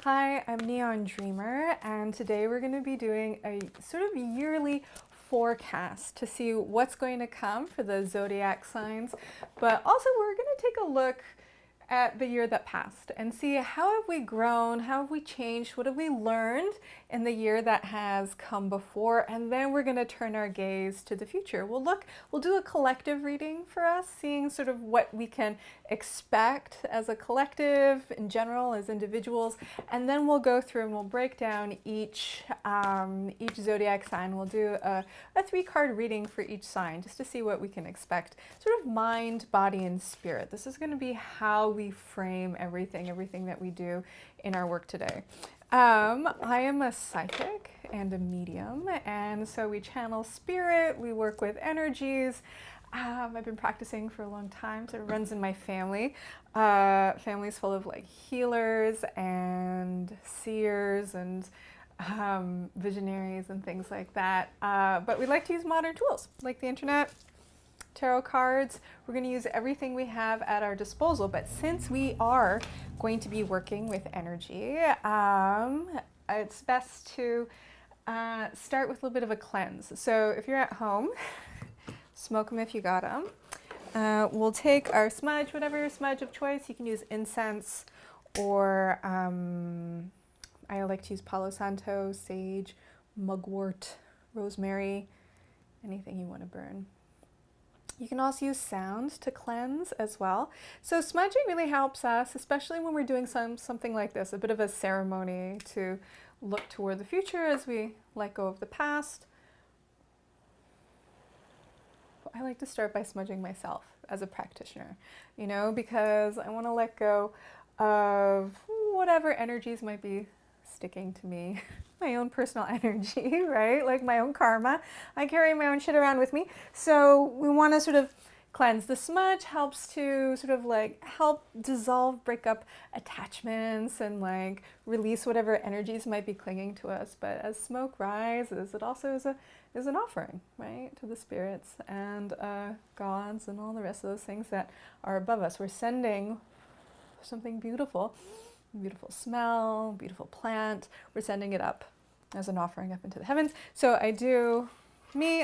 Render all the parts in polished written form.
Hi, I'm Neon Dreamer, and today we're going to be doing a sort of yearly forecast to see what's going to come for the zodiac signs, but also we're going to take a look at the year that passed and see how have we grown, how have we changed, what have we learned in the year that has come before, and then we're going to turn our gaze to the future. We'll do a collective reading for us, seeing sort of what we can expect as a collective in general, as individuals, and then we'll go through and we'll break down each zodiac sign. We'll do a 3-card reading for each sign just to see what we can expect, sort of mind, body, and spirit. This is going to be how we frame everything that we do in our work today. I am a psychic and a medium, and so we channel spirit, we work with energies. I've been practicing for a long time, so it runs in my family. Family's full of like healers and seers and visionaries and things like that. But we like to use modern tools like the internet, tarot cards. We're going to use everything we have at our disposal, but since we are going to be working with energy, it's best to start with a little bit of a cleanse. So if you're at home, smoke them if you got them. We'll take our smudge, whatever your smudge of choice. You can use incense, or I like to use Palo Santo, sage, mugwort, rosemary, anything you want to burn. You can also use sound to cleanse as well. So smudging really helps us, especially when we're doing something like this, a bit of a ceremony to look toward the future as we let go of the past. I like to start by smudging myself as a practitioner, because I want to let go of whatever energies might be sticking to me, my own personal energy, right? Like my own karma. I carry my own shit around with me. So we want to sort of cleanse. The smudge helps to sort of like help dissolve, break up attachments and like release whatever energies might be clinging to us. But as smoke rises, it also is an offering, right, to the spirits and gods and all the rest of those things that are above us. We're sending something beautiful, beautiful smell, beautiful plant. We're sending it up as an offering up into the heavens. So I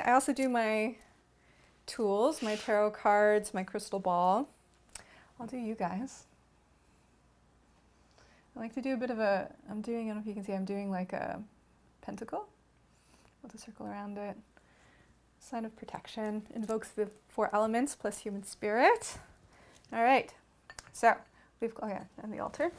also do my tools, my tarot cards, my crystal ball. I'll do you guys. I like to do a bit of I don't know if you can see, I'm doing like a pentacle with a circle around it. Sign of protection, invokes the 4 elements plus human spirit. All right, so and the altar.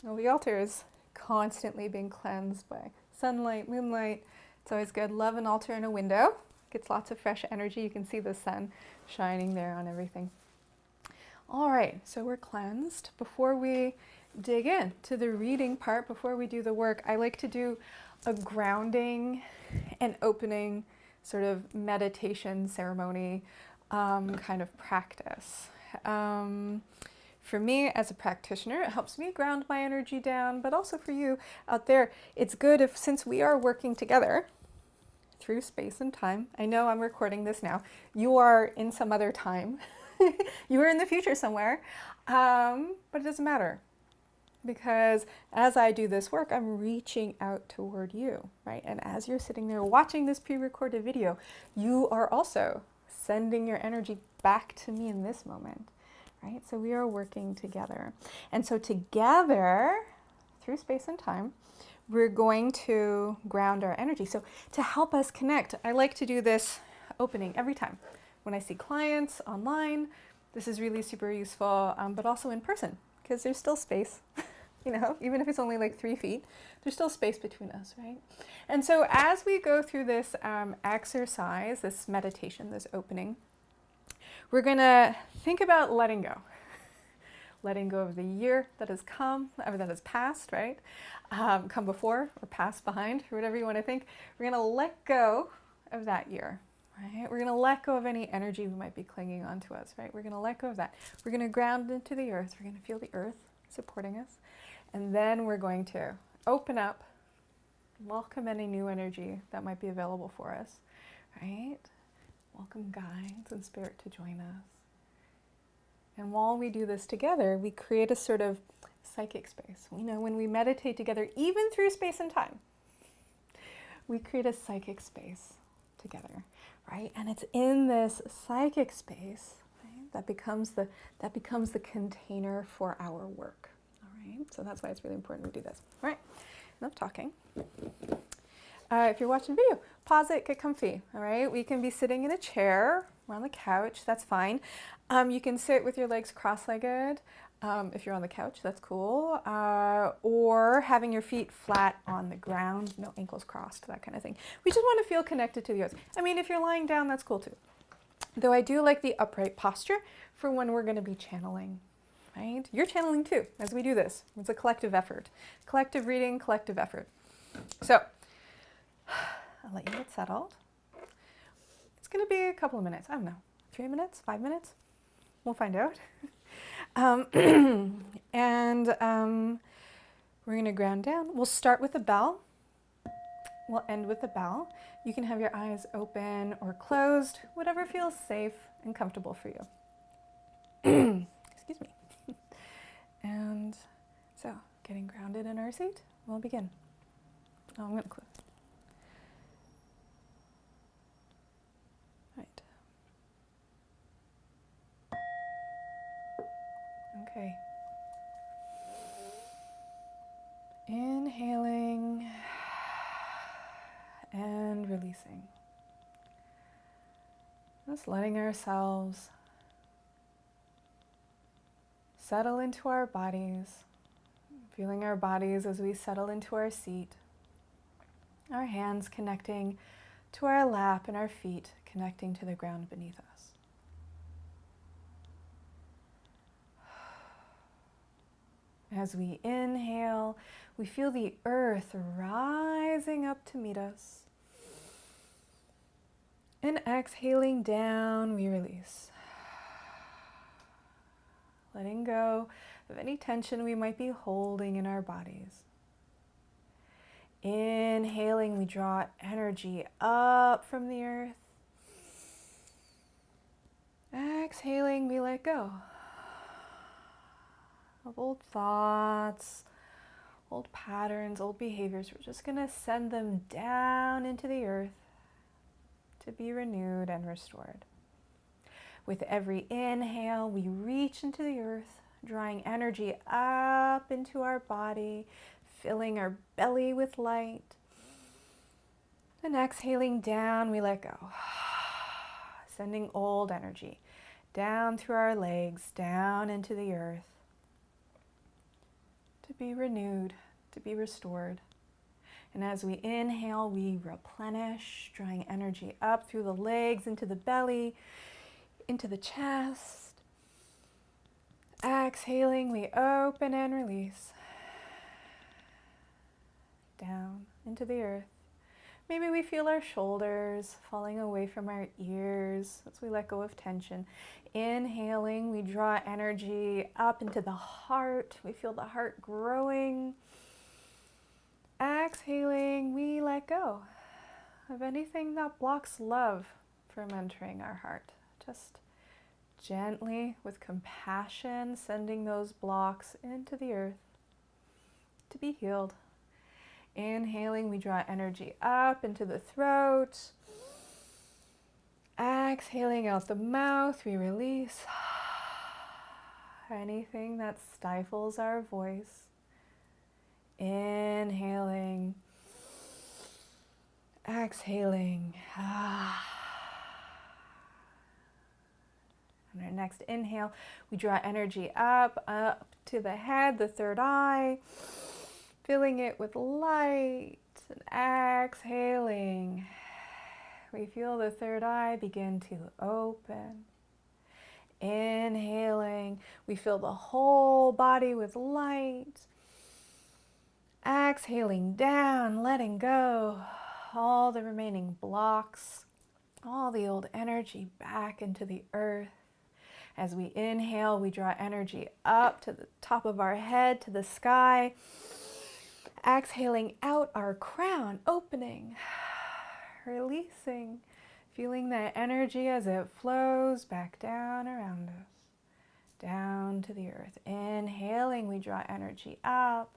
Well, the altar is constantly being cleansed by sunlight, moonlight. It's always good. Love an altar in a window. Gets lots of fresh energy. You can see the sun shining there on everything. All right, so we're cleansed. Before we dig in to the reading part, before we do the work, I like to do a grounding and opening sort of meditation ceremony kind of practice. For me as a practitioner, it helps me ground my energy down, but also for you out there, it's good if, since we are working together through space and time, I know I'm recording this now, you are in some other time, you are in the future somewhere, but it doesn't matter, because as I do this work, I'm reaching out toward you, right? And as you're sitting there watching this pre-recorded video, you are also sending your energy back to me in this moment. Right? So we are working together. And so together, through space and time, we're going to ground our energy. So to help us connect, I like to do this opening every time. When I see clients online, this is really super useful, but also in person, because there's still space, even if it's only like 3 feet, there's still space between us, right? And so as we go through this exercise, this meditation, this opening, we're going to think about letting go. Letting go of the year that has come, or that has passed, right? Come before or passed behind, or whatever you want to think. We're going to let go of that year, right? We're going to let go of any energy we might be clinging onto us, right? We're going to let go of that. We're going to ground into the earth. We're going to feel the earth supporting us. And then we're going to open up, welcome any new energy that might be available for us, right? Welcome guides and spirit to join us. And while we do this together, we create a sort of psychic space. We know when we meditate together, even through space and time, we create a psychic space together, right? And it's in this psychic space, right, that becomes the container for our work. All right. So that's why it's really important we do this. All right. Enough talking. If you're watching video, pause it, get comfy. All right. We can be sitting in a chair or on the couch. That's fine. You can sit with your legs cross-legged. If you're on the couch, that's cool. Or having your feet flat on the ground, no ankles crossed, that kind of thing. We just want to feel connected to the earth. I mean, if you're lying down, that's cool too. Though I do like the upright posture for when we're going to be channeling, right? You're channeling too as we do this. It's a collective effort. Collective reading, collective effort. So, I'll let you get settled. It's going to be a couple of minutes. I don't know, 3 minutes, 5 minutes? We'll find out. We're going to ground down. We'll start with a bell. We'll end with a bell. You can have your eyes open or closed, whatever feels safe and comfortable for you. Excuse me. And so, getting grounded in our seat, we'll begin. Oh, I'm going to close. Right. Okay. Inhaling and releasing. Just letting ourselves settle into our bodies, feeling our bodies as we settle into our seat, our hands connecting to our lap and our feet connecting to the ground beneath us. As we inhale, we feel the earth rising up to meet us. And exhaling down, we release. Letting go of any tension we might be holding in our bodies. Inhaling, we draw energy up from the earth. Exhaling, we let go of old thoughts, old patterns, old behaviors. We're just going to send them down into the earth to be renewed and restored. With every inhale, we reach into the earth, drawing energy up into our body, filling our belly with light. And exhaling down, we let go. Sending old energy down through our legs, down into the earth, to be renewed, to be restored. And as we inhale, we replenish, drawing energy up through the legs, into the belly, into the chest. Exhaling, we open and release. Down into the earth. Maybe we feel our shoulders falling away from our ears as we let go of tension. Inhaling, we draw energy up into the heart. We feel the heart growing. Exhaling, we let go of anything that blocks love from entering our heart. Just gently, with compassion, sending those blocks into the earth to be healed. Inhaling, we draw energy up into the throat. Exhaling out the mouth, we release anything that stifles our voice. Inhaling, exhaling. On our next inhale, we draw energy up to the head, the third eye, filling it with light, and exhaling. We feel the third eye begin to open. Inhaling, we fill the whole body with light. Exhaling down, letting go all the remaining blocks, all the old energy back into the earth. As we inhale, we draw energy up to the top of our head, to the sky. Exhaling out our crown, opening, releasing, feeling that energy as it flows back down around us, down to the earth. Inhaling, we draw energy up.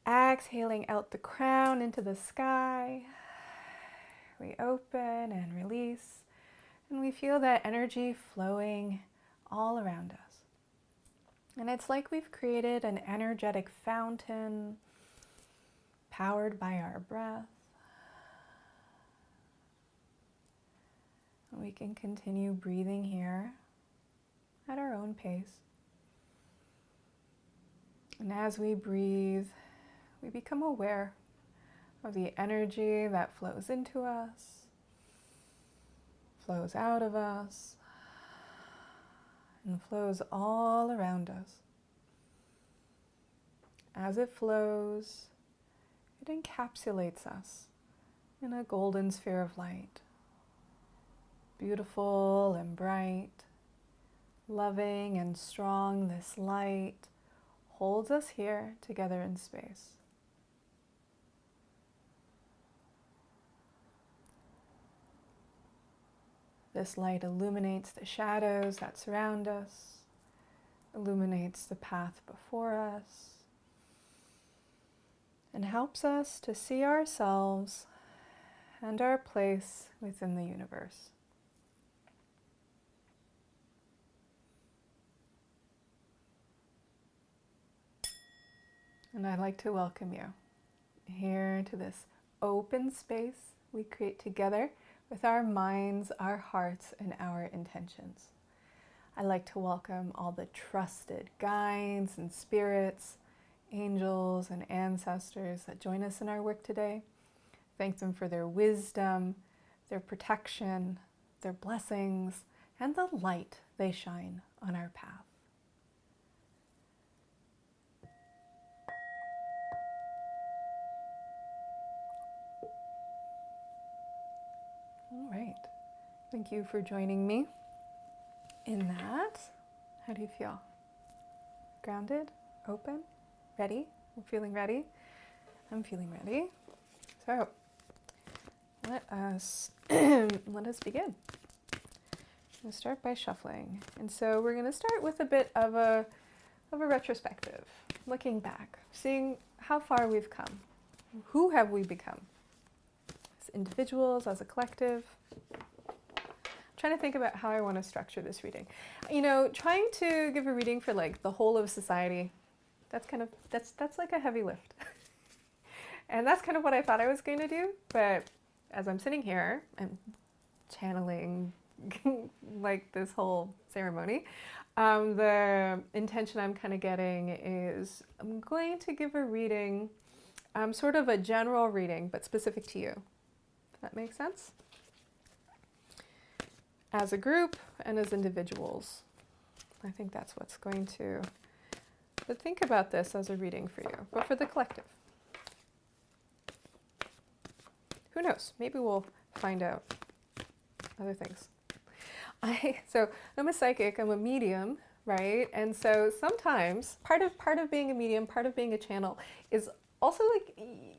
Exhaling out the crown into the sky. We open and release. And we feel that energy flowing all around us. And it's like we've created an energetic fountain powered by our breath. We can continue breathing here at our own pace. And as we breathe, we become aware of the energy that flows into us, flows out of us, and flows all around us. As it flows, it encapsulates us in a golden sphere of light. Beautiful and bright, loving and strong, this light holds us here together in space. This light illuminates the shadows that surround us, illuminates the path before us, and helps us to see ourselves and our place within the universe. And I'd like to welcome you here to this open space we create together with our minds, our hearts, and our intentions. I'd like to welcome all the trusted guides and spirits, angels and ancestors that join us in our work today. Thank them for their wisdom, their protection, their blessings, and the light they shine on our path. All right, thank you for joining me in that. How do you feel? Grounded, open, ready? I'm feeling ready. I'm feeling ready. So let us begin. I'm going to start by shuffling. And so we're going to start with a bit of a retrospective, looking back, seeing how far we've come. Who have we become? As individuals, as a collective. I'm trying to think about how I want to structure this reading. You know, trying to give a reading for like the whole of society, that's like a heavy lift. And that's kind of what I thought I was going to do, but as I'm sitting here, I'm channeling like this whole ceremony. The intention I'm kind of getting is I'm going to give a reading, sort of a general reading, but specific to you. Does that make sense? As a group and as individuals. I think that's what's going to, but think about this as a reading for you, but for the collective. Who knows? Maybe we'll find out other things. So I'm a psychic, I'm a medium, right? And so sometimes part of being a medium, part of being a channel is also like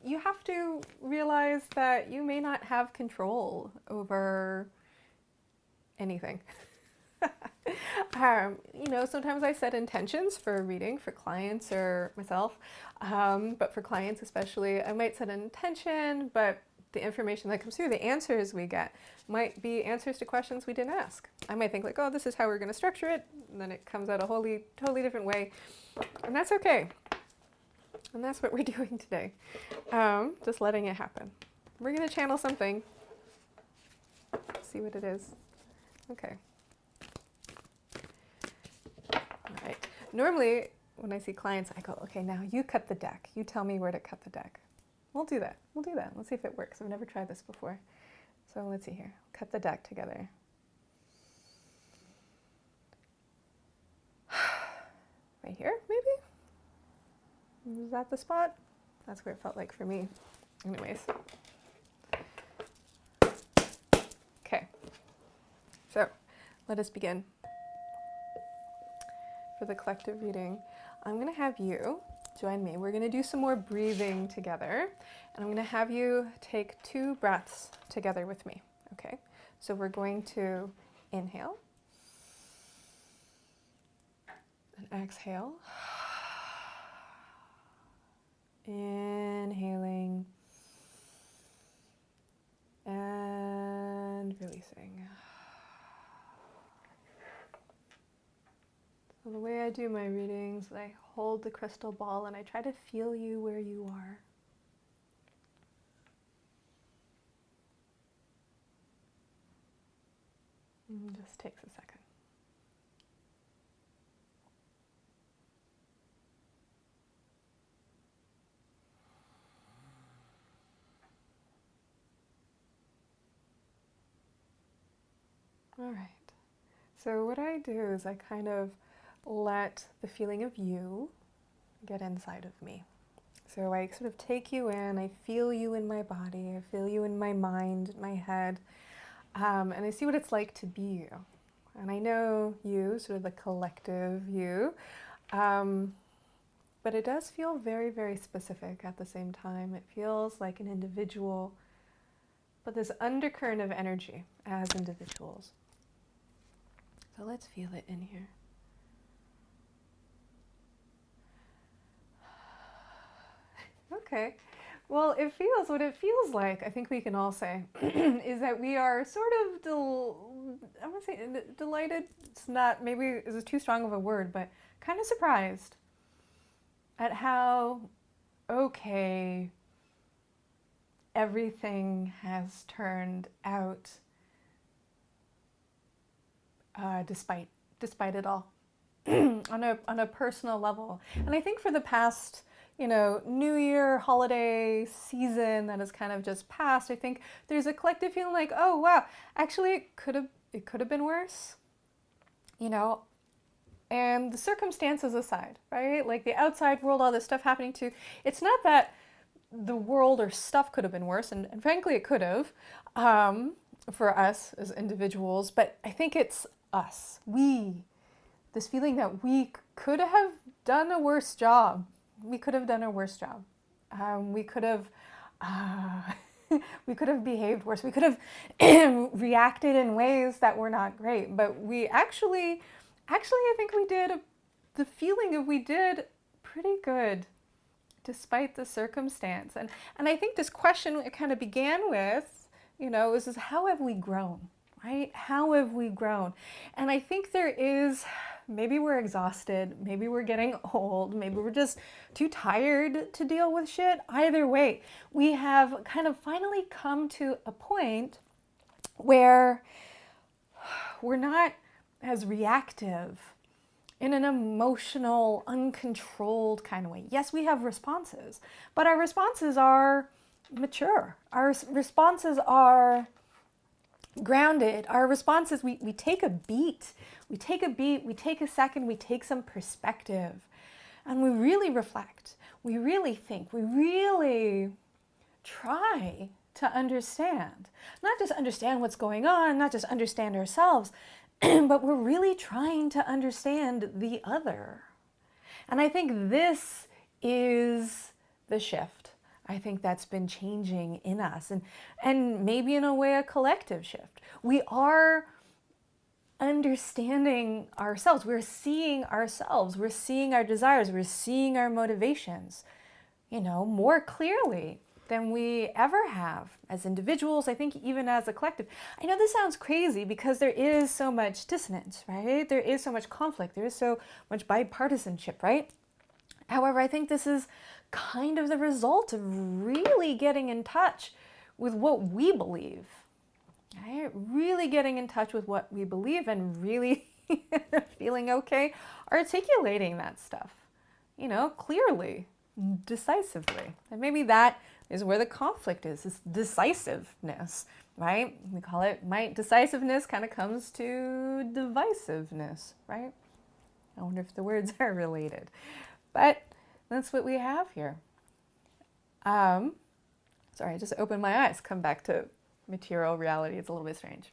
you have to realize that you may not have control over anything. You know, sometimes I set intentions for a reading for clients or myself, but for clients especially, I might set an intention, but the information that comes through, the answers we get, might be answers to questions we didn't ask. I might think like, oh, this is how we're going to structure it, and then it comes out a totally different way, and that's okay. And that's what we're doing today, just letting it happen. We're going to channel something, see what it is. Okay. All right. Normally, when I see clients, I go, okay, now you cut the deck. You tell me where to cut the deck. We'll do that. We'll do that. Let's see if it works. I've never tried this before. So let's see here. Cut the deck together. Right here, maybe? Is that the spot? That's where it felt like for me. Anyways. Okay. So let us begin. For the collective reading, I'm going to have you join me. We're going to do some more breathing together, and I'm going to have you take 2 breaths together with me. Okay, so we're going to inhale And exhale. Inhaling and releasing. So the way I do my readings, I hold the crystal ball and I try to feel you where you are. And just takes a second. All right. So what I do is I kind of let the feeling of you get inside of me. So I sort of take you in, I feel you in my body, I feel you in my mind, my head, and I see what it's like to be you. And I know you, sort of the collective you, but it does feel very, very specific at the same time. It feels like an individual, but this undercurrent of energy as individuals. So let's feel it in here. Okay. Well, what it feels like, I think we can all say, is that we are sort of, I want to say delighted, it's not, maybe is too strong of a word, but kind of surprised at how okay everything has turned out despite it all on a personal level. And I think for the past New Year holiday season that has kind of just passed, I think there's a collective feeling like, oh wow, actually it could have been worse, and the circumstances aside, right? Like the outside world, all this stuff happening too. It's not that the world or stuff could have been worse, and frankly it could have, for us as individuals, but I think it's us, this feeling that we could have done a worse job. We could have done a worse job. We could have behaved worse. We could have reacted in ways that were not great. But we actually, I think we did. The feeling of we did pretty good, despite the circumstance. And I think this question it kind of began with, is how have we grown, right? How have we grown? And I think there is. Maybe we're exhausted, maybe we're getting old, maybe we're just too tired to deal with shit. Either way, we have kind of finally come to a point where we're not as reactive in an emotional, uncontrolled kind of way. Yes, we have responses, but our responses are mature. Our responses are grounded. Our responses, we take a beat. We take a second, we take some perspective, and we really reflect. We really think. We really try to understand. Not just understand what's going on, not just understand ourselves, but we're really trying to understand the other. And I think this is the shift. I think that's been changing in us, and maybe in a way a collective shift. We are understanding ourselves. We're seeing ourselves. We're seeing our desires. We're seeing our motivations, more clearly than we ever have as individuals. I think even as a collective. I know this sounds crazy because there is so much dissonance, right? There is so much conflict. There is so much bipartisanship, right? However, I think this is kind of the result of really getting in touch with what we believe. Right? Really getting in touch with what we believe and really feeling okay articulating that stuff, clearly, decisively. And maybe that is where the conflict is decisiveness, right? We call it, decisiveness kind of comes to divisiveness, right? I wonder if the words are related. But that's what we have here. Sorry, I just opened my eyes, come back to material reality. It's a little bit strange.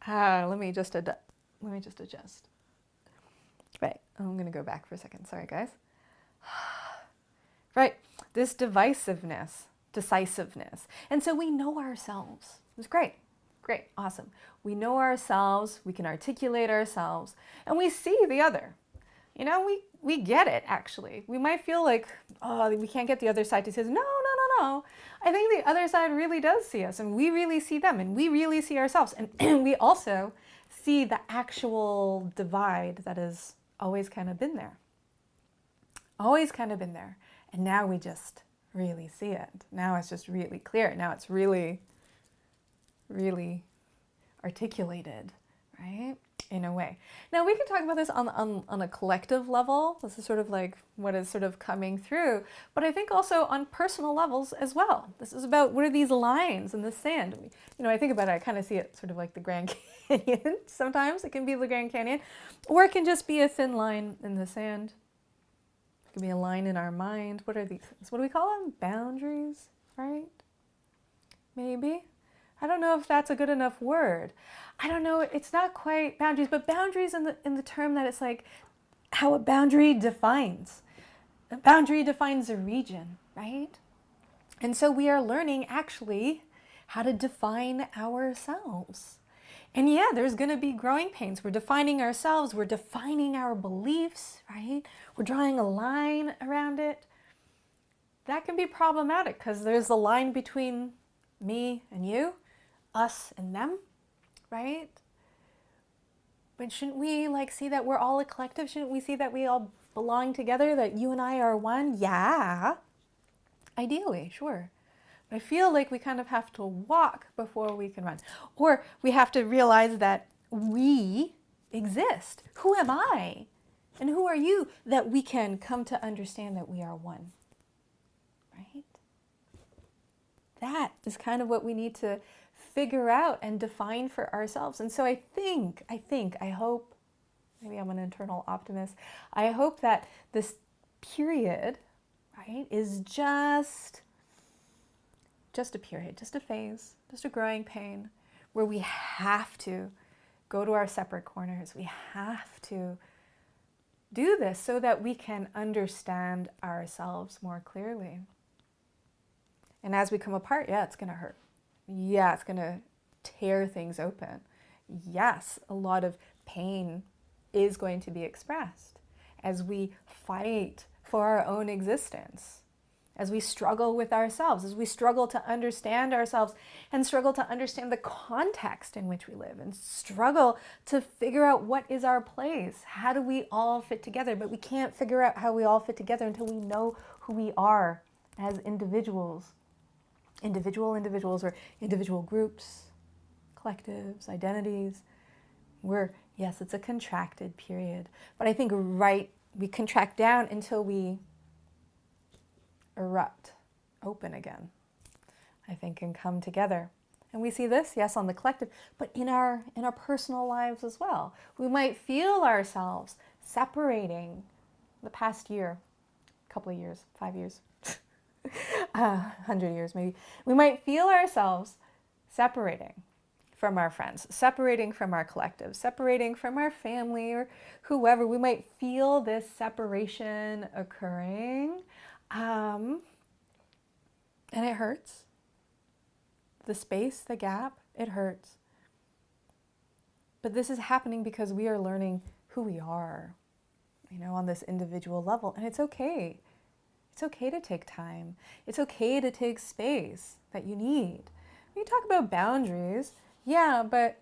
Let me just adjust. Right, I'm going to go back for a second. Sorry, guys. Right, this decisiveness. And so we know ourselves. It's great. Great, awesome. We know ourselves, we can articulate ourselves, and we see the other. You know, we get it, actually. We might feel like, oh, we can't get the other side to say, no, no, no, no. I think the other side really does see us, and we really see them, and we really see ourselves. And we also see the actual divide that has always kind of been there. Always kind of been there. And now we just really see it. Now it's just really clear. Now it's really, really articulated, right? In a way. Now we can talk about this on a collective level. This is sort of like what is sort of coming through, but I think also on personal levels as well. This is about what are these lines in the sand. You know, I think about it, I kind of see it sort of like the Grand Canyon. Sometimes it can be the Grand Canyon, or it can just be a thin line in the sand. It can be a line in our mind. What are these? What do we call them? Boundaries, right? Maybe. I don't know if that's a good enough word. I don't know, it's not quite boundaries, but boundaries in the term that it's like how a boundary defines. A boundary defines a region, right? And so we are learning actually how to define ourselves. And yeah, there's going to be growing pains. We're defining ourselves, we're defining our beliefs, right? We're drawing a line around it. That can be problematic because there's the line between me and you, us and them, right? But shouldn't we like see that we're all a collective? Shouldn't we see that we all belong together, that you and I are one? Yeah, ideally, sure. But I feel like we kind of have to walk before we can run. Or we have to realize that we exist. Who am I? And who are you that we can come to understand that we are one, right? That is kind of what we need to figure out and define for ourselves. And so I hope, maybe I'm an internal optimist, I hope that this period, right, is just a period, just a phase, just a growing pain where we have to go to our separate corners. We have to do this so that we can understand ourselves more clearly. And as we come apart, yeah, it's going to hurt. Yeah, it's going to tear things open. Yes, a lot of pain is going to be expressed as we fight for our own existence, as we struggle with ourselves, as we struggle to understand ourselves and struggle to understand the context in which we live and struggle to figure out what is our place. How do we all fit together? But we can't figure out how we all fit together until we know who we are as individuals. Individuals or individual groups, collectives, identities. Yes, it's a contracted period. But I think we contract down until we erupt, open again, I think, and come together. And we see this, yes, on the collective, but in our personal lives as well. We might feel ourselves separating the past year, couple of years, 5 years, 100 years maybe. We might feel ourselves separating from our friends, separating from our collective, separating from our family or whoever. We might feel this separation occurring, and it hurts. The space, the gap, it hurts. But this is happening because we are learning who we are, on this individual level, and it's okay. It's okay to take time. It's okay to take space that you need. When you talk about boundaries, yeah, but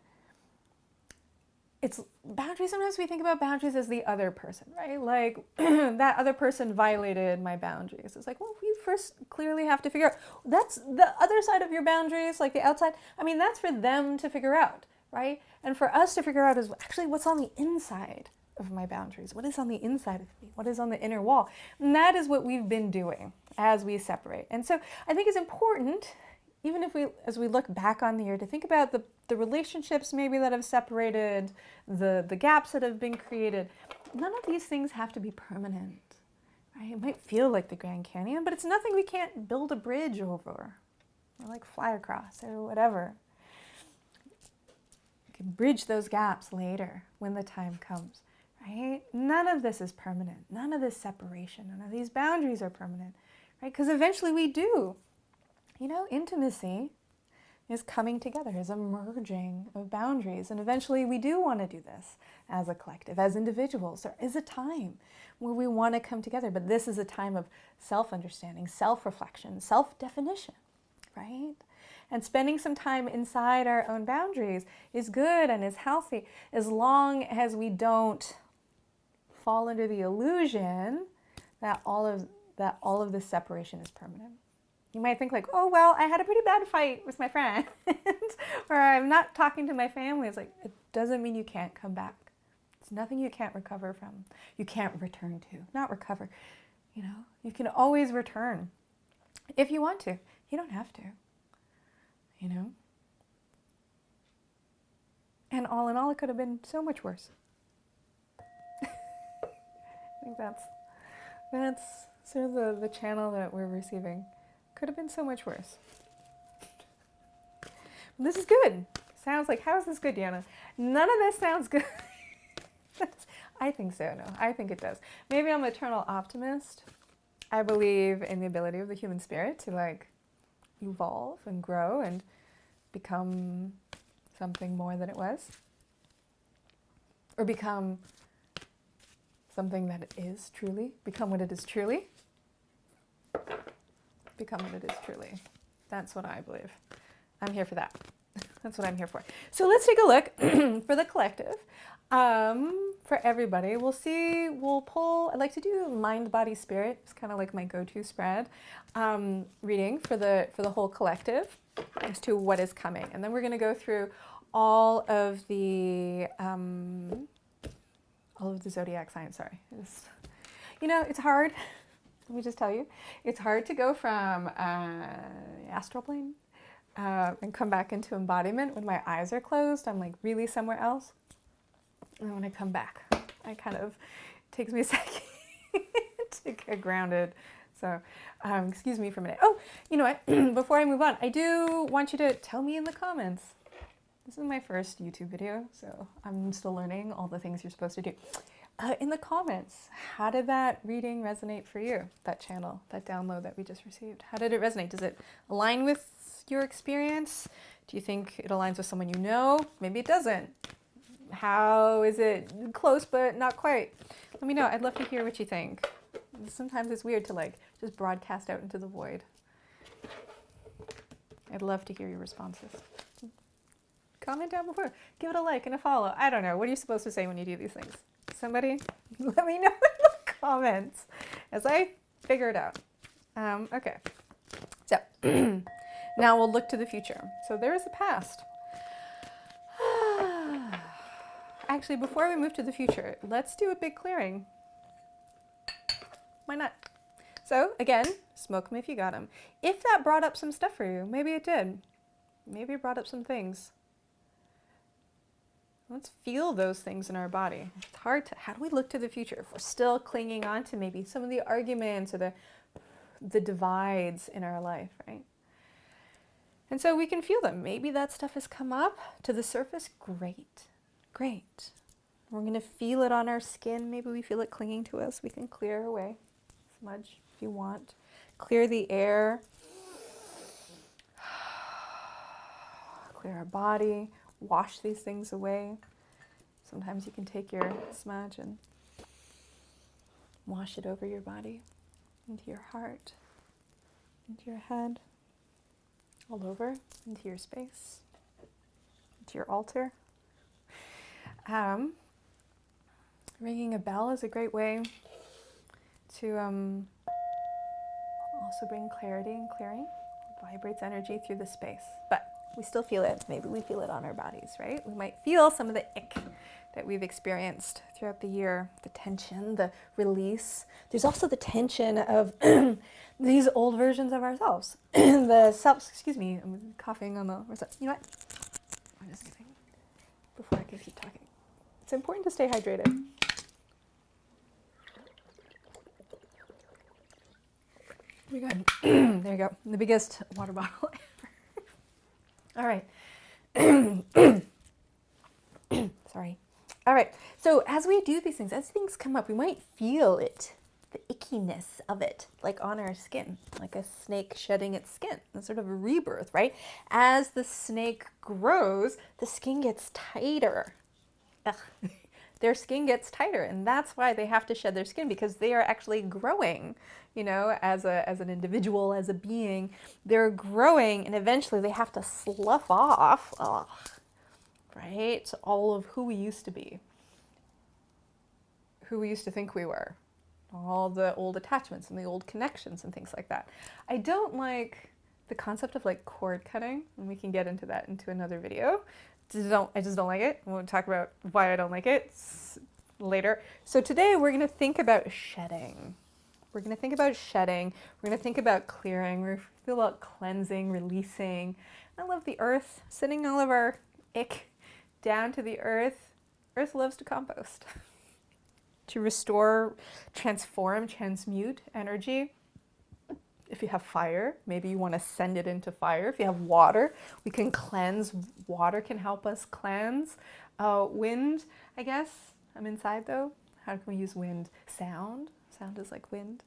it's boundaries. Sometimes we think about boundaries as the other person, right? Like that other person violated my boundaries. It's like, well, you first clearly have to figure out that's the other side of your boundaries, like the outside. I mean, that's for them to figure out, right? And for us to figure out is actually what's on the inside of my boundaries. What is on the inside of me? What is on the inner wall? And that is what we've been doing as we separate. And so I think it's important, even if as we look back on the year, to think about the relationships maybe that have separated, the gaps that have been created. None of these things have to be permanent, right? It might feel like the Grand Canyon, but it's nothing we can't build a bridge over or like fly across or whatever. We can bridge those gaps later when the time comes. Right? None of this is permanent. None of this separation, none of these boundaries are permanent, right? Because eventually we do. Intimacy, is coming together, is a merging of boundaries. And eventually we do want to do this as a collective, as individuals. There is a time where we want to come together, but this is a time of self-understanding, self-reflection, self-definition, right? And spending some time inside our own boundaries is good and is healthy as long as we don't fall under the illusion that all of this separation is permanent. You might think like, oh, well, I had a pretty bad fight with my friend, or I'm not talking to my family. It's like, it doesn't mean you can't come back. It's nothing you can't recover from. You can't return to, not recover. You know, you can always return if you want to. You don't have to, you know. And all in all, it could have been so much worse. I think that's sort of the channel that we're receiving. Could have been so much worse. This is good. Sounds like, how is this good, Diana? None of this sounds good. I think so, no. I think it does. Maybe I'm an eternal optimist. I believe in the ability of the human spirit to like evolve and grow and become something more than it was. Or become something that it is truly. Become what it is truly. Become what it is truly. That's what I believe. I'm here for that. That's what I'm here for. So let's take a look for the collective. For everybody, we'll pull, I like to do mind, body, spirit. It's kind of like my go-to spread reading for the whole collective as to what is coming. And then we're going to go through all of the zodiac signs. Sorry. You know, it's hard. Let me just tell you, it's hard to go from astral plane and come back into embodiment when my eyes are closed. I'm like really somewhere else. And when I come back, it takes me a second to get grounded. So excuse me for a minute. Oh, you know what? Before I move on, I do want you to tell me in the comments. This is my first YouTube video, so I'm still learning all the things you're supposed to do. In the comments, how did that reading resonate for you? That channel, that download that we just received. How did it resonate? Does it align with your experience? Do you think it aligns with someone you know? Maybe it doesn't. How is it close but not quite? Let me know. I'd love to hear what you think. Sometimes it's weird to like just broadcast out into the void. I'd love to hear your responses. Comment down below. Give it a like and a follow. I don't know. What are you supposed to say when you do these things? Somebody let me know in the comments as I figure it out. Okay. So now we'll look to the future. So there is the past. Actually, before we move to the future, let's do a big clearing. Why not? So again, smoke them if you got them. If that brought up some stuff for you, maybe it did. Maybe it brought up some things. Let's feel those things in our body. It's hard to, how do we look to the future if we're still clinging on to maybe some of the arguments or the divides in our life, right? And so we can feel them. Maybe that stuff has come up to the surface. Great, great. We're going to feel it on our skin. Maybe we feel it clinging to us. We can clear away. Smudge if you want. Clear the air. Clear our body. Wash these things away. Sometimes you can take your smudge and wash it over your body, into your heart, into your head, all over, into your space, into your altar. Ringing a bell is a great way to also bring clarity and clearing. It vibrates energy through the space, but we still feel it. Maybe we feel it on our bodies, right? We might feel some of the ick that we've experienced throughout the year, the tension, the release. There's also the tension of these old versions of ourselves. The self, excuse me, I'm coughing on the, you know what? I'm just kidding. Before I can keep talking. It's important to stay hydrated. We got, there you go, the biggest water bottle ever. All right. Sorry. All right. So as we do these things, as things come up, we might feel it, the ick ickiness of it, like on our skin, like a snake shedding its skin. That's sort of a rebirth, right? As the snake grows, the skin gets tighter. Ugh. Their skin gets tighter, and that's why they have to shed their skin, because they are actually growing, you know, as an individual, as a being. They're growing, and eventually they have to slough off, right, all of who we used to be, who we used to think we were, all the old attachments and the old connections and things like that. I don't like the concept of like cord cutting, and we can get into that into another video. I just don't like it. We'll talk about why I don't like it later. So today we're going to think about shedding. We're going to think about shedding. We're going to think about clearing. We're going to feel about cleansing, releasing. I love the earth, sending all of our ick down to the earth. Earth loves to compost, to restore, transform, transmute energy. If you have fire, maybe you want to send it into fire. If you have water, we can cleanse. Water can help us cleanse. Wind, I guess. I'm inside though. How can we use wind? Sound. Sound is like wind.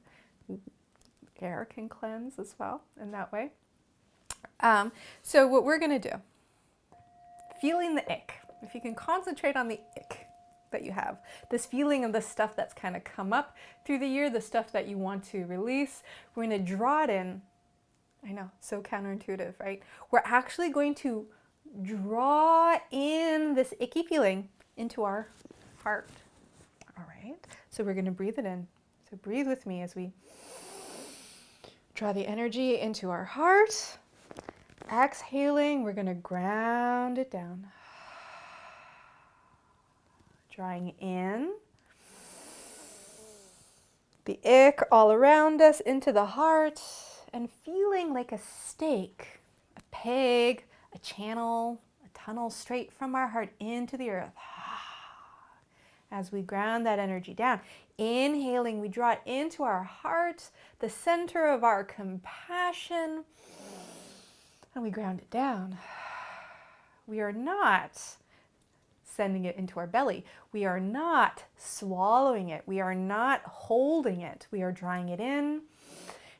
Air can cleanse as well in that way. So what we're going to do, feeling the ick. If you can concentrate on the ick that you have, this feeling of the stuff that's kind of come up through the year, the stuff that you want to release, we're going to draw it in. I know, so counterintuitive, right? We're actually going to draw in this icky feeling into our heart. All right, so we're going to breathe it in. So breathe with me as we draw the energy into our heart. Exhaling, we're going to ground it down. Drawing in the ick all around us into the heart, and feeling like a stake, a peg, a channel, a tunnel straight from our heart into the earth. As we ground that energy down, inhaling, we draw it into our heart, the center of our compassion, and we ground it down. We are not sending it into our belly. We are not swallowing it. We are not holding it. We are drawing it in.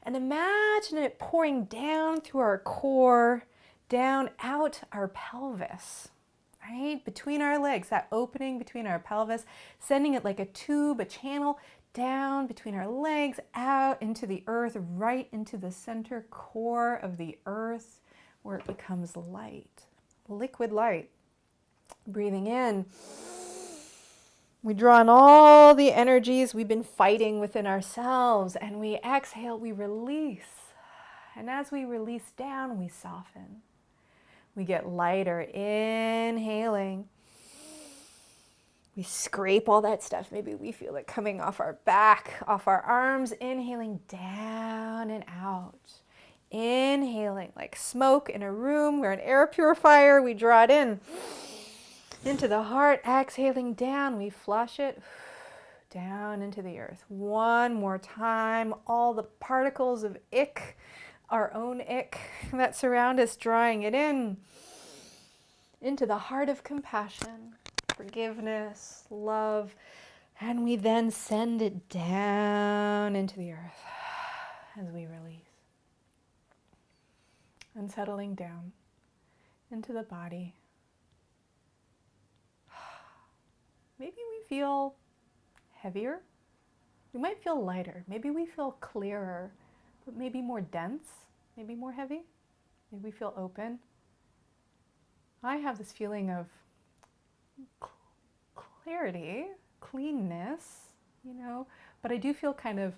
And imagine it pouring down through our core, down out our pelvis, right? Between our legs, that opening between our pelvis, sending it like a tube, a channel, down between our legs, out into the earth, right into the center core of the earth, where it becomes light, liquid light. Breathing in, we draw in all the energies we've been fighting within ourselves, and we exhale, we release. And as we release down, we soften. We get lighter, inhaling. We scrape all that stuff. Maybe we feel it coming off our back, off our arms, inhaling down and out. Inhaling like smoke in a room. We're an air purifier. We draw it in into the heart. Exhaling down, we flush it down into the earth. One more time. All the particles of ick, our own ick that surround us, drawing it in into the heart of compassion, forgiveness, love, and we then send it down into the earth as we release. And settling down into the body. Maybe we feel heavier. We might feel lighter. Maybe we feel clearer, but maybe more dense, maybe more heavy. Maybe we feel open. I have this feeling of clarity, cleanness, you know, but I do feel kind of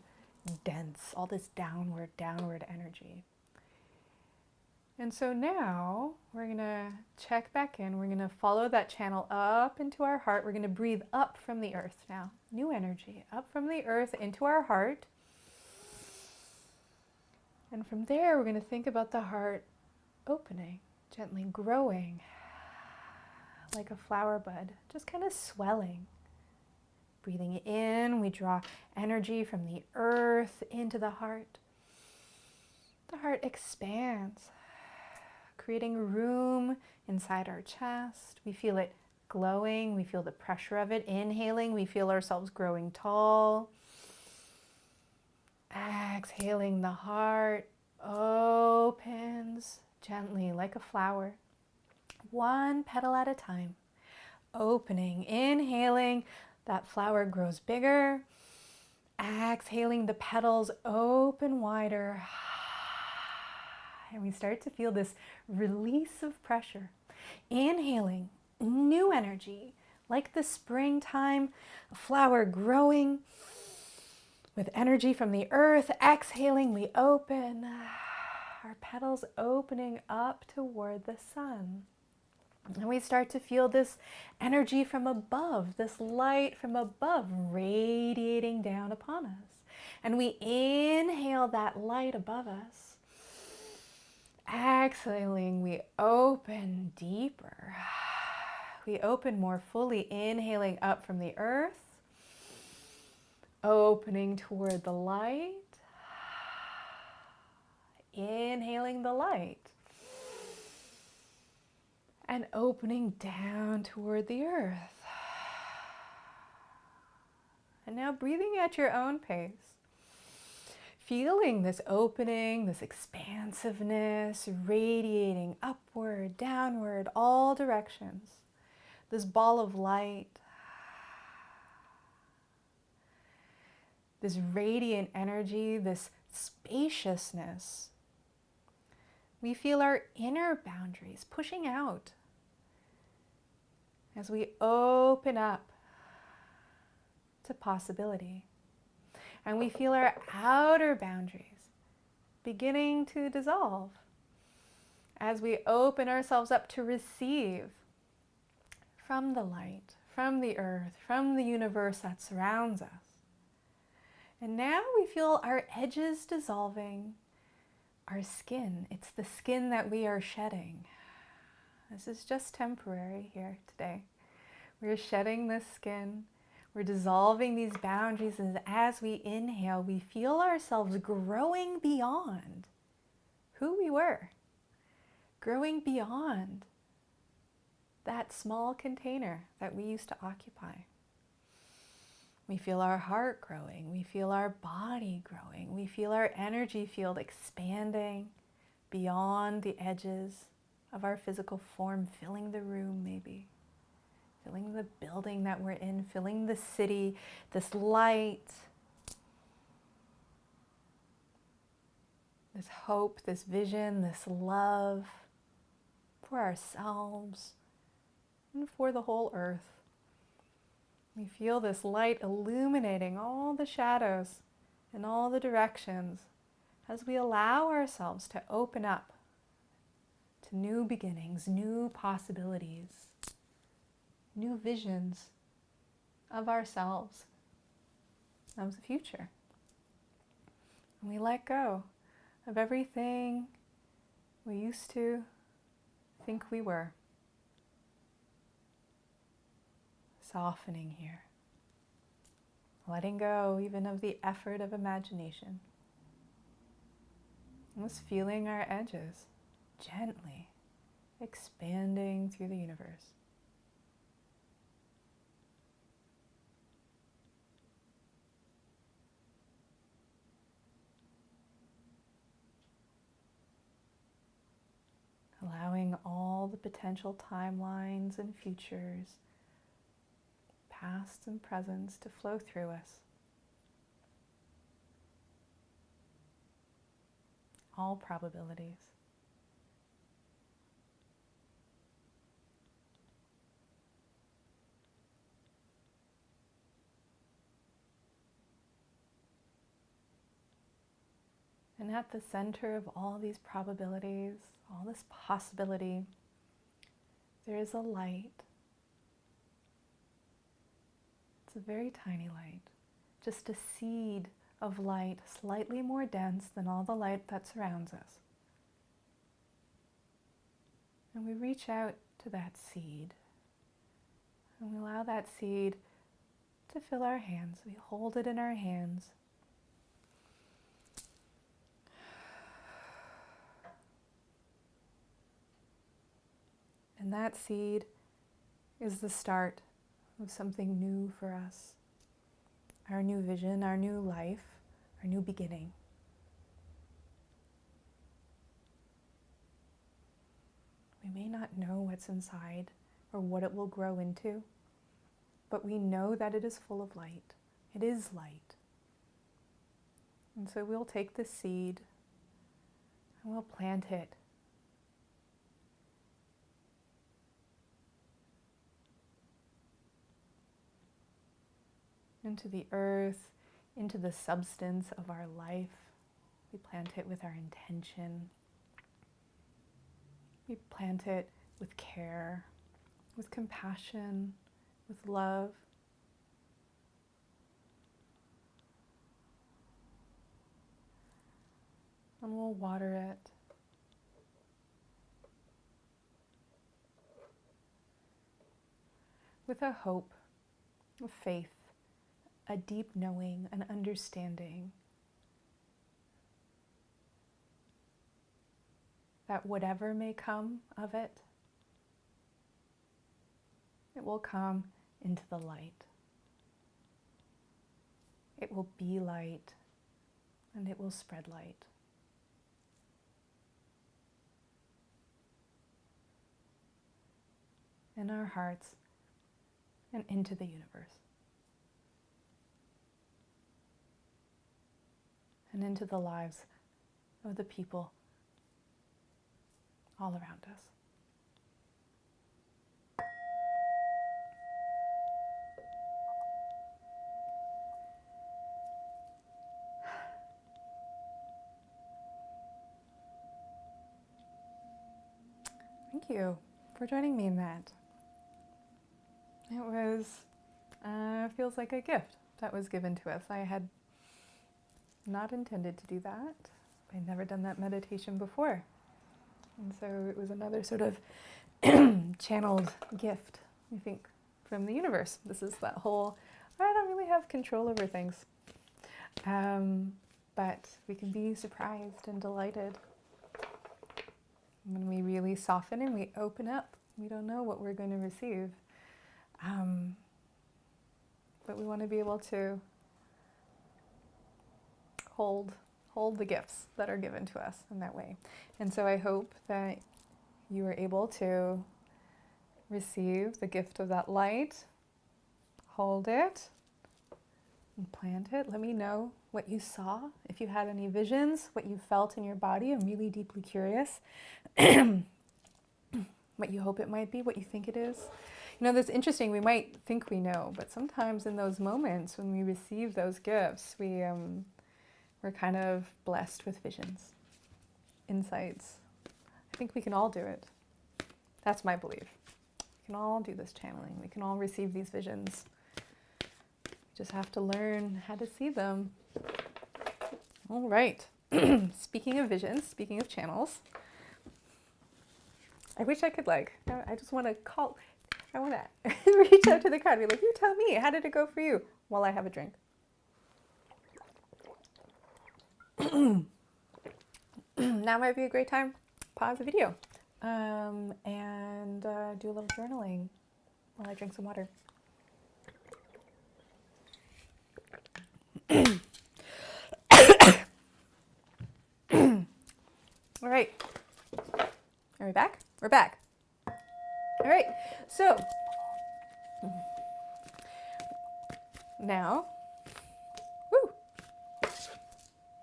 dense, all this downward energy. And so now we're going to check back in. We're going to follow that channel up into our heart. We're going to breathe up from the earth now. New energy up from the earth into our heart. And from there, we're going to think about the heart opening, gently growing like a flower bud, just kind of swelling. Breathing in, we draw energy from the earth into the heart. The heart expands, creating room inside our chest. We feel it glowing. We feel the pressure of it. Inhaling, we feel ourselves growing tall. exhaling, the heart opens gently like a flower, one petal at a time, opening. Inhaling, that flower grows bigger. Exhaling, the petals open wider. And we start to feel this release of pressure. Inhaling, new energy, like the springtime, a flower growing with energy from the earth. Exhaling, we open, our petals opening up toward the sun. And we start to feel this energy from above, this light from above radiating down upon us. And we inhale that light above us. Exhaling, we open deeper. We open more fully, inhaling up from the earth, opening toward the light, inhaling the light, and opening down toward the earth. And now breathing at your own pace. Feeling this opening, this expansiveness, radiating upward, downward, all directions. This ball of light. This radiant energy, this spaciousness. We feel our inner boundaries pushing out as we open up to possibility. And we feel our outer boundaries beginning to dissolve as we open ourselves up to receive from the light, from the earth, from the universe that surrounds us. And now we feel our edges dissolving, our skin. It's the skin that we are shedding. This is just temporary here today. We're shedding this skin. We're dissolving these boundaries, and as we inhale, we feel ourselves growing beyond who we were, growing beyond that small container that we used to occupy. We feel our heart growing. We feel our body growing. We feel our energy field expanding beyond the edges of our physical form, filling the room maybe. Filling the building that we're in, filling the city, this light, this hope, this vision, this love for ourselves and for the whole earth. We feel this light illuminating all the shadows in all the directions as we allow ourselves to open up to new beginnings, new possibilities, new visions of ourselves, of the future. And we let go of everything we used to think we were. Softening here. Letting go even of the effort of imagination. And just feeling our edges gently expanding through the universe. Allowing all the potential timelines and futures, past and presents, to flow through us. All probabilities. And at the center of all these probabilities, all this possibility, there is a light. It's a very tiny light, just a seed of light, slightly more dense than all the light that surrounds us. And we reach out to that seed, and we allow that seed to fill our hands. We hold it in our hands. And that seed is the start of something new for us. Our new vision, our new life, our new beginning. We may not know what's inside or what it will grow into, but we know that it is full of light. It is light. And so we'll take the seed and we'll plant it. Into the earth, into the substance of our life. We plant it with our intention. We plant it with care, with compassion, with love. And we'll water it. With a hope, a faith, a deep knowing, an understanding that whatever may come of it, it will come into the light. It will be light, and it will spread light. In our hearts and into the universe. And into the lives of the people all around us. Thank you for joining me in that. It was, feels like a gift that was given to us. I had not intended to do that. I'd never done that meditation before. And so it was another sort of channeled gift, I think, from the universe. This is that whole, I don't really have control over things. But we can be surprised and delighted when we really soften and we open up. We don't know what we're going to receive. But we want to be able to hold the gifts that are given to us in that way. And so I hope that you are able to receive the gift of that light, hold it, and plant it. Let me know what you saw, if you had any visions, what you felt in your body. I'm really deeply curious what you hope it might be, what you think it is. You know, that's interesting. We might think we know, but sometimes in those moments when we receive those gifts, we're kind of blessed with visions, insights. I think we can all do it. That's my belief. We can all do this channeling. We can all receive these visions. We just have to learn how to see them. All right. Speaking of visions, speaking of channels, I wish I could I just want to I want to reach out to the crowd and be like, you tell me, how did it go for you? While I have a drink. Now might be a great time. Pause the video and do a little journaling while I drink some water. All right. Are we back? We're back. All right. So now,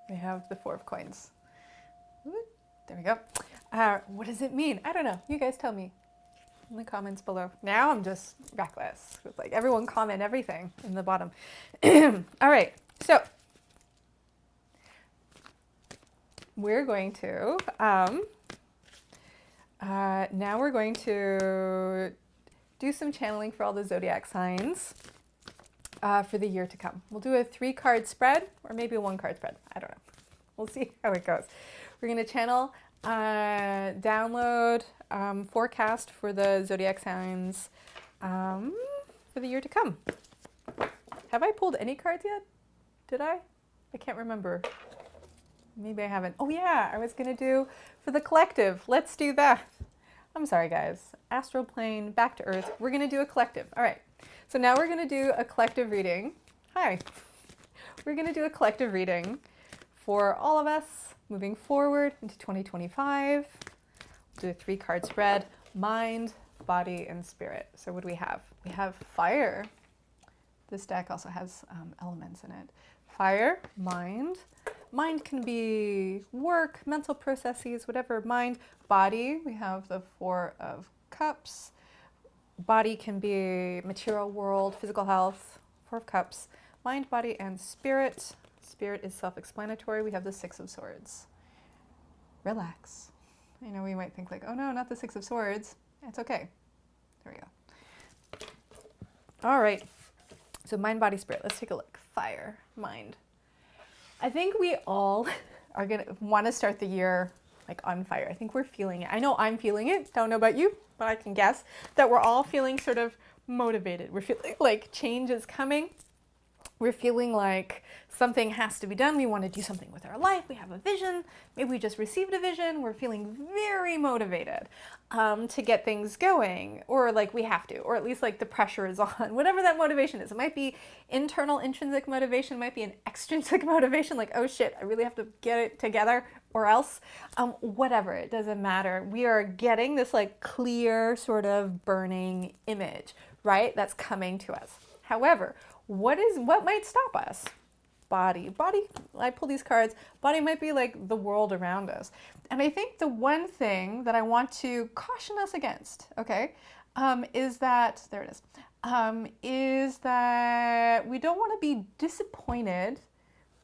we have the Four of Coins. There we go. What does it mean? I don't know. You guys tell me in the comments below. Now I'm just reckless with everyone comment everything in the bottom. All right. So we're going to, now we're going to do some channeling for all the zodiac signs for the year to come. We'll do a 3-card spread or maybe a 1-card spread. I don't know. We'll see how it goes. We're going to channel, download, forecast for the zodiac signs for the year to come. Have I pulled any cards yet? Did I? I can't remember. Maybe I haven't. Oh yeah, I was going to do for the collective. Let's do that. I'm sorry, guys. Astral plane, back to earth. We're going to do a collective. All right. So now we're going to do a collective reading. Hi. We're going to do a collective reading for all of us moving forward into 2025. do a 3-card spread, mind, body, and spirit. So what do we have? We have fire. This deck also has elements in it. Fire, mind. Mind can be work, mental processes, whatever. Mind, body. We have the 4 of Cups. Body can be material world, physical health, 4 of Cups. Mind, body, and spirit. Spirit is self-explanatory. We have the 6 of Swords. Relax. I know we might think like, oh no, not the 6 of Swords. It's okay. There we go. All right. So mind, body, spirit. Let's take a look. Fire, mind. I think we all are going to want to start the year like on fire. I think we're feeling it. I know I'm feeling it. Don't know about you, but I can guess that we're all feeling sort of motivated. We're feeling like change is coming. We're feeling like something has to be done. We want to do something with our life. We have a vision. Maybe we just received a vision. We're feeling very motivated to get things going, or like we have to, or at least like the pressure is on, whatever that motivation is. It might be internal intrinsic motivation, it might be an extrinsic motivation, like, oh shit, I really have to get it together or else. Whatever, it doesn't matter. We are getting this like clear sort of burning image, right? That's coming to us. However, what might stop us? Body, I pull these cards, body might be like the world around us. And I think the one thing that I want to caution us against, okay, is that, there it is that we don't want to be disappointed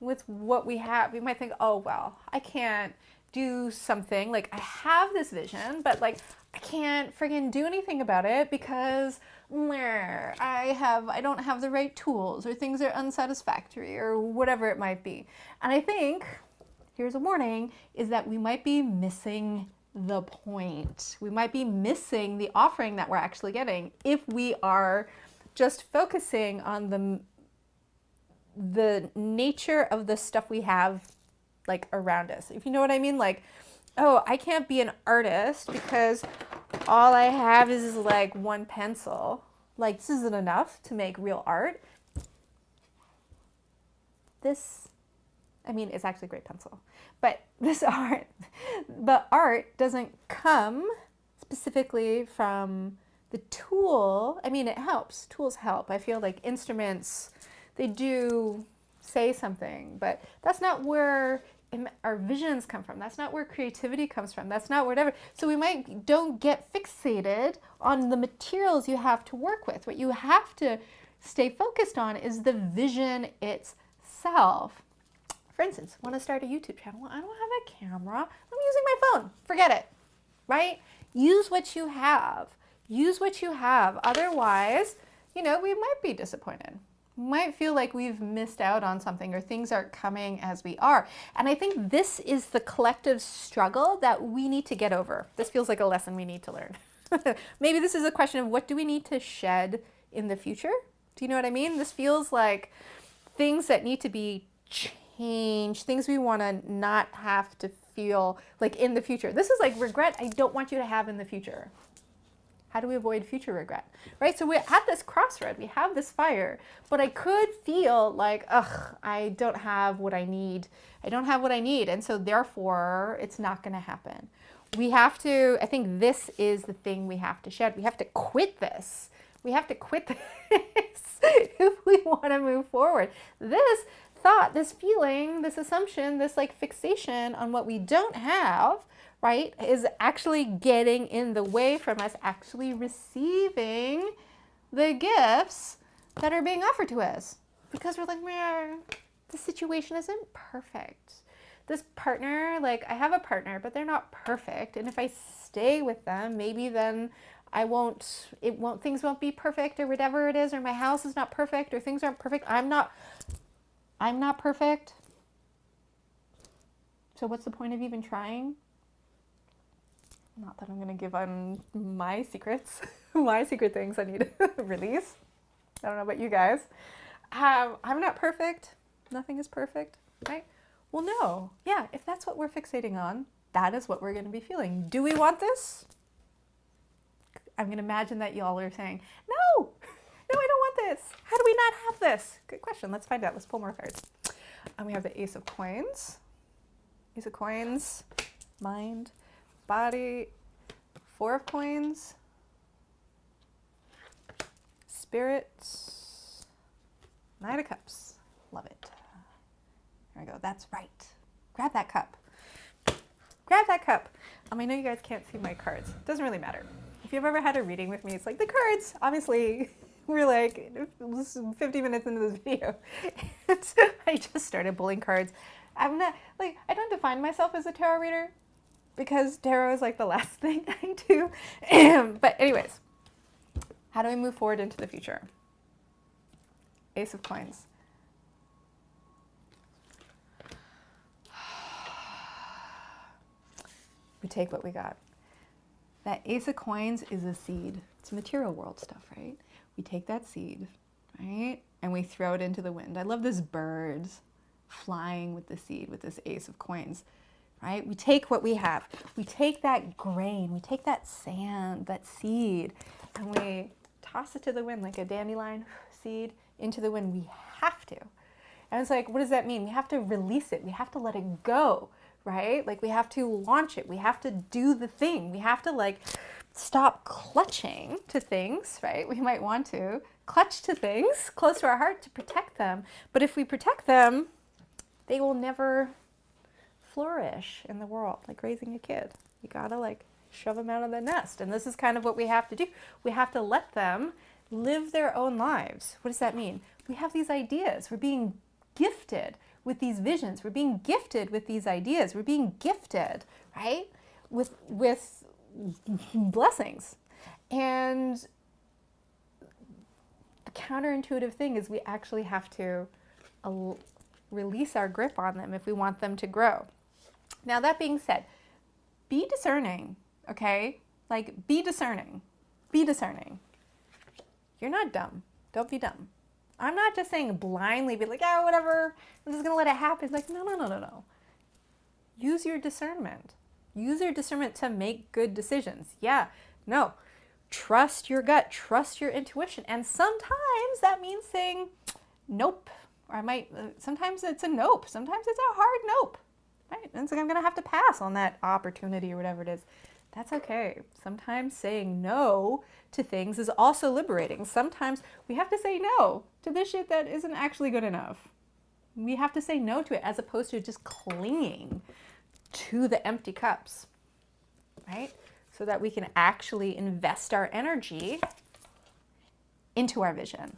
with what we have. We might think, oh, well, I can't do something, like I have this vision, but like I can't friggin' do anything about it because I don't have the right tools, or things are unsatisfactory, or whatever it might be. And I think, here's a warning, is that we might be missing the point. We might be missing the offering that we're actually getting if we are just focusing on the nature of the stuff we have like around us. If you know what I mean, like, oh, I can't be an artist because all I have is like one pencil. Like, this isn't enough to make real art. This, I mean, it's actually a great pencil. But art doesn't come specifically from the tool. I mean, it helps. Tools help. I feel like instruments, they do say something, but that's not where our visions come from. That's not where creativity comes from. That's not whatever. So we don't get fixated on the materials you have to work with. What you have to stay focused on is the vision itself. For instance, want to start a YouTube channel. Well, I don't have a camera. I'm using my phone. Forget it, right? Use what you have. Use what you have. Otherwise, we might be disappointed. Might feel like we've missed out on something, or things aren't coming as we are. And I think this is the collective struggle that we need to get over. This feels like a lesson we need to learn. Maybe this is a question of what do we need to shed in the future? Do you know what I mean? This feels like things that need to be changed, things we want to not have to feel like in the future. This is like regret I don't want you to have in the future. How do we avoid future regret, right? So we're at this crossroad, we have this fire, but I could feel like, ugh, I don't have what I need. I don't have what I need. And so therefore it's not going to happen. We have to, I think this is the thing we have to shed. We have to quit this. We have to quit this if we want to move forward. This thought, this feeling, this assumption, this like fixation on what we don't have, right, is actually getting in the way from us actually receiving the gifts that are being offered to us. Because we're like, the situation isn't perfect. This partner, like I have a partner, but they're not perfect. And if I stay with them, maybe then things won't be perfect, or whatever it is, or my house is not perfect, or things aren't perfect. I'm not perfect. So what's the point of even trying? Not that I'm going to give on my secrets, my secret things I need to release. I don't know about you guys. I'm not perfect. Nothing is perfect, right? Well, no. Yeah, if that's what we're fixating on, that is what we're going to be feeling. Do we want this? I'm going to imagine that y'all are saying, no, I don't want this. How do we not have this? Good question. Let's find out. Let's pull more cards. And we have the Ace of Coins. Ace of Coins, mind, body, Four of Coins, Spirit, Knight of Cups. Love it. There we go. That's right. Grab that cup. Grab that cup. I know you guys can't see my cards. It doesn't really matter. If you've ever had a reading with me, it's like the cards, obviously, we're like 50 minutes into this video. I just started pulling cards. I'm not, like, I don't define myself as a tarot reader because tarot is like the last thing I do. But anyways, how do we move forward into the future? Ace of Coins. We take what we got. That Ace of Coins is a seed. It's material world stuff, right? We take that seed, right? And we throw it into the wind. I love this bird flying with the seed, with this Ace of Coins, right? We take what we have. We take that grain, we take that sand, that seed, and we toss it to the wind like a dandelion seed into the wind. We have to. And it's like, what does that mean? We have to release it. We have to let it go. Right? Like we have to launch it. We have to do the thing. We have to like stop clutching to things, right? We might want to clutch to things close to our heart to protect them. But if we protect them, they will never flourish in the world, like raising a kid. You gotta like shove them out of the nest. And this is kind of what we have to do. We have to let them live their own lives. What does that mean? We have these ideas. We're being gifted with these visions. We're being gifted with these ideas. We're being gifted, right? With blessings. And the counterintuitive thing is we actually have to release our grip on them if we want them to grow. Now, that being said, be discerning, okay? Like, be discerning. Be discerning. You're not dumb. Don't be dumb. I'm not just saying blindly be like, oh, whatever, I'm just going to let it happen. It's like, no. Use your discernment. Use your discernment to make good decisions. Yeah, no. Trust your gut. Trust your intuition. And sometimes that means saying nope. Or sometimes it's a nope. Sometimes it's a hard nope. Right? And it's like, I'm going to have to pass on that opportunity or whatever it is. That's okay. Sometimes saying no to things is also liberating. Sometimes we have to say no to this shit that isn't actually good enough. We have to say no to it as opposed to just clinging to the empty cups, right? So that we can actually invest our energy into our vision.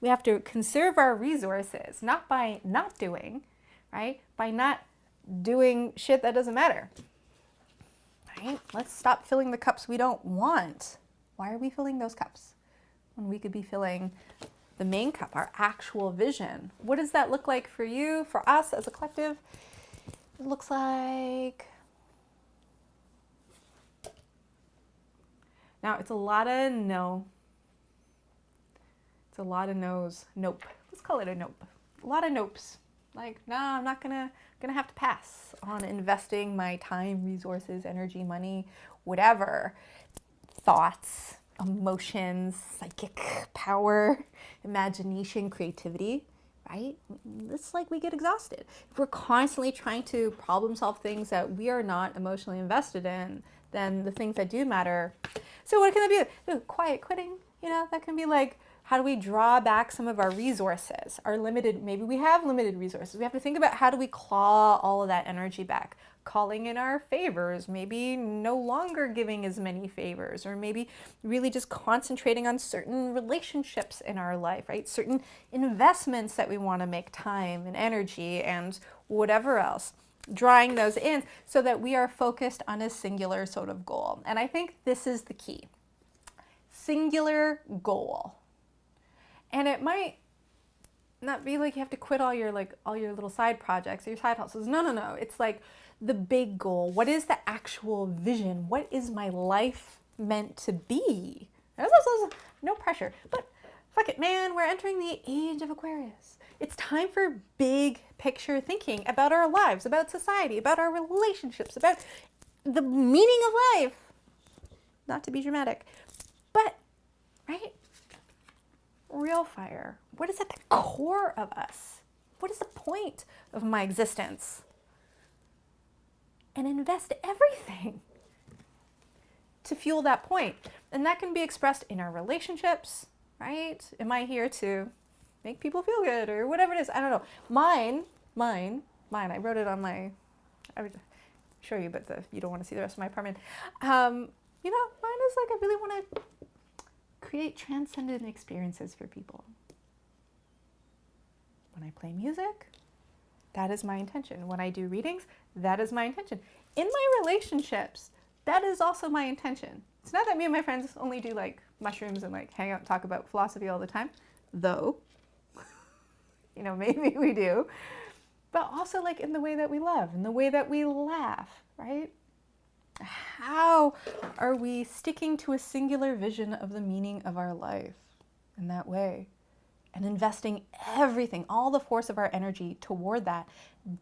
We have to conserve our resources, not by not doing, right? By not doing shit that doesn't matter. Right? Let's stop filling the cups we don't want. Why are we filling those cups when we could be filling the main cup, our actual vision? What does that look like for you, for us as a collective? It looks like, now it's a lot of no. It's a lot of no's. Nope. Let's call it a nope. A lot of nopes. Like, no, I'm not gonna have to pass on investing my time, resources, energy, money, whatever, thoughts, emotions, psychic power, imagination, creativity, right? It's like we get exhausted. If we're constantly trying to problem solve things that we are not emotionally invested in, then the things that do matter. So what can that be? Quiet quitting, that can be like, how do we draw back some of our resources, maybe we have limited resources. We have to think about how do we claw all of that energy back, calling in our favors, maybe no longer giving as many favors, or maybe really just concentrating on certain relationships in our life, right? Certain investments that we want to make, time and energy and whatever else, drawing those in so that we are focused on a singular sort of goal. And I think this is the key. Singular goal. And it might not be like you have to quit all your little side projects or your side hustles. No. It's like the big goal. What is the actual vision? What is my life meant to be? No pressure. But fuck it, man. We're entering the age of Aquarius. It's time for big picture thinking about our lives, about society, about our relationships, about the meaning of life. Not to be dramatic, but, right? Real fire. What is at the core of us? What is the point of my existence? And invest everything to fuel that point. And that can be expressed in our relationships, right? Am I here to make people feel good or whatever it is? I don't know. Mine, I wrote it on my, I would show you, but you don't want to see the rest of my apartment. You know, mine is like, I really want to create transcendent experiences for people. When I play music, that is my intention. When I do readings, that is my intention. In my relationships, that is also my intention. It's not that me and my friends only do like mushrooms and like hang out and talk about philosophy all the time, though, you know, maybe we do, but also like in the way that we love, in the way that we laugh, right? How are we sticking to a singular vision of the meaning of our life in that way? And investing everything, all the force of our energy toward that.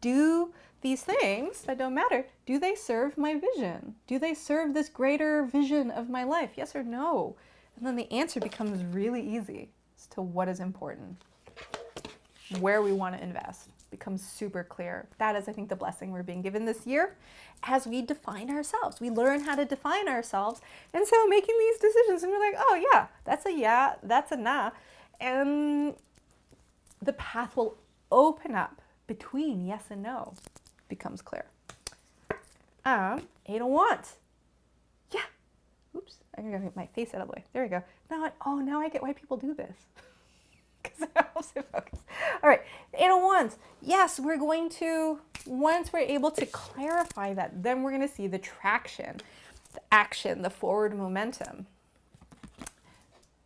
Do these things that don't matter, do they serve my vision? Do they serve this greater vision of my life? Yes or no? And then the answer becomes really easy as to what is important, where we want to invest. Becomes super clear. That is, I think, the blessing we're being given this year as we define ourselves. We learn how to define ourselves. And so making these decisions and we're like, oh yeah, that's a nah. And the path will open up between yes and no. Becomes clear. Eight of Wands. Yeah. Oops. I'm going to get my face out of the way. There we go. Now I get why people do this. Because it helps to focus. All right. Eight of Wands. Yes, we're going to, once we're able to clarify that, then we're going to see the traction, the action, the forward momentum.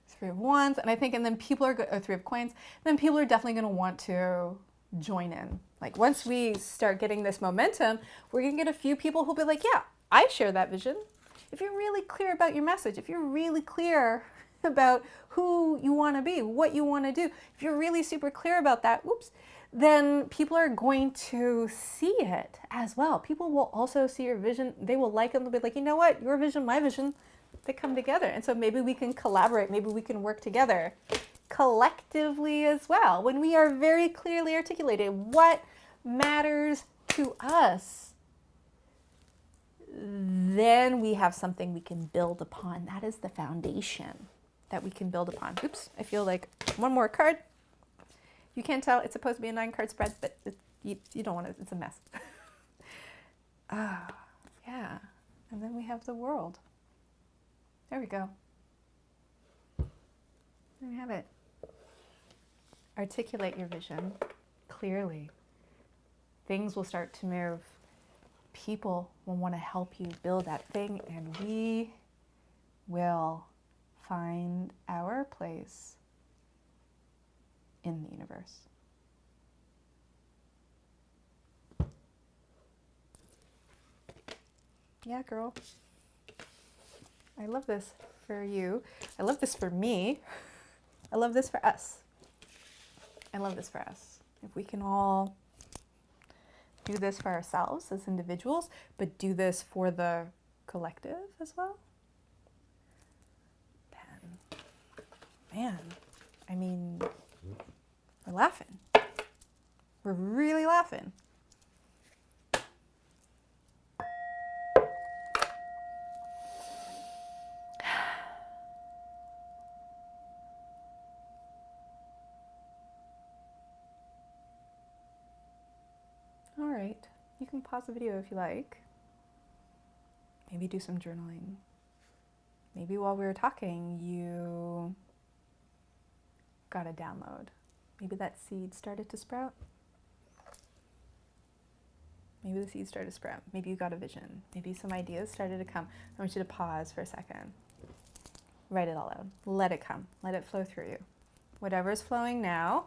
Three of Wands, and I think, and then people are, or Three of Coins, then people are definitely going to want to join in. Like once we start getting this momentum, we're going to get a few people who'll be like, yeah, I share that vision. If you're really clear about your message, if you're really clear about who you want to be, what you want to do, if you're really super clear about that, then people are going to see it as well. People will also see your vision. They will like it. They'll be like, you know what, your vision, my vision, they come together. And so maybe we can collaborate. Maybe we can work together collectively as well. When we are very clearly articulated what matters to us, then we have something we can build upon. That is the foundation that we can build upon. Oops, I feel like one more card. You can't tell it's supposed to be a 9-card spread, but you don't want it. It's a mess. Yeah. And then we have the World. There we go. There we have it. Articulate your vision clearly. Things will start to move. People will want to help you build that thing, and we will find our place in the universe. Yeah, girl. I love this for you. I love this for me. I love this for us. I love this for us. If we can all do this for ourselves as individuals, but do this for the collective as well, then, man, I mean, we're laughing. We're really laughing. All right, you can pause the video if you like. Maybe do some journaling. Maybe while we were talking, you got a download. Maybe that seed started to sprout. Maybe the seed started to sprout. Maybe you got a vision. Maybe some ideas started to come. I want you to pause for a second. Write it all out. Let it come. Let it flow through you. Whatever's flowing now,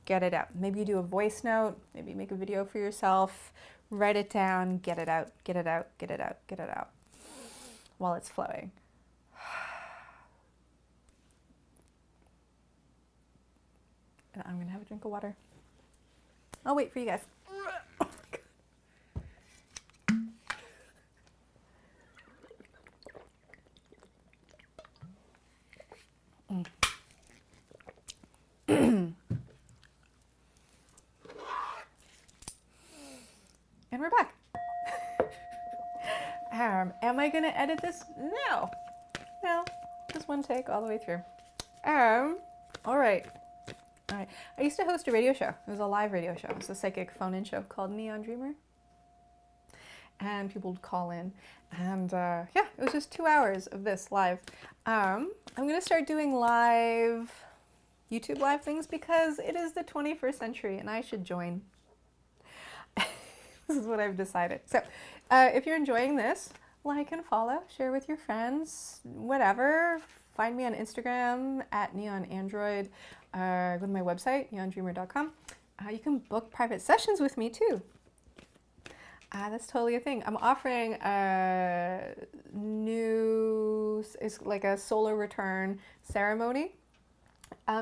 get it out. Maybe you do a voice note. Maybe make a video for yourself. Write it down. Get it out. Get it out. Get it out. Get it out. While it's flowing. And I'm going to have a drink of water. I'll wait for you guys. And we're back. Am I going to edit this? No. No, just one take all the way through. All right. All right. I used to host a radio show. It was a live radio show. It was a psychic phone-in show called Neon Dreamer. And people would call in. And yeah, it was just 2 hours of this live. I'm going to start doing live YouTube live things because it is the 21st century and I should join. This is what I've decided. So if you're enjoying this, like and follow, share with your friends, whatever. Find me on Instagram at neonandroid. Go to my website, neondreamer.com. You can book private sessions with me too. That's totally a thing. I'm offering a it's like a solar return ceremony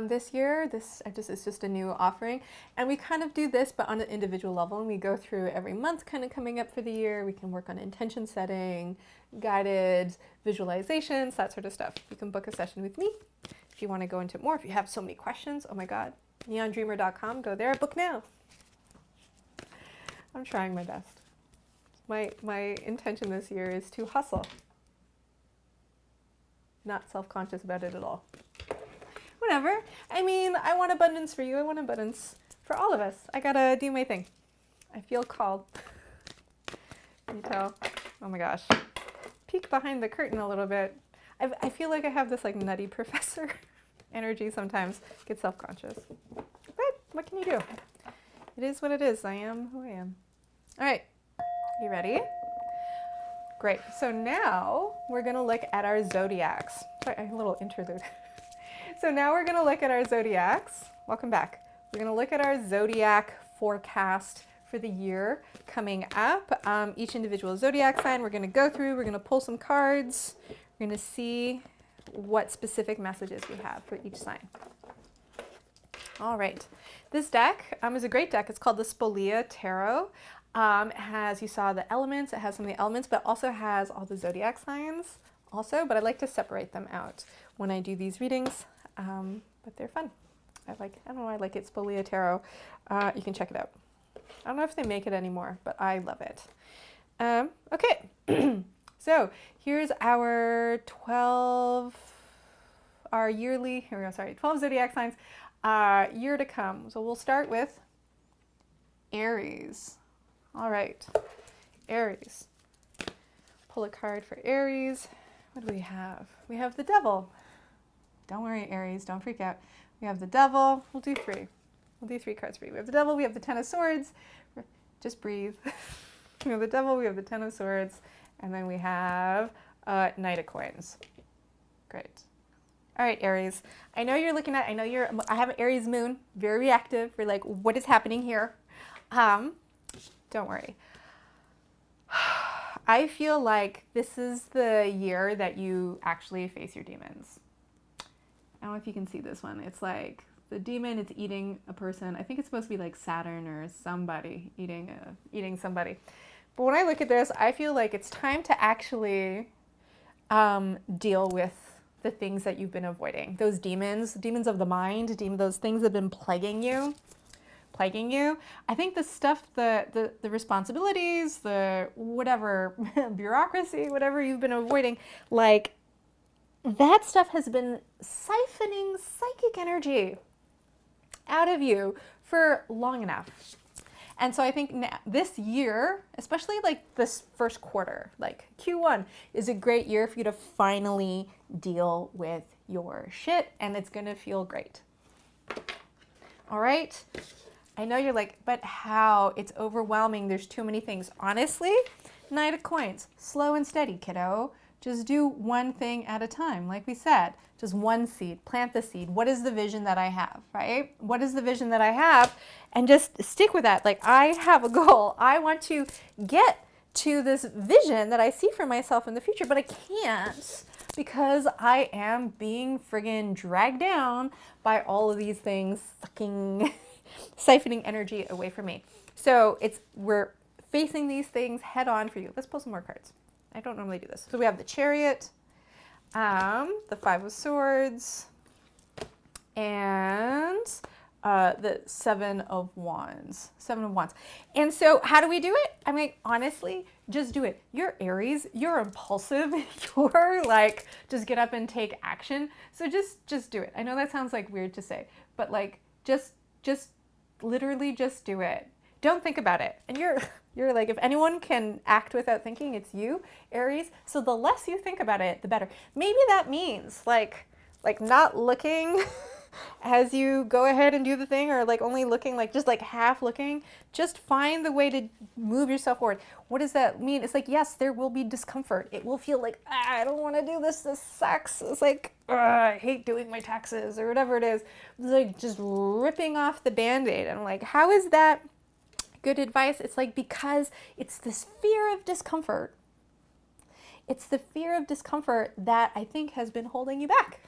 this year. It's just a new offering. And we kind of do this, but on an individual level. And we go through every month kind of coming up for the year. We can work on intention setting, guided visualizations, that sort of stuff. You can book a session with me if you want to go into more. If you have so many questions, oh my God, neondreamer.com, go there, book now. I'm trying my best. My intention this year is to hustle. Not self-conscious about it at all. Whatever. I mean, I want abundance for you. I want abundance for all of us. I gotta do my thing. I feel called. Can you tell? Oh my gosh. Peek behind the curtain a little bit. I feel like I have this like nutty professor energy sometimes. Get self-conscious. But what can you do? It is what it is. I am who I am. All right. You ready? Great. So now we're going to look at our zodiacs. Sorry, a little interlude. So now we're going to look at our zodiacs. Welcome back. We're going to look at our zodiac forecast for the year coming up. Each individual zodiac sign we're going to go through. We're going to pull some cards. We're going to see what specific messages we have for each sign. All right. This deck is a great deck. It's called the Spolia Tarot. It has, you saw the elements, it has some of the elements, but also has all the zodiac signs also, but I like to separate them out when I do these readings, but they're fun. I don't know why I like it, Spolia Tarot. You can check it out. I don't know if they make it anymore, but I love it. Okay, so here's our 12 zodiac signs, year to come. So we'll start with Aries. All right, Aries. Pull a card for Aries. What do we have? We have the Devil. Don't worry, Aries, don't freak out. We have the Devil. We'll do 3. We'll do 3 cards for you. We have the Devil, we have the Ten of Swords. Just breathe. We have the Devil, we have the Ten of Swords, and then we have Knight of Coins. Great. All right, Aries. I know you're looking at, I have an Aries moon, very reactive. We're like, what is happening here? Don't worry. I feel like this is the year that you actually face your demons. I don't know if you can see this one. It's like the demon is eating a person. I think it's supposed to be like Saturn or somebody eating somebody. But when I look at this, I feel like it's time to actually deal with the things that you've been avoiding. Those demons of the mind, those things that have been plaguing you. I think the stuff, the responsibilities, the whatever bureaucracy, whatever you've been avoiding, like that stuff has been siphoning psychic energy out of you for long enough. And so I think this year, especially like this first quarter, like Q1 is a great year for you to finally deal with your shit, and it's gonna feel great. All right. I know you're like, but how? It's overwhelming. There's too many things. Honestly, Knight of Coins, slow and steady, kiddo. Just do one thing at a time. Like we said, just one seed, plant the seed. What is the vision that I have, right? What is the vision that I have? And just stick with that. Like I have a goal. I want to get to this vision that I see for myself in the future, but I can't because I am being friggin' dragged down by all of these things sucking siphoning energy away from me. So we're facing these things head on for you. Let's pull some more cards. I don't normally do this. So we have the Chariot, the Five of Swords, and the Seven of Wands. And so how do we do it? I mean, honestly, just do it. You're Aries, you're impulsive, you're like, just get up and take action. So just do it. I know that sounds like weird to say, but like, just literally just do it. Don't think about it. And you're like, if anyone can act without thinking, it's you, Aries. So the less you think about it, the better. Maybe that means like not looking as you go ahead and do the thing, or like only looking, like just like half looking. Just find the way to move yourself forward. What does that mean? It's like, yes, there will be discomfort. It will feel like, I don't want to do this. This sucks. It's like, I hate doing my taxes or whatever it is. It's like just ripping off the Band-Aid. And I'm like, how is that good advice? It's like, because it's this fear of discomfort. It's the fear of discomfort that I think has been holding you back.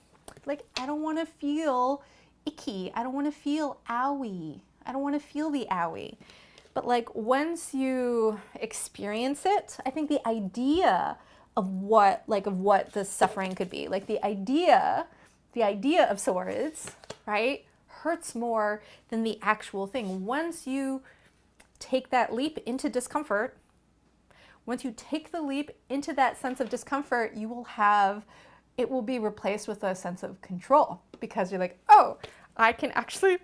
Like, I don't want to feel icky. I don't want to feel owie. I don't want to feel the owie. But like, once you experience it, I think the idea of what the suffering could be, like the idea of swords, right, hurts more than the actual thing. Once you take that leap into discomfort, once you take the leap into that sense of discomfort, it will be replaced with a sense of control, because you're like, oh, I can actually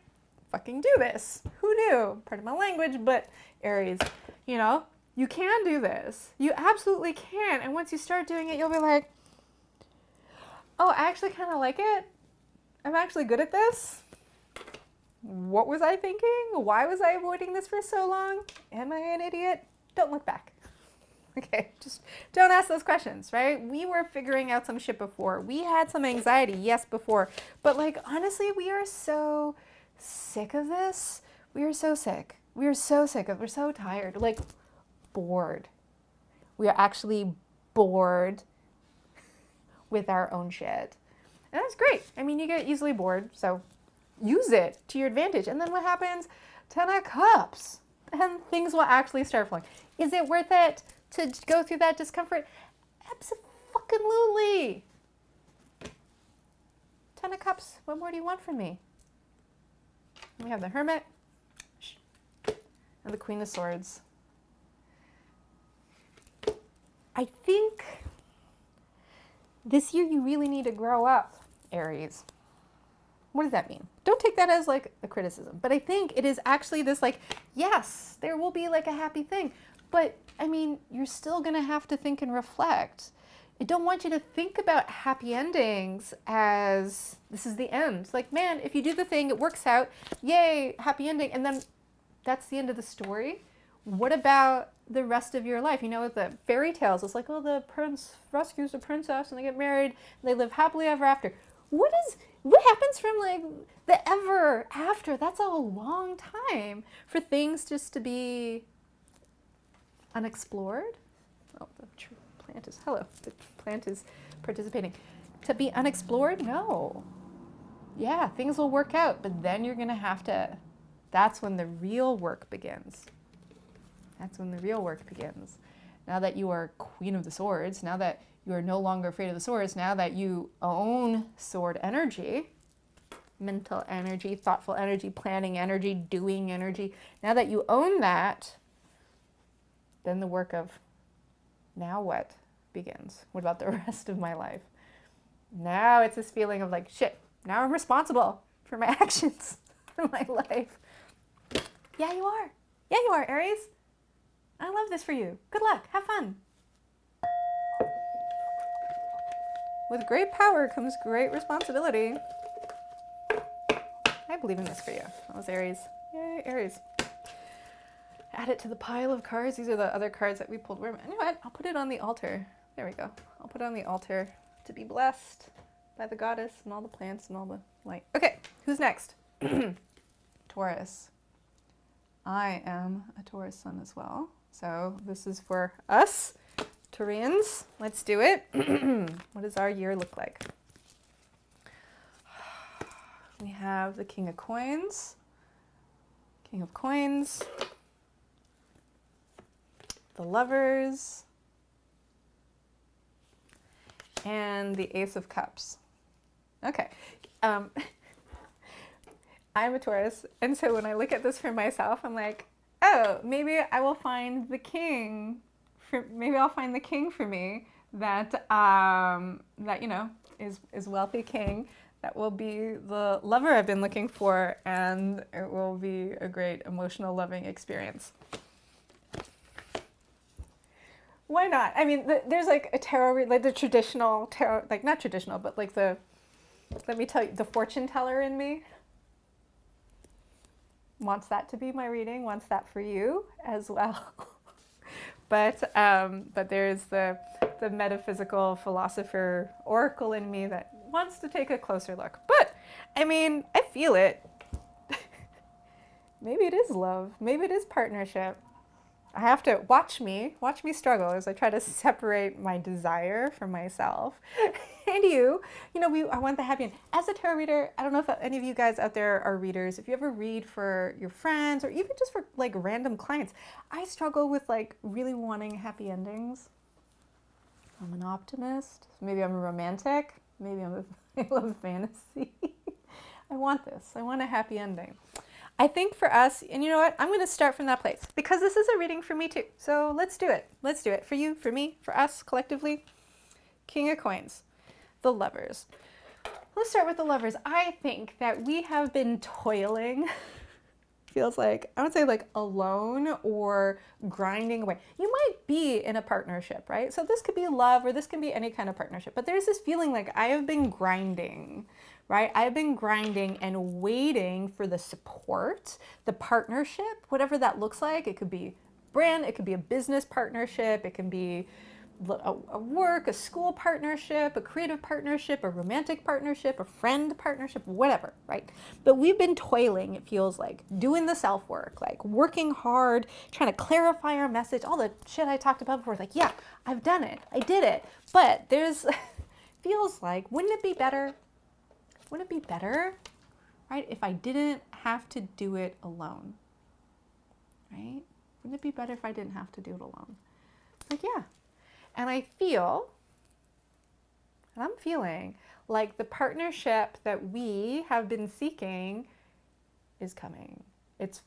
fucking do this. Who knew? Part of my language, but Aries, you can do this. You absolutely can. And once you start doing it, you'll be like, oh, I actually kind of like it. I'm actually good at this. What was I thinking? Why was I avoiding this for so long? Am I an idiot? Don't look back. Okay, just don't ask those questions, right? We were figuring out some shit before. We had some anxiety, yes, before. But like, honestly, we are so sick of this. We are so sick. We're so tired. Like, bored. We are actually bored with our own shit. And that's great. I mean, you get easily bored, so use it to your advantage. And then what happens? 10 of Cups. And things will actually start flowing. Is it worth it to go through that discomfort? Abso-fucking-lutely. 10 of Cups. What more do you want from me? We have the Hermit and the Queen of Swords. I think this year you really need to grow up, Aries. What does that mean? Don't take that as like a criticism, but I think it is actually this like, yes, there will be like a happy thing, but I mean, you're still gonna have to think and reflect. I don't want you to think about happy endings as this is the end. Like, man, if you do the thing, it works out, yay, happy ending, and then that's the end of the story. What about the rest of your life? With the fairy tales, it's like, oh, the prince rescues the princess and they get married and they live happily ever after. What happens from like the ever after? That's a long time for things just to be unexplored. Oh, the plant is, hello, the plant is participating. To be unexplored? No. Yeah, things will work out, but then you're gonna have to, that's when the real work begins. That's when the real work begins. Now that you are Queen of the Swords, now that you are no longer afraid of the swords, now that you own sword energy, mental energy, thoughtful energy, planning energy, doing energy, now that you own that, then the work of now what begins. What about the rest of my life? Now it's this feeling of like, shit, now I'm responsible for my actions in my life. Yeah, you are. Yeah, you are, Aries. I love this for you. Good luck. Have fun. With great power comes great responsibility. I believe in this for you. That was Aries. Yay, Aries. Add it to the pile of cards. These are the other cards that we pulled. You know what? I'll put it on the altar. There we go. I'll put it on the altar to be blessed by the goddess and all the plants and all the light. Okay, who's next? Taurus. I am a Taurus sun as well. So this is for us, Taurians. Let's do it. What does our year look like? We have the King of Coins, the Lovers, and the Ace of Cups. Okay. I'm a Taurus, and so when I look at this for myself, I'm like, oh, maybe I will find the king. Maybe I'll find the king for me that that is wealthy king. That will be the lover I've been looking for, and it will be a great emotional, loving experience. Why not? I mean, there's like a tarot, like the traditional tarot, like not traditional, but like let me tell you, the fortune teller in me wants that to be my reading, wants that for you as well. But there's the metaphysical philosopher oracle in me that wants to take a closer look. But I mean, I feel it. Maybe it is love. Maybe it is partnership. I have to watch me struggle as I try to separate my desire from myself. And I want the happy end. As a tarot reader, I don't know if any of you guys out there are readers. If you ever read for your friends or even just for like random clients, I struggle with like really wanting happy endings. I'm an optimist. Maybe I'm a romantic. Maybe I love fantasy. I want this. I want a happy ending. I think for us, and you know what? I'm going to start from that place because this is a reading for me too. So let's do it. Let's do it for you, for me, for us collectively. King of Coins, the Lovers. Let's start with the Lovers. I think that we have been toiling, feels like, I would say like alone or grinding away. You might be in a partnership, right? So this could be love or this can be any kind of partnership, but there's this feeling like I have been grinding, right? I've been grinding and waiting for the support, the partnership, whatever that looks like. It could be brand, it could be a business partnership, it can be a work, a school partnership, a creative partnership, a romantic partnership, a friend partnership, whatever, right? But we've been toiling, it feels like, doing the self-work, like working hard, trying to clarify our message, all the shit I talked about before, like, yeah, I've done it, I did it. But feels like, wouldn't it be better, right, if I didn't have to do it alone, right? Wouldn't it be better if I didn't have to do it alone? Like, yeah. And I'm feeling like the partnership that we have been seeking is coming. It's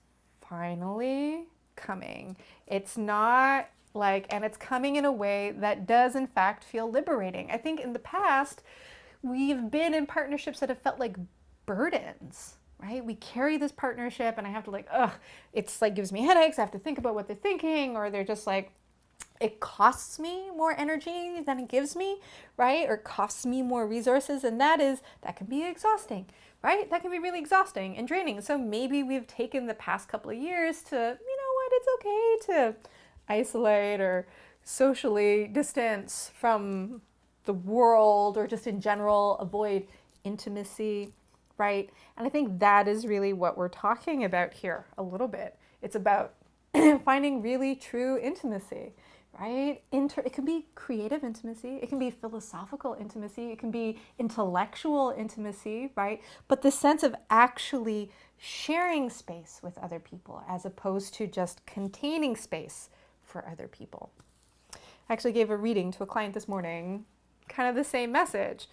finally coming. It's not like, and it's coming in a way that does in fact feel liberating. I think in the past, we've been in partnerships that have felt like burdens, right? We carry this partnership and I have to it's like gives me headaches. I have to think about what they're thinking, or they're just like, it costs me more energy than it gives me, right? Or costs me more resources. And that can be exhausting, right? That can be really exhausting and draining. So maybe we've taken the past couple of years to, you know what, it's okay to isolate or socially distance from the world, or just in general avoid intimacy, right? And I think that is really what we're talking about here a little bit. It's about finding really true intimacy, right? It can be creative intimacy, it can be philosophical intimacy, it can be intellectual intimacy, right? But the sense of actually sharing space with other people as opposed to just containing space for other people. I actually gave a reading to a client this morning, kind of the same message.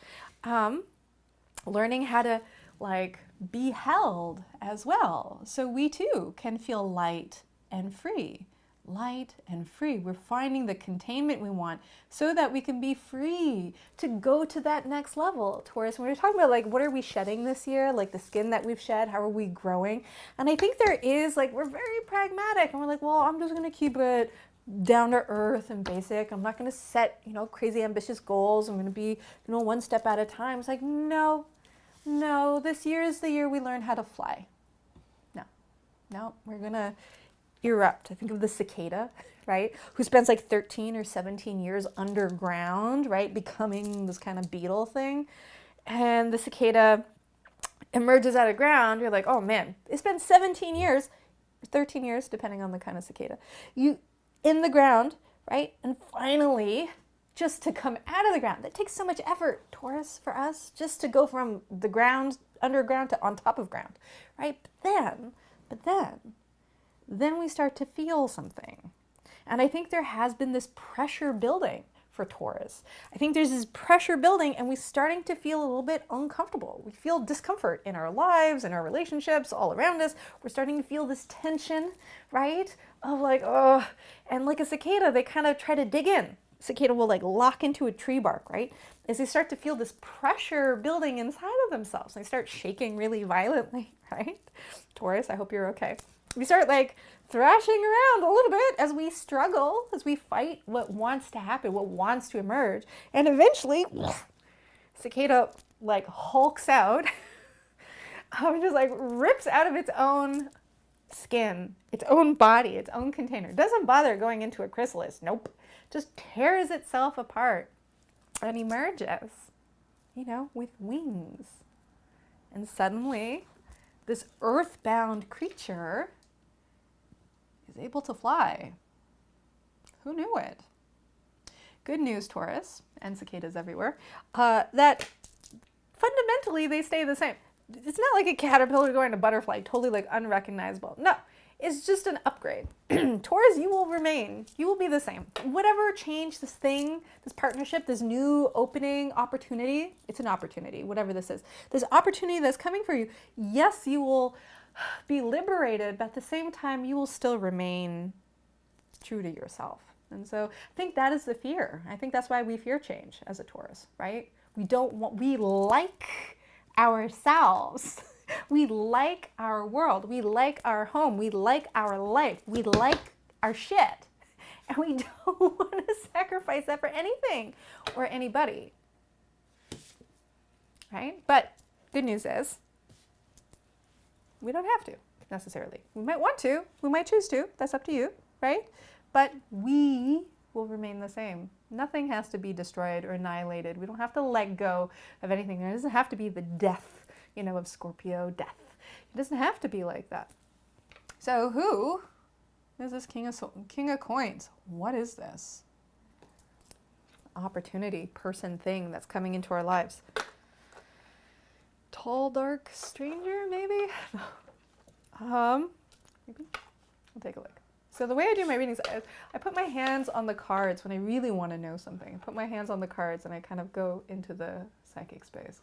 Learning how to be held as well. So we too can feel light and free. Light and free. We're finding the containment we want so that we can be free to go to that next level. Taurus, when we're talking about what are we shedding this year, like the skin that we've shed, how are we growing? And I think there is we're very pragmatic and we're like, well, I'm just going to keep it down to earth and basic. I'm not going to set, crazy ambitious goals. I'm going to be, one step at a time. It's like, no, this year is the year we learn how to fly. No, we're going to erupt. I think of the cicada, right? Who spends 13 or 17 years underground, right? Becoming this kind of beetle thing. And the cicada emerges out of ground. You're like, oh man, it spends 17 years, 13 years, depending on the kind of cicada, in the ground, right? And finally, just to come out of the ground. That takes so much effort, Taurus, for us, just to go from the ground, underground, to on top of ground, right? But then we start to feel something. And I think there has been this pressure building for Taurus. I think there's this pressure building and we're starting to feel a little bit uncomfortable. We feel discomfort in our lives, in our relationships, all around us. We're starting to feel this tension, right? Of like, oh, and like a cicada, they kind of try to dig in. Cicada will like lock into a tree bark, right? As they start to feel this pressure building inside of themselves. They start shaking really violently, right? Taurus, I hope you're okay. We start like thrashing around a little bit as we struggle, as we fight what wants to happen, what wants to emerge. And eventually, cicada like hulks out, just like rips out of its own skin, its own body, its own container. Doesn't bother going into a chrysalis. Nope. Just tears itself apart and emerges, with wings. And suddenly, this earthbound creature is able to fly. Who knew it? Good news, Taurus, and cicadas everywhere, that fundamentally they stay the same. It's not like a caterpillar going to butterfly, totally like unrecognizable. No, it's just an upgrade. Taurus, you will remain. You will be the same. Whatever change, this thing, this partnership, this new opening opportunity, it's an opportunity, whatever this is. This opportunity that's coming for you, yes, you will be liberated, but at the same time, you will still remain true to yourself. And so I think that is the fear. I think that's why we fear change as a Taurus, right? We like ourselves. We like our world. We like our home. We like our life. We like our shit. And we don't want to sacrifice that for anything or anybody. Right? But good news is, we don't have to necessarily. We might want to. We might choose to. That's up to you, right? But we will remain the same. Nothing has to be destroyed or annihilated. We don't have to let go of anything. There doesn't have to be the death, of Scorpio, death. It doesn't have to be like that. So who is this King of Coins? What is this? Opportunity, person, thing that's coming into our lives. Tall, dark stranger, maybe? Maybe? I'll take a look. So the way I do my readings is I put my hands on the cards when I really want to know something. I put my hands on the cards and I kind of go into the psychic space.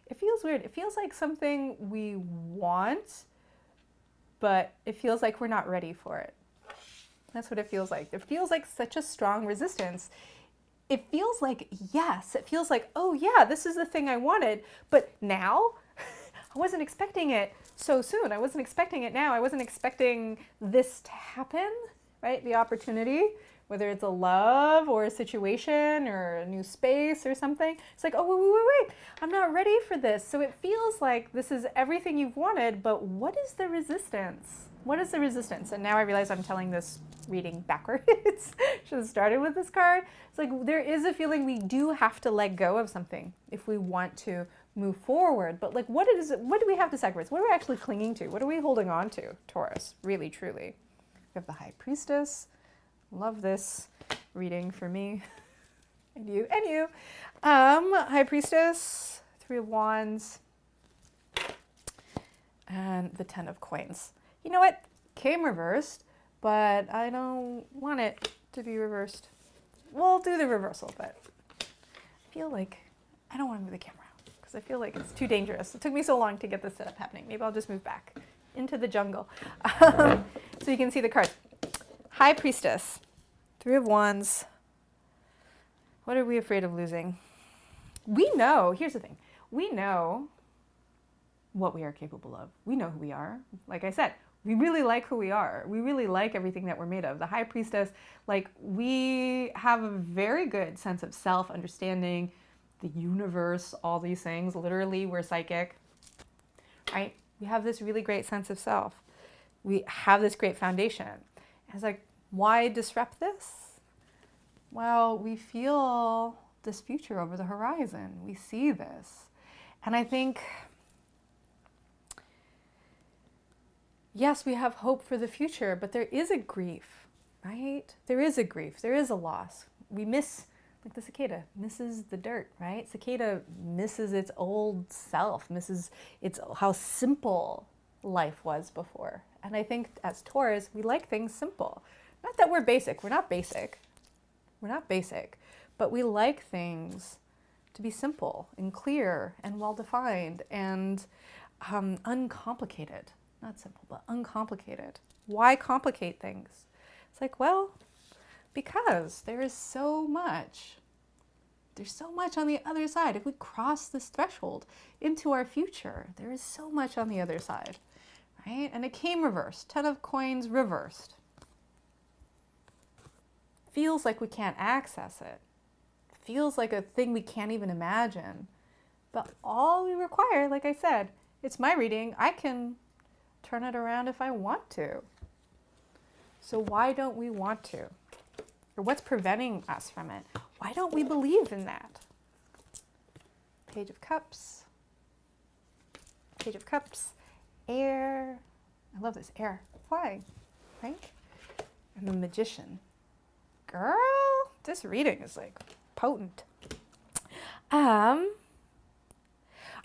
It feels weird. It feels like something we want, but it feels like we're not ready for it. That's what it feels like. It feels like such a strong resistance. It feels like, yes, it feels like, oh yeah, this is the thing I wanted, but now I wasn't expecting it so soon. I wasn't expecting it now. I wasn't expecting this to happen, right? The opportunity, whether it's a love or a situation or a new space or something. It's like, oh, wait, I'm not ready for this. So it feels like this is everything you've wanted, but what is the resistance? What is the resistance? And now I realize I'm telling this reading backwards. Should have started with this card. It's like there is a feeling we do have to let go of something if we want to move forward. But like, what do we have to sacrifice? What are we actually clinging to? What are we holding on to, Taurus? Really, truly. We have the High Priestess. Love this reading for me and you. High Priestess, Three of Wands, and the Ten of Coins. You know what? Came reversed, but I don't want it to be reversed. We'll do the reversal, but I feel like I don't want to move the camera because I feel like it's too dangerous. It took me so long to get this setup happening. Maybe I'll just move back into the jungle so you can see the cards. High Priestess, Three of Wands. What are we afraid of losing? We know, here's the thing. We know what we are capable of. We know who we are. Like I said, we really like who we are. We really like everything that we're made of. The High Priestess, like we have a very good sense of self, understanding the universe, all these things. Literally, we're psychic, right? We have this really great sense of self. We have this great foundation. It's like, why disrupt this? Well, we feel this future over the horizon. We see this. And I think, yes, we have hope for the future, but there is a grief, right? There is a grief, there is a loss. We miss, like the cicada misses the dirt, right? Cicada misses its old self, misses its how simple life was before. And I think as Taurus, we like things simple. Not that we're basic, we're not basic. We're not basic, but we like things to be simple and clear and well-defined and uncomplicated. Not simple, but uncomplicated. Why complicate things? It's like, well, because there is so much. There's so much on the other side. If we cross this threshold into our future, there is so much on the other side, right? And it came reversed. 10 of coins reversed. Feels like we can't access it. Feels like a thing we can't even imagine. But all we require, like I said, it's my reading. I can turn it around if I want to. So why don't we want to? Or what's preventing us from it? Why don't we believe in that? Page of Cups. Page of Cups. Air. I love this. Air. Why? Right? And the Magician. Girl, this reading is like potent. I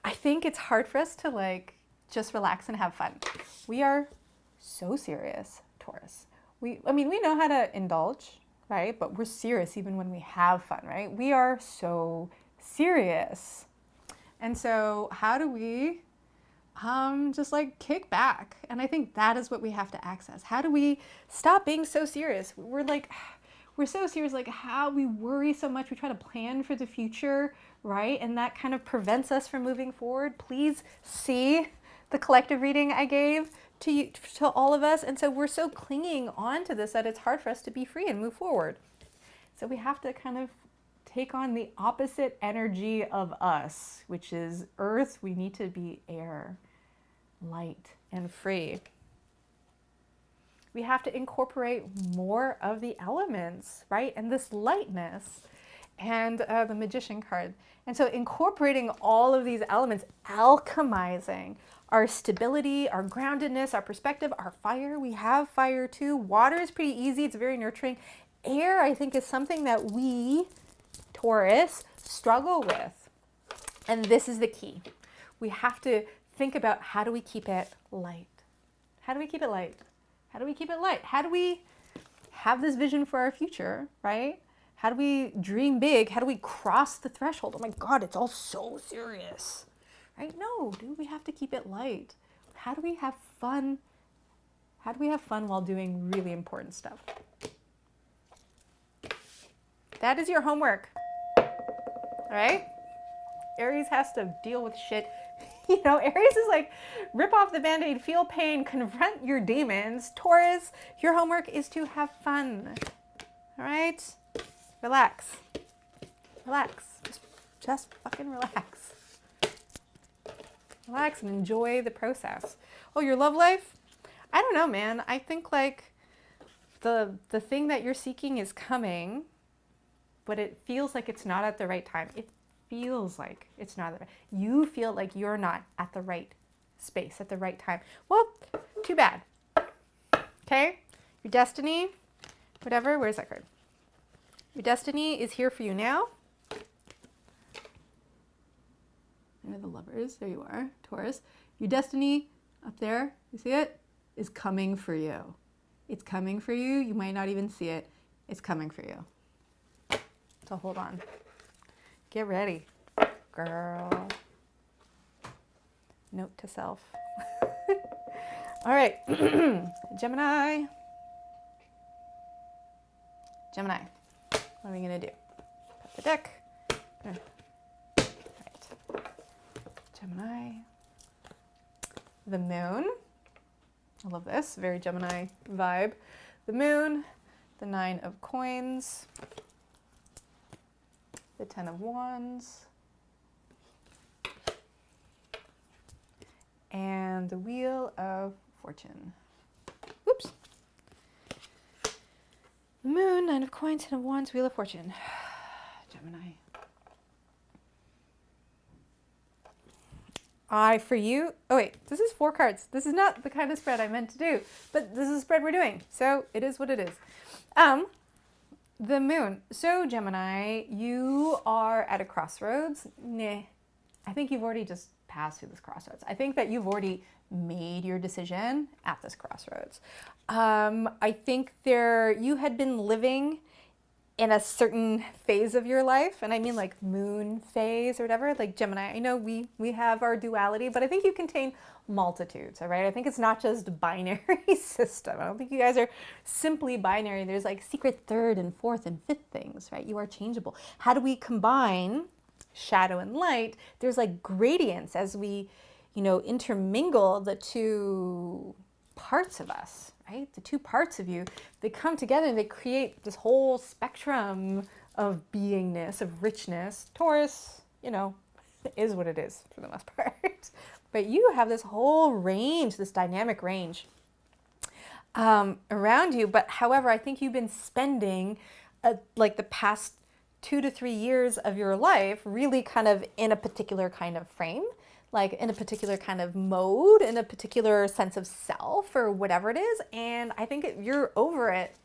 think it's hard for us to like just relax and have fun. We are so serious, Taurus. We know how to indulge, right? But we're serious even when we have fun, right? We are so serious. And so how do we just like kick back? And I think that is what we have to access. How do we stop being so serious? We're so serious, like how we worry so much. We try to plan for the future, right? And that kind of prevents us from moving forward. Please see the collective reading I gave to you, to all of us. And so we're so clinging on to this that it's hard for us to be free and move forward. So we have to kind of take on the opposite energy of us, which is earth. We need to be air, light, and free. We have to incorporate more of the elements, right? And this lightness and the Magician card. And so incorporating all of these elements, alchemizing our stability, our groundedness, our perspective, our fire. We have fire too. Water is pretty easy. It's very nurturing. Air, I think, is something that we, Taurus, struggle with. And this is the key. We have to think about how do we keep it light? How do we keep it light? How do we keep it light? How do we have this vision for our future, right? How do we dream big? How do we cross the threshold? Oh my God, it's all so serious, right? No, dude, we have to keep it light. How do we have fun? How do we have fun while doing really important stuff? That is your homework, all right? Aries has to deal with shit. You know, Aries is like, rip off the Band-Aid, feel pain, confront your demons. Taurus, your homework is to have fun. All right? Relax. Relax. Just fucking relax. Relax and enjoy the process. Oh, your love life? I don't know, man. I think like the thing that you're seeking is coming, but it feels like it's not at the right time. It feels like it's not the right. You feel like you're not at the right space at the right time. Well, too bad. Okay? Your destiny, whatever, where's that card? Your destiny is here for you now. There are the lovers. There you are, Taurus. Your destiny up there, you see it, is coming for you. It's coming for you. You might not even see it. It's coming for you. So hold on. Get ready, girl. Note to self. All right, Gemini. Gemini, what are we gonna do? Cut the deck. All right. Gemini. The moon. I love this, very Gemini vibe. The moon, the 9 of coins, the 10 of wands, and the wheel of fortune. Oops. The moon, 9 of coins, 10 of wands, wheel of fortune. Gemini. For you, oh wait, this is 4 cards. This is not the kind of spread I meant to do, but this is a spread we're doing. So it is what it is. The moon. So Gemini, you are at a crossroads. Nah, I think you've already just passed through this crossroads. I think that you've already made your decision at this crossroads. I think you had been living in a certain phase of your life, and I mean like moon phase or whatever, like Gemini. I know we have our duality, but I think you contain multitudes, all right? I think it's not just binary system. I don't think you guys are simply binary. There's like secret third and fourth and fifth things, right? You are changeable. How do we combine shadow and light? There's like gradients as we, intermingle the two parts of us, right? The two parts of you, they come together and they create this whole spectrum of beingness, of richness. Taurus, is what it is for the most part. But you have this whole range, this dynamic range around you. But however, I think you've been spending like the past 2 to 3 years of your life really kind of in a particular kind of frame, like in a particular kind of mode, in a particular sense of self or whatever it is. And I think you're over it.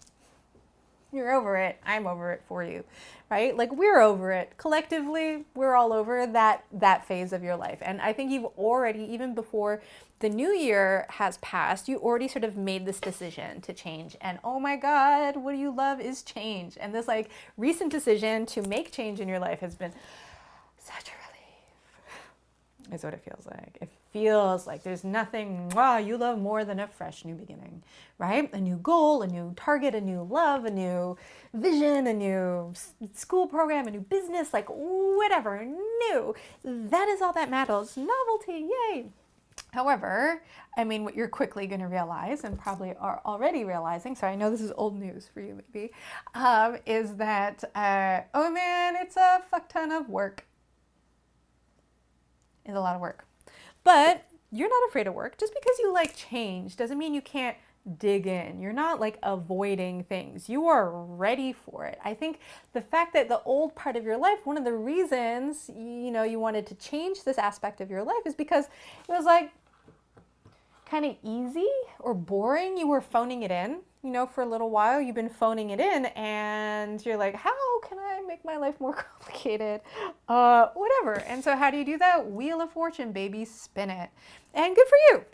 You're over it. I'm over it for you, right? Like we're over it. Collectively, we're all over that phase of your life. And I think you've already, even before the new year has passed, you already sort of made this decision to change. And oh my God, what you love is change. And this like recent decision to make change in your life has been such a relief, is what it feels like. It feels like there's nothing you love more than a fresh new beginning, right? A new goal, a new target, a new love, a new vision, a new school program, a new business, like whatever, new. That is all that matters. Novelty, yay. However, I mean, what you're quickly going to realize, and probably are already realizing, so I know this is old news for you maybe, is that, oh man, it's a fuck ton of work. It's a lot of work. But you're not afraid of work. Just because you like change doesn't mean you can't dig in. You're not like avoiding things. You are ready for it. I think the fact that the old part of your life, one of the reasons, you wanted to change this aspect of your life is because it was like kind of easy or boring. You were phoning it in, for a little while. You've been phoning it in and you're like, how can I make my life more complicated? Whatever. And so how do you do that? Wheel of Fortune, baby, spin it. And good for you.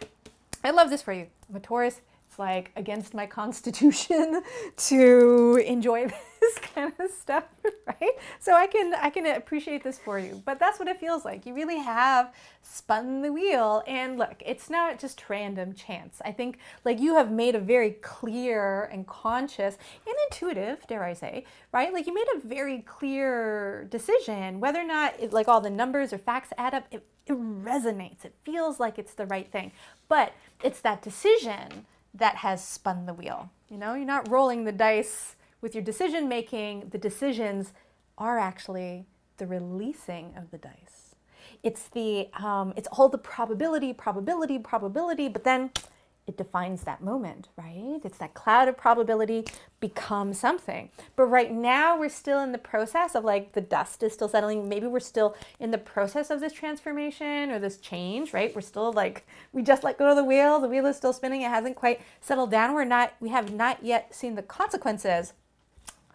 I love this for you. I'm a Taurus. It's like against my constitution to enjoy this kind of stuff, right? So I can appreciate this for you, but that's what it feels like. You really have spun the wheel, and look, it's not just random chance. I think like you have made a very clear and conscious and intuitive, dare I say, right? Like you made a very clear decision, whether or not like all the numbers or facts add up, it resonates. It feels like it's the right thing, but it's that decision that has spun the wheel. You're not rolling the dice with your decision making. The decisions are actually the releasing of the dice. It's all the probability, but then it defines that moment, right? It's that cloud of probability becomes something. But right now we're still in the process of like the dust is still settling. Maybe we're still in the process of this transformation or this change, right? We're still like, we just let go of the wheel is still spinning. It hasn't quite settled down. We have not yet seen the consequences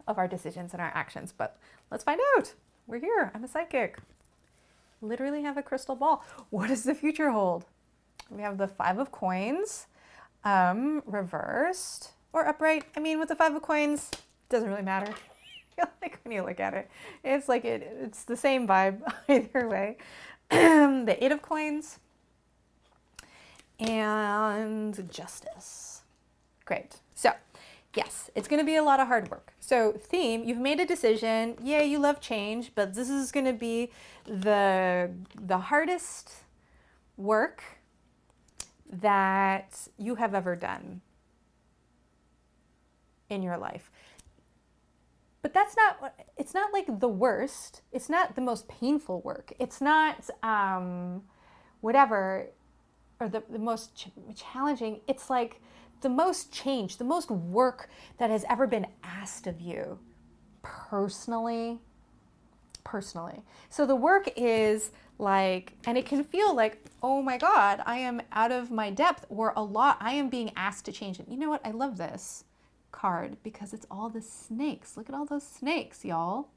of our decisions and our actions, but let's find out. We're here. I'm a psychic. Literally have a crystal ball. What does the future hold? We have the 5 of coins, reversed or upright. I mean, with the 5 of coins, doesn't really matter. Like when you look at it, it's like it's the same vibe either way. The 8 of coins and justice. Great. So yes, it's going to be a lot of hard work. So theme, you've made a decision. Yeah, you love change, but this is going to be the hardest work that you have ever done in your life. But it's not like the worst. It's not the most painful work. It's not whatever, or the most challenging. It's like the most change, the most work that has ever been asked of you personally, personally. So the work is like, and it can feel like, oh my God, I am out of my depth, or a lot, I am being asked to change it. You know what? I love this card because it's all the snakes. Look at all those snakes, y'all.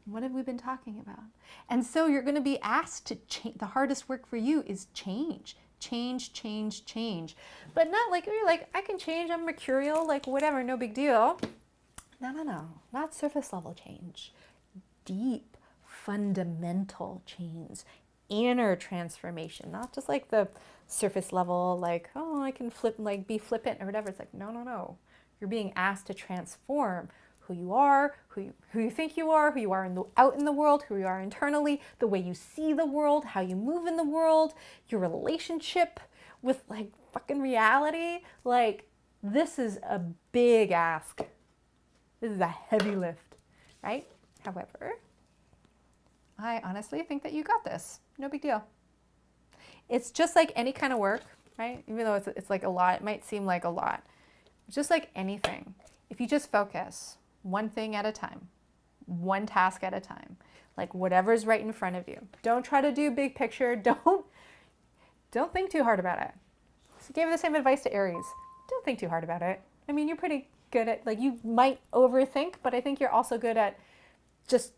What have we been talking about? And so you're going to be asked to change. The hardest work for you is change. Change, change, change. But not like, you're like, I can change, I'm mercurial, like whatever, no big deal. No, no, no. Not surface level change. Deep, fundamental change. Inner transformation. Not just like the surface level, like, oh, I can flip, like be flippant or whatever. It's like, no, no, no. You're being asked to transform who you are, who you think you are, who you are out in the world, who you are internally, the way you see the world, how you move in the world, your relationship with like fucking reality. Like, this is a big ask. This is a heavy lift, right? However, I honestly think that you got this. No big deal. It's just like any kind of work, right? Even though it's like a lot, it might seem like a lot. Just like anything. If you just focus one thing at a time, one task at a time, like whatever's right in front of you. Don't try to do big picture. Don't think too hard about it. So I gave the same advice to Aries. Don't think too hard about it. I mean, you're pretty good at, like, you might overthink, but I think you're also good at just,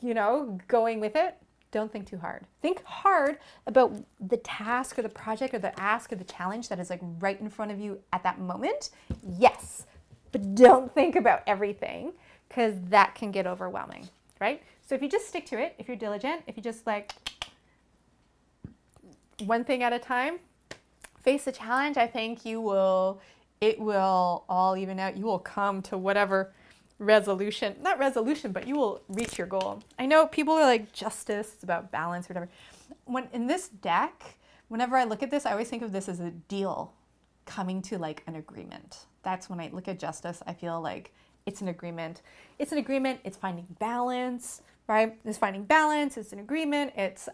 you know, going with it. Don't think too hard. Think hard about the task or the project or the ask or the challenge that is like right in front of you at that moment. Yes. But don't think about everything, because that can get overwhelming, right? So if you just stick to it, if you're diligent, if you just like one thing at a time, face the challenge, I think it will all even out. You will come to whatever resolution, not resolution, but you will reach your goal. I know people are like, justice, it's about balance or whatever. When in this deck, whenever I look at this, I always think of this as a deal coming to like an agreement. That's when I look at justice, I feel like it's an agreement. It's an agreement, it's finding balance, right? It's finding balance, it's an agreement, it's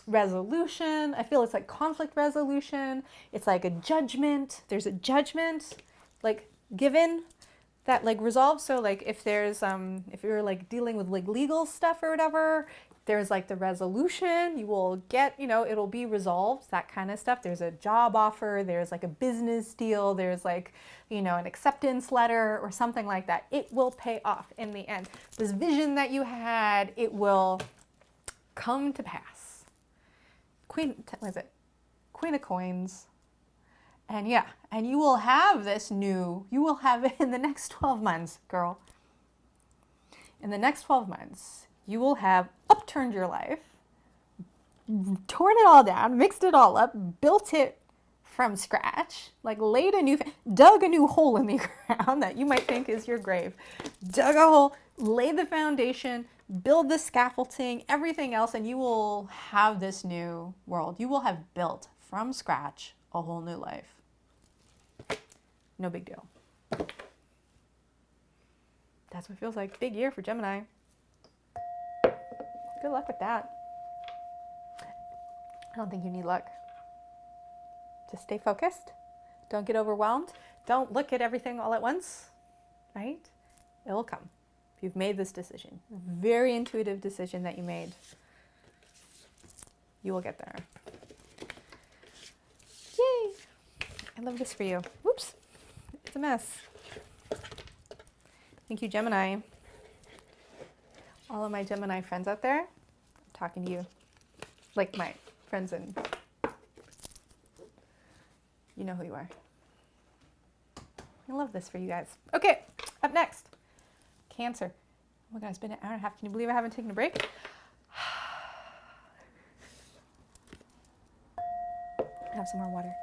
resolution. I feel it's like conflict resolution. It's like a judgment. There's a judgment like given that like resolves. So like if there's, if you're like dealing with like legal stuff or whatever, there's like the resolution, you will get, you know, it'll be resolved, that kind of stuff. There's a job offer, there's like a business deal, there's like, you know, an acceptance letter or something like that. It will pay off in the end. This vision that you had, it will come to pass. Queen of Coins. And yeah, and you will have you will have it in the next 12 months, girl. In the next 12 months, you will have upturned your life, torn it all down, mixed it all up, built it from scratch, like dug a new hole in the ground that you might think is your grave, dug a hole, laid the foundation, build the scaffolding, everything else, and you will have this new world. You will have built from scratch a whole new life. No big deal. That's what it feels like. Big year for Gemini. Good luck with that. I don't think you need luck. Just stay focused. Don't get overwhelmed. Don't look at everything all at once, right? It will come. You've made this decision. Very intuitive decision that you made. You will get there. Yay! I love this for you. Whoops. It's a mess. Thank you, Gemini. All of my Gemini friends out there, I'm talking to you. Like my friends, and you know who you are. I love this for you guys. Okay, up next, Cancer. Oh my God, it's been an hour and a half. Can you believe I haven't taken a break? Have some more water.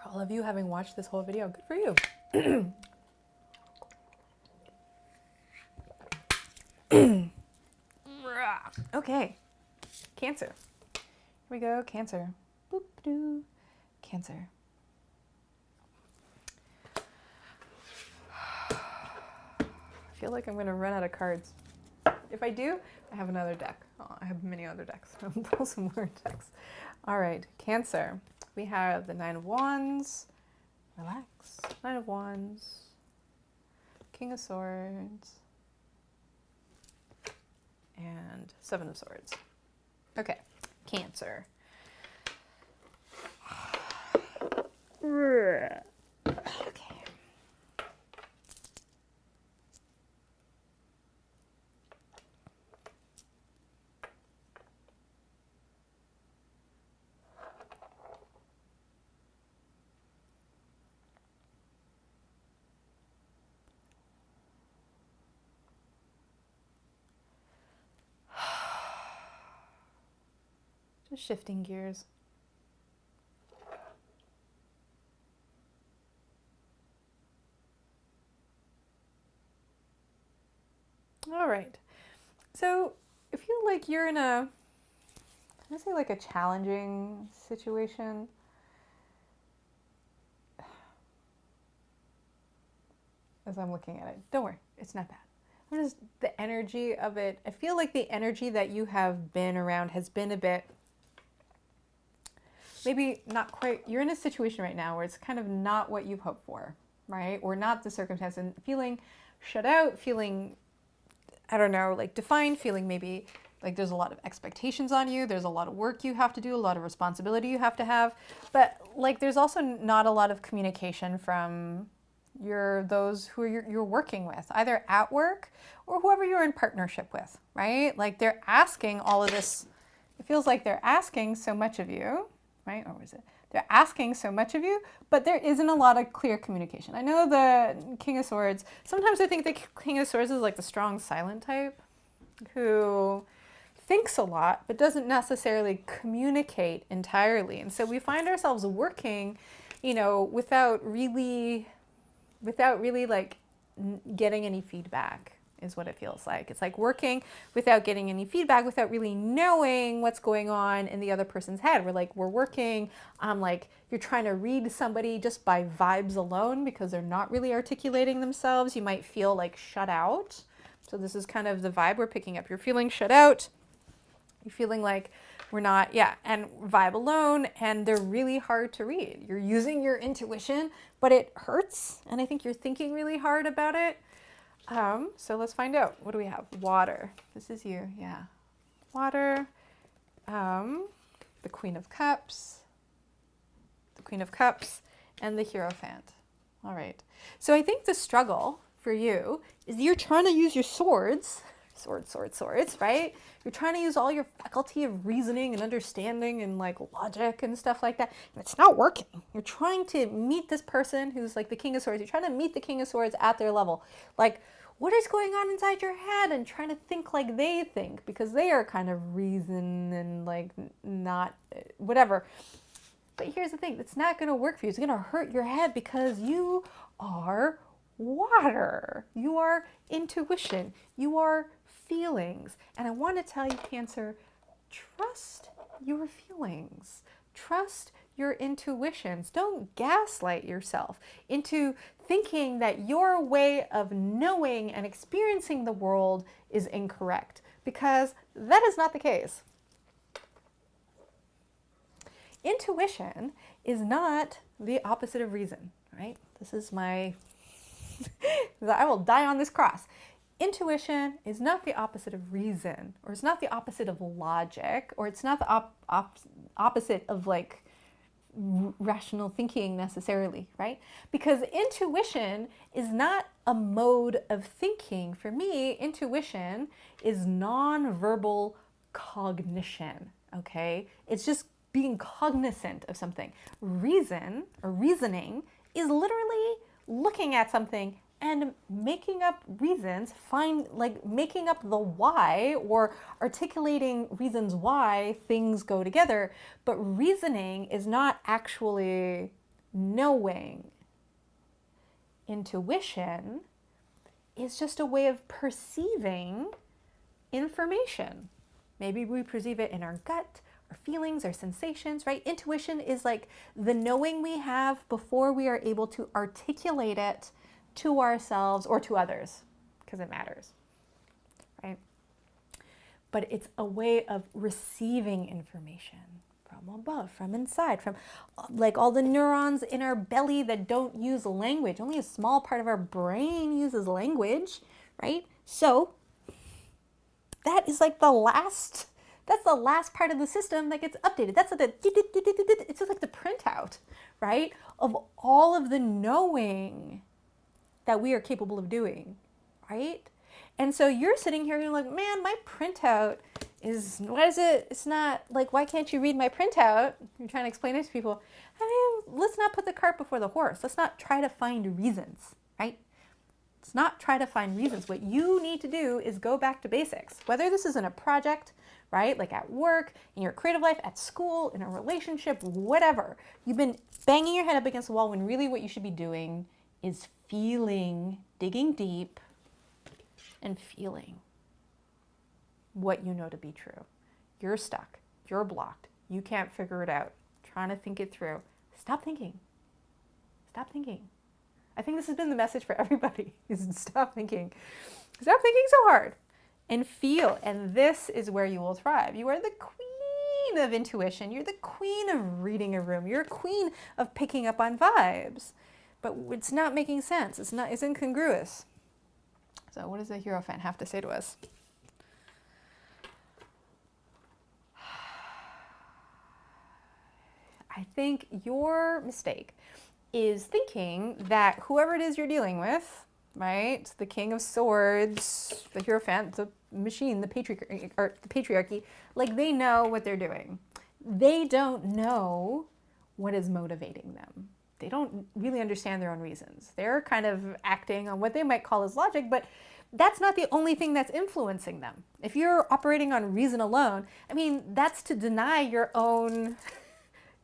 For all of you having watched this whole video, good for you. Okay, Cancer. Here we go, Cancer. Boop doo. Cancer. I feel like I'm going to run out of cards. If I do, I have another deck. Oh, I have many other decks. I'll pull some more decks. All right, Cancer. We have the Nine of Wands, Relax. Nine of Wands. King of Swords. And Seven of Swords. Okay, Cancer. Okay. Just shifting gears. All right. So I feel like you're in a, I say like a challenging situation. As I'm looking at it, don't worry, it's not bad. What is the energy of it? I feel like the energy that you have been around has been a bit, maybe not quite, you're in a situation right now where it's kind of not what you've hoped for, right? Or not the circumstance, and feeling shut out, feeling, I don't know, like defined, feeling maybe like there's a lot of expectations on you. There's a lot of work you have to do, a lot of responsibility you have to have. But like there's also not a lot of communication from those who you're working with, either at work or whoever you're in partnership with, right? Like they're asking all of this. It feels like they're asking so much of you, right? Or is it? They're asking so much of you, but there isn't a lot of clear communication. I know the King of Swords, sometimes I think the King of Swords is like the strong silent type who thinks a lot, but doesn't necessarily communicate entirely. And so we find ourselves working, without really like getting any feedback is what it feels like. It's like working without getting any feedback, without really knowing what's going on in the other person's head. We're working, like you're trying to read somebody just by vibes alone because they're not really articulating themselves. You might feel like shut out. So this is kind of the vibe we're picking up. You're feeling shut out. You're feeling like we're not, and vibe alone, and they're really hard to read. You're using your intuition, but it hurts, and I think you're thinking really hard about it. So let's find out. What do we have? Water. This is you, yeah. Water, the Queen of Cups, and the Hierophant. All right. So I think the struggle for you is you're trying to use your swords, right? You're trying to use all your faculty of reasoning and understanding and like logic and stuff like that. And it's not working. You're trying to meet this person who's like the King of Swords. You're trying to meet the King of Swords at their level. Like, what is going on inside your head? And trying to think like they think, because they are kind of reason and like not whatever. But here's the thing. It's not going to work for you. It's going to hurt your head because you are water. You are intuition. You are feelings. And I want to tell you, Cancer, trust your feelings. Trust your intuitions. Don't gaslight yourself into thinking that your way of knowing and experiencing the world is incorrect, because that is not the case. Intuition is not the opposite of reason, right? This is my, I will die on this cross. Intuition is not the opposite of reason, or it's not the opposite of logic, or it's not the opposite of like rational thinking necessarily, right? Because intuition is not a mode of thinking. For me, intuition is non-verbal cognition, okay? It's just being cognizant of something. Reason or reasoning is literally looking at something and making up reasons, making up the why or articulating reasons why things go together. But reasoning is not actually knowing. Intuition is just a way of perceiving information. Maybe we perceive it in our gut, our feelings, our sensations, right? Intuition is like the knowing we have before we are able to articulate it to ourselves or to others, because it matters, right? But it's a way of receiving information from above, from inside, from like all the neurons in our belly that don't use language. Only a small part of our brain uses language, right? So that is like that's the last part of the system that gets updated. That's like it's just like the printout, right? Of all of the knowing that we are capable of doing, right? And so you're sitting here and you're like, man, my printout is, what is it? It's not like, why can't you read my printout? You're trying to explain it to people. I mean, let's not put the cart before the horse. Let's not try to find reasons, right? Let's not try to find reasons. What you need to do is go back to basics. Whether this is in a project, right? Like at work, in your creative life, at school, in a relationship, whatever. You've been banging your head up against the wall when really what you should be doing is feeling, digging deep, and feeling what you know to be true. You're stuck. You're blocked. You can't figure it out. Trying to think it through. Stop thinking. Stop thinking. I think this has been the message for everybody, is stop thinking. Stop thinking so hard and feel. And this is where you will thrive. You are the queen of intuition. You're the queen of reading a room. You're a queen of picking up on vibes. But it's not making sense. It's incongruous. So what does the Hierophant have to say to us? I think your mistake is thinking that whoever it is you're dealing with, right, the King of Swords, the Hierophant, the machine, the patriarchy, like they know what they're doing. They don't know what is motivating them. They don't really understand their own reasons. They're kind of acting on what they might call as logic, but that's not the only thing that's influencing them. If you're operating on reason alone, I mean, that's to deny your own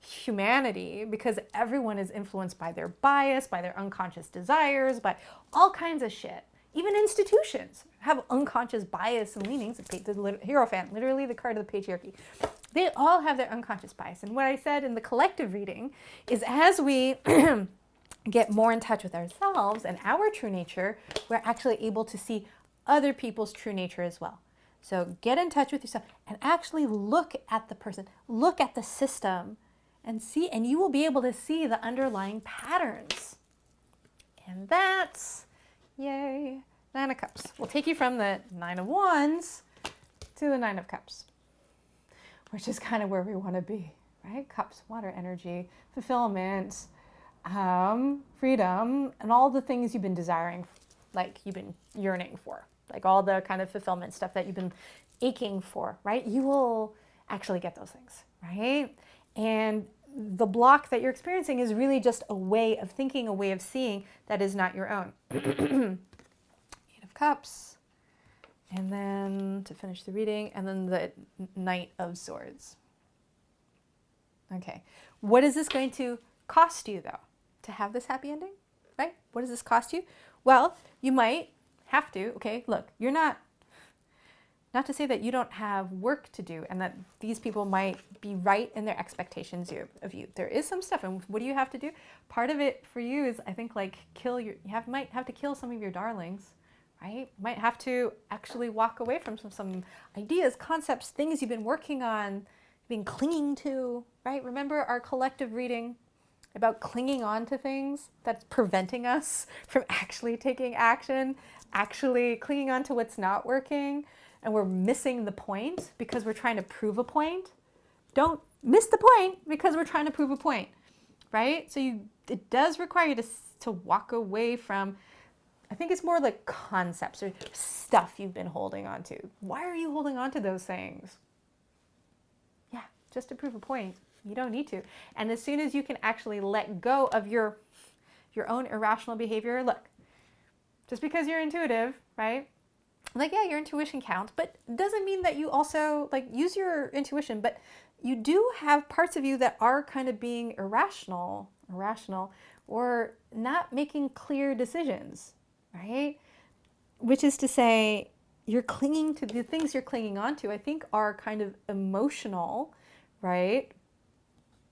humanity, because everyone is influenced by their bias, by their unconscious desires, by all kinds of shit. Even institutions have unconscious bias and leanings. The Hierophant, literally the card of the patriarchy. They all have their unconscious bias. And what I said in the collective reading is as we get more in touch with ourselves and our true nature, we're actually able to see other people's true nature as well. So get in touch with yourself and actually look at the person, look at the system, and see, and you will be able to see the underlying patterns. And that's, yay, Nine of Cups. We'll take you from the Nine of Wands to the Nine of Cups, which is kind of where we want to be, right? Cups, water energy, fulfillment, freedom, and all the things you've been desiring, like you've been yearning for, like all the kind of fulfillment stuff that you've been aching for, right? You will actually get those things, right? And the block that you're experiencing is really just a way of thinking, a way of seeing that is not your own. Eight of Cups. And then to finish the reading, and then the Knight of Swords. Okay. What is this going to cost you, though, to have this happy ending, right? What does this cost you? Well, you might have to, okay, look, you're not to say that you don't have work to do and that these people might be right in their expectations of you. There is some stuff, and what do you have to do? Part of it for you is, I think, like might have to kill some of your darlings, right? Might have to actually walk away from some ideas, concepts, things you've been working on, been clinging to, right? Remember our collective reading about clinging on to things that's preventing us from actually taking action, actually clinging on to what's not working, and we're missing the point because we're trying to prove a point. Don't miss the point because we're trying to prove a point, right? So it does require you to walk away from, I think it's more like concepts or stuff you've been holding on to. Why are you holding on to those things? Yeah, just to prove a point. You don't need to. And as soon as you can actually let go of your own irrational behavior, look, just because you're intuitive, right? Like, yeah, your intuition counts, but it doesn't mean that you also, like, use your intuition, but you do have parts of you that are kind of being irrational, or not making clear decisions, right? Which is to say, you're clinging to the things you're clinging on to, I think, are kind of emotional, right?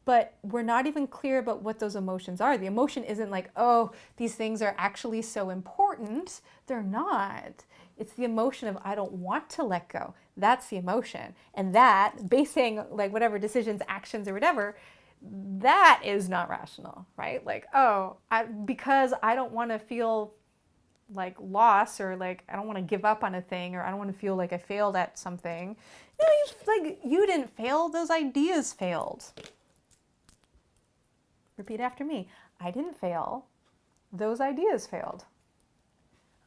But we're not even clear about what those emotions are. The emotion isn't like, oh, these things are actually so important. They're not. It's the emotion of I don't want to let go. That's the emotion. And that, basing like whatever decisions, actions, or whatever, that is not rational, right? Like, oh, because I don't want to feel like loss, or like I don't want to give up on a thing, or I don't want to feel like I failed at something. You didn't fail, those ideas failed. Repeat after me. I didn't fail, those ideas failed.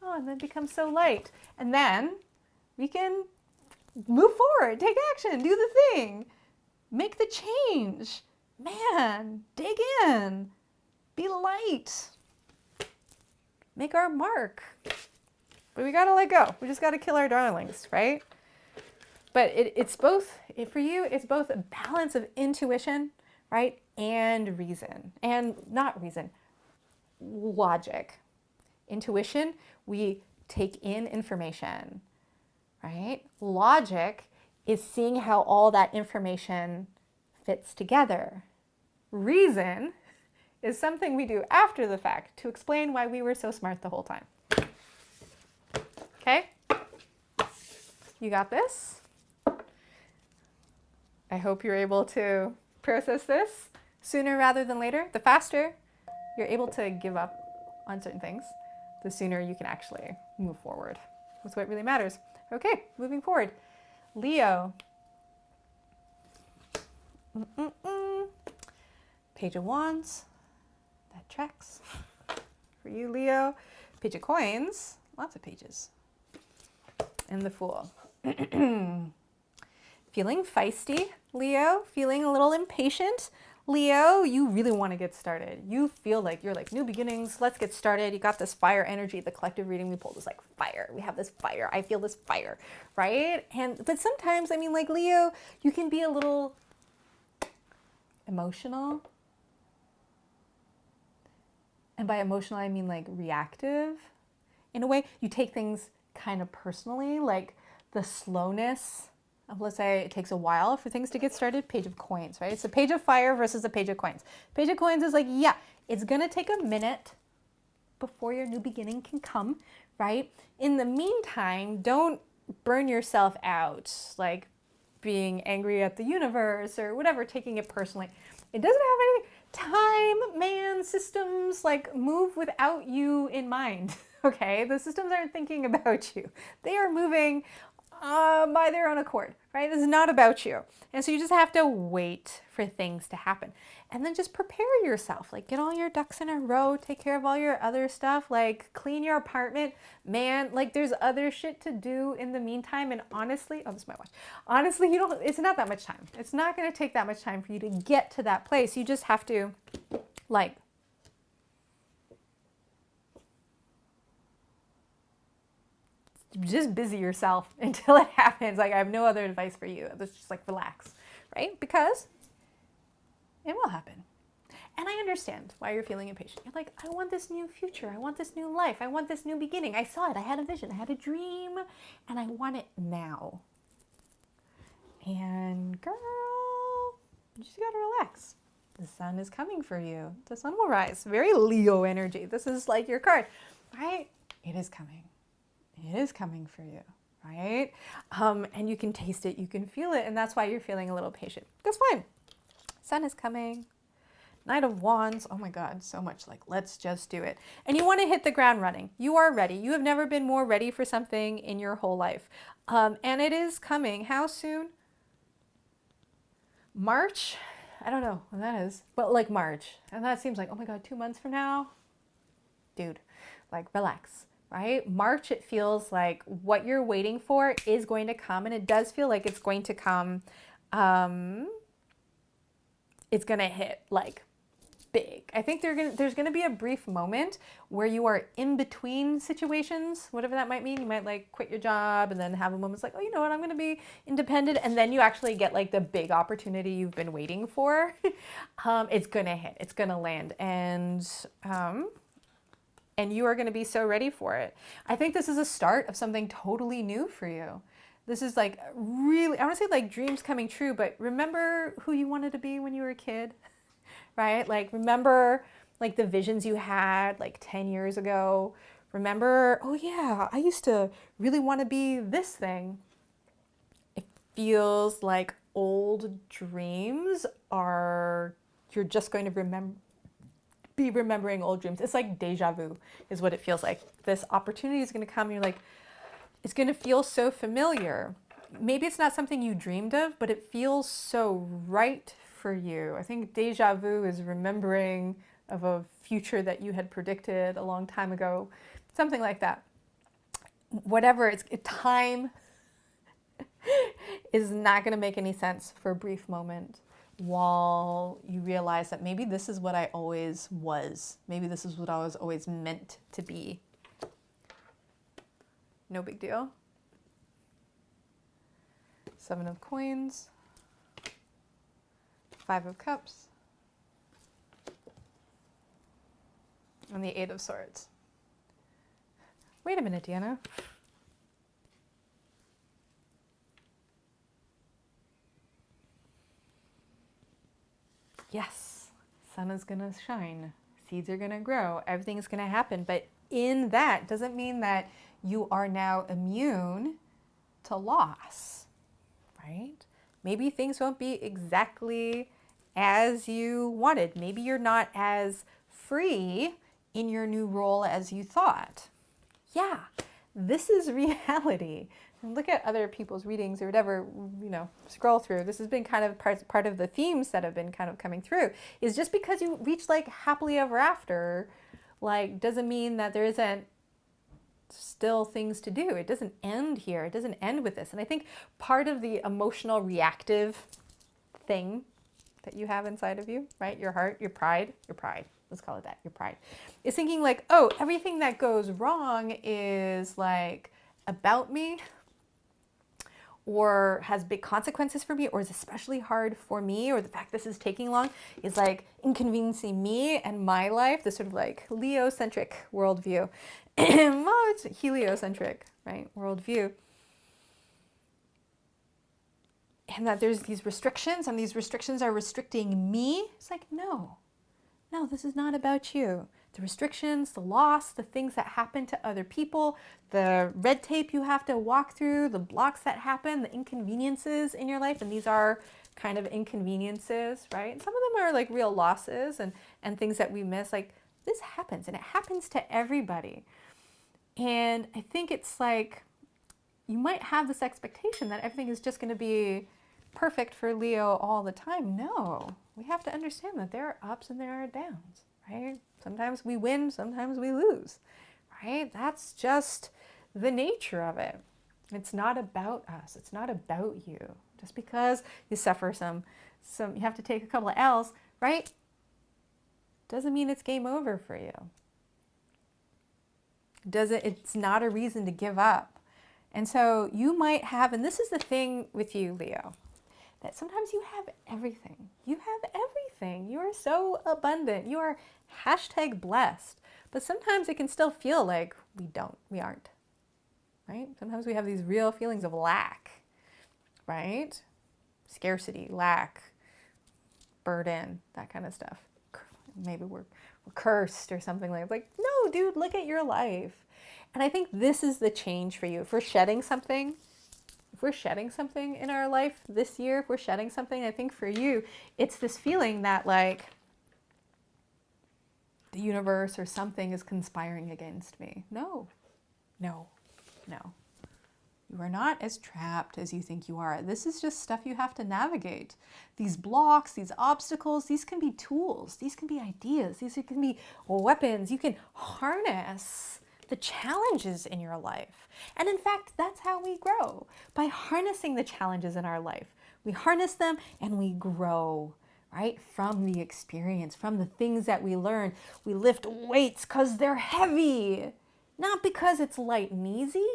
Oh, and then it becomes so light. And then we can move forward, take action, do the thing, make the change. Man, dig in, be light, make our mark. But we gotta let go. We just gotta kill our darlings, right? But it's both, for you, it's both a balance of intuition, right? And reason. And not reason, logic. Intuition, we take in information, right? Logic is seeing how all that information fits together. Reason is something we do after the fact to explain why we were so smart the whole time. Okay? You got this? I hope you're able to process this sooner rather than later. The faster you're able to give up on certain things, the sooner you can actually move forward with what really matters. Okay, moving forward. Leo. Page of Wands. That tracks. For you, Leo. Page of Coins. Lots of pages. And the Fool. Feeling feisty, Leo. Feeling a little impatient. Leo, you really want to get started. You feel like you're like, new beginnings, let's get started. You got this fire energy. The collective reading we pulled is like fire. We have this fire. I feel this fire, right? But sometimes, I mean, like Leo, you can be a little emotional. And by emotional, I mean like reactive. In a way, you take things kind of personally, like the slowness. Let's say it takes a while for things to get started. Page of Coins, right? It's a page of fire versus a page of coins. Page of Coins is like, yeah, it's going to take a minute before your new beginning can come, right? In the meantime, don't burn yourself out, like being angry at the universe or whatever, taking it personally. It doesn't have any time, man, systems like move without you in mind, okay? The systems aren't thinking about you. They are moving by their own accord, right? This is not about you. And so you just have to wait for things to happen. And then just prepare yourself. Like, get all your ducks in a row, take care of all your other stuff, like clean your apartment. Man, like there's other shit to do in the meantime. And honestly, oh, this is my watch. Honestly, it's not that much time. It's not going to take that much time for you to get to that place. You just have to like just busy yourself until it happens. Like, I have no other advice for you. It's just like relax, right? Because it will happen. And I understand why you're feeling impatient. You're like, I want this new future. I want this new life. I want this new beginning. I saw it. I had a vision. I had a dream. And I want it now. And girl, you just gotta relax. The sun is coming for you. The sun will rise. Very Leo energy. This is like your card, right? It is coming. It is coming for you, right? And you can taste it, you can feel it, and that's why you're feeling a little patient. That's fine. Sun is coming. Knight of Wands. Oh my God, so much like, let's just do it. And you want to hit the ground running. You are ready. You have never been more ready for something in your whole life. And it is coming. How soon? March? I don't know when that is, but like March. And that seems like, oh my God, 2 months from now? Dude, like relax. Right? March, it feels like what you're waiting for is going to come, and it does feel like it's going to come. It's going to hit like big. I think there's going to be a brief moment where you are in between situations, whatever that might mean. You might like quit your job and then have a moment like, oh, you know what, I'm going to be independent. And then you actually get like the big opportunity you've been waiting for. It's going to hit, it's going to land. And you are going to be so ready for it. I think this is a start of something totally new for you. This is like really, I want to say like dreams coming true, but remember who you wanted to be when you were a kid, right? Like remember like the visions you had like 10 years ago. Remember, oh yeah, I used to really want to be this thing. It feels like old dreams are, you're just going to be remembering old dreams. It's like deja vu is what it feels like. This opportunity is going to come and you're like, it's going to feel so familiar. Maybe it's not something you dreamed of, but it feels so right for you. I think deja vu is remembering of a future that you had predicted a long time ago, something like that. Whatever, it's time is not going to make any sense for a brief moment while you realize that maybe this is what I always was. Maybe this is what I was always meant to be. No big deal. 7 of coins, 5 of cups, and the 8 of swords. Wait a minute, Diana. Yes, sun is gonna shine, seeds are gonna grow, everything's gonna happen, but in that doesn't mean that you are now immune to loss, right? Maybe things won't be exactly as you wanted. Maybe you're not as free in your new role as you thought. Yeah, this is reality. And look at other people's readings or whatever, you know, scroll through. This has been kind of part of the themes that have been kind of coming through. Is just because you reach like happily ever after, like doesn't mean that there isn't still things to do. It doesn't end here. It doesn't end with this. And I think part of the emotional reactive thing that you have inside of you, right? Your heart, your pride, let's call it that, your pride, is thinking like, oh, everything that goes wrong is like about me or has big consequences for me or is especially hard for me, or the fact this is taking long is like inconveniencing me and my life, this sort of like Leo-centric worldview. Well, it's heliocentric, right? Worldview. And that there's these restrictions and these restrictions are restricting me. It's like, no, this is not about you. The restrictions, the loss, the things that happen to other people, the red tape you have to walk through, the blocks that happen, the inconveniences in your life. And these are kind of inconveniences, right? And some of them are like real losses and things that we miss. Like this happens and it happens to everybody. And I think it's like, you might have this expectation that everything is just going to be perfect for Leo all the time. No, we have to understand that there are ups and there are downs, right? Sometimes we win, sometimes we lose, right? That's just the nature of it. It's not about us. It's not about you. Just because you suffer some you have to take a couple of L's, right? Doesn't mean it's game over for you. It's not a reason to give up. And so you might have, and this is the thing with you, Leo, that sometimes you have everything. You have everything. You are so abundant. You are #blessed. But sometimes it can still feel like we aren't, right? Sometimes we have these real feelings of lack, right? Scarcity, lack, burden, that kind of stuff. Maybe we're cursed or something like, no, dude, look at your life. And I think this is the change for you. If we're shedding something in our life this year, if we're shedding something, I think for you, it's this feeling that like the universe or something is conspiring against me. No. You are not as trapped as you think you are. This is just stuff you have to navigate. These blocks, these obstacles, these can be tools. These can be ideas. These can be weapons. You can harness the challenges in your life. And in fact, that's how we grow, by harnessing the challenges in our life. We harness them and we grow, right? From the experience, from the things that we learn. We lift weights because they're heavy, not because it's light and easy,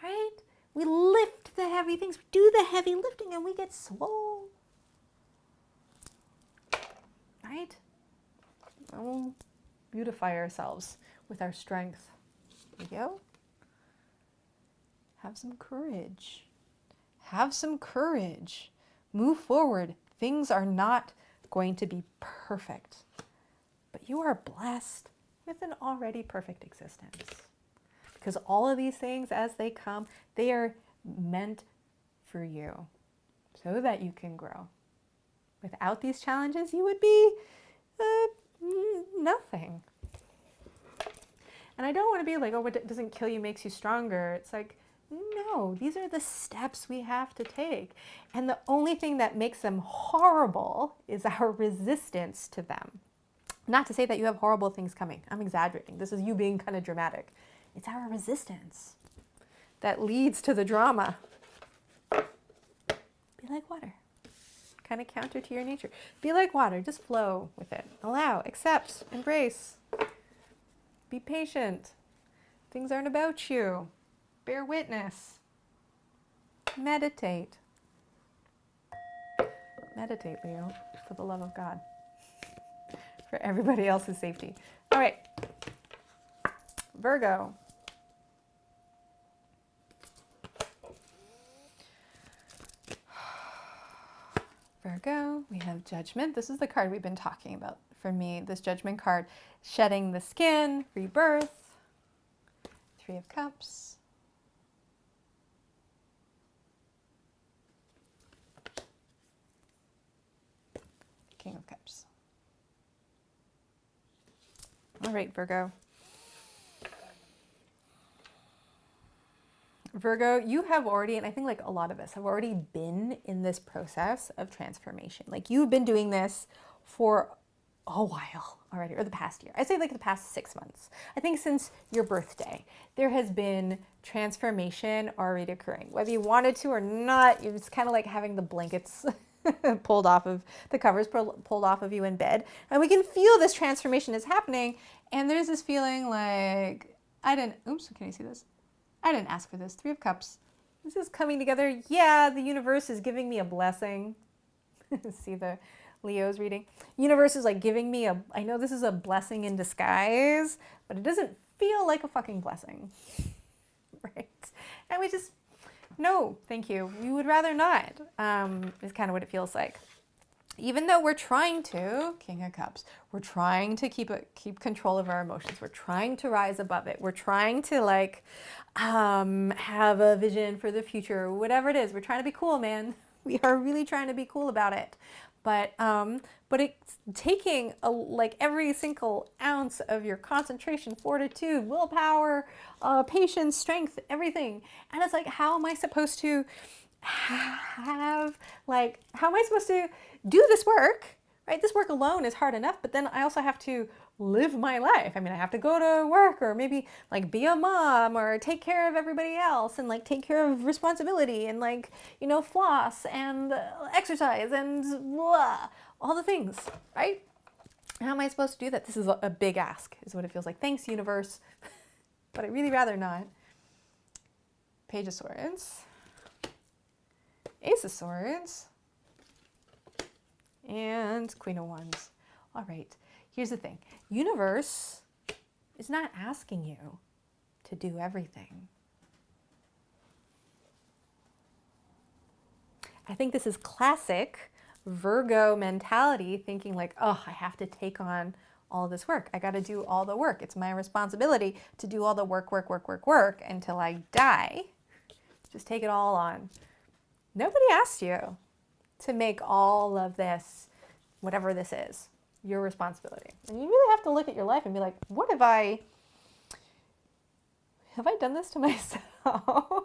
right? We lift the heavy things, we do the heavy lifting, and we get swole, right? We'll beautify ourselves with our strength. There we go. Have some courage. Have some courage. Move forward. Things are not going to be perfect, but you are blessed with an already perfect existence. Because all of these things, as they come, they are meant for you so that you can grow. Without these challenges, you would be nothing. And I don't want to be like, oh, what doesn't kill you makes you stronger. It's like, no, these are the steps we have to take. And the only thing that makes them horrible is our resistance to them. Not to say that you have horrible things coming. I'm exaggerating. This is you being kind of dramatic. It's our resistance that leads to the drama. Be like water. Kind of counter to your nature. Be like water. Just flow with it. Allow, accept, embrace. Be patient. Things aren't about you. Bear witness. Meditate. Meditate, Leo, for the love of God. For everybody else's safety. All right. Virgo. Virgo, we have Judgment. This is the card we've been talking about. For me, this Judgment card, shedding the skin, rebirth, 3 of Cups. King of Cups. All right, Virgo. Virgo, you have already, and I think like a lot of us have already been in this process of transformation. Like you've been doing this for a while already, or the past year. I'd say like the past 6 months. I think since your birthday, there has been transformation already occurring. Whether you wanted to or not, you're just kind of like having the blankets pulled off of the covers, pulled off of you in bed. And we can feel this transformation is happening. And there's this feeling like, oops, can you see this? I didn't ask for this. 3 of Cups. This is coming together. Yeah, the universe is giving me a blessing. See the Leo's reading? Universe is like giving me I know this is a blessing in disguise, but it doesn't feel like a fucking blessing. Right? And we just, no, thank you. We would rather not, is kind of what it feels like. Even though we're trying to, King of Cups, we're trying to keep control of our emotions. We're trying to rise above it. We're trying to like have a vision for the future, whatever it is. We're trying to be cool, man. We are really trying to be cool about it. But it's taking like every single ounce of your concentration, fortitude, willpower, patience, strength, everything. And it's like, how am I supposed to do this work, right? This work alone is hard enough, but then I also have to live my life. I mean, I have to go to work or maybe like be a mom or take care of everybody else and like take care of responsibility and like, floss and exercise and blah, all the things, right? How am I supposed to do that? This is a big ask is what it feels like. Thanks, universe. But I'd really rather not. Page of Swords. Ace of Swords, and Queen of Wands. All right, here's the thing. Universe is not asking you to do everything. I think this is classic Virgo mentality, thinking like, oh, I have to take on all this work. I got to do all the work. It's my responsibility to do all the work until I die. Just take it all on. Nobody asked you to make all of this, whatever this is, your responsibility. And you really have to look at your life and be like, what have I done this to myself?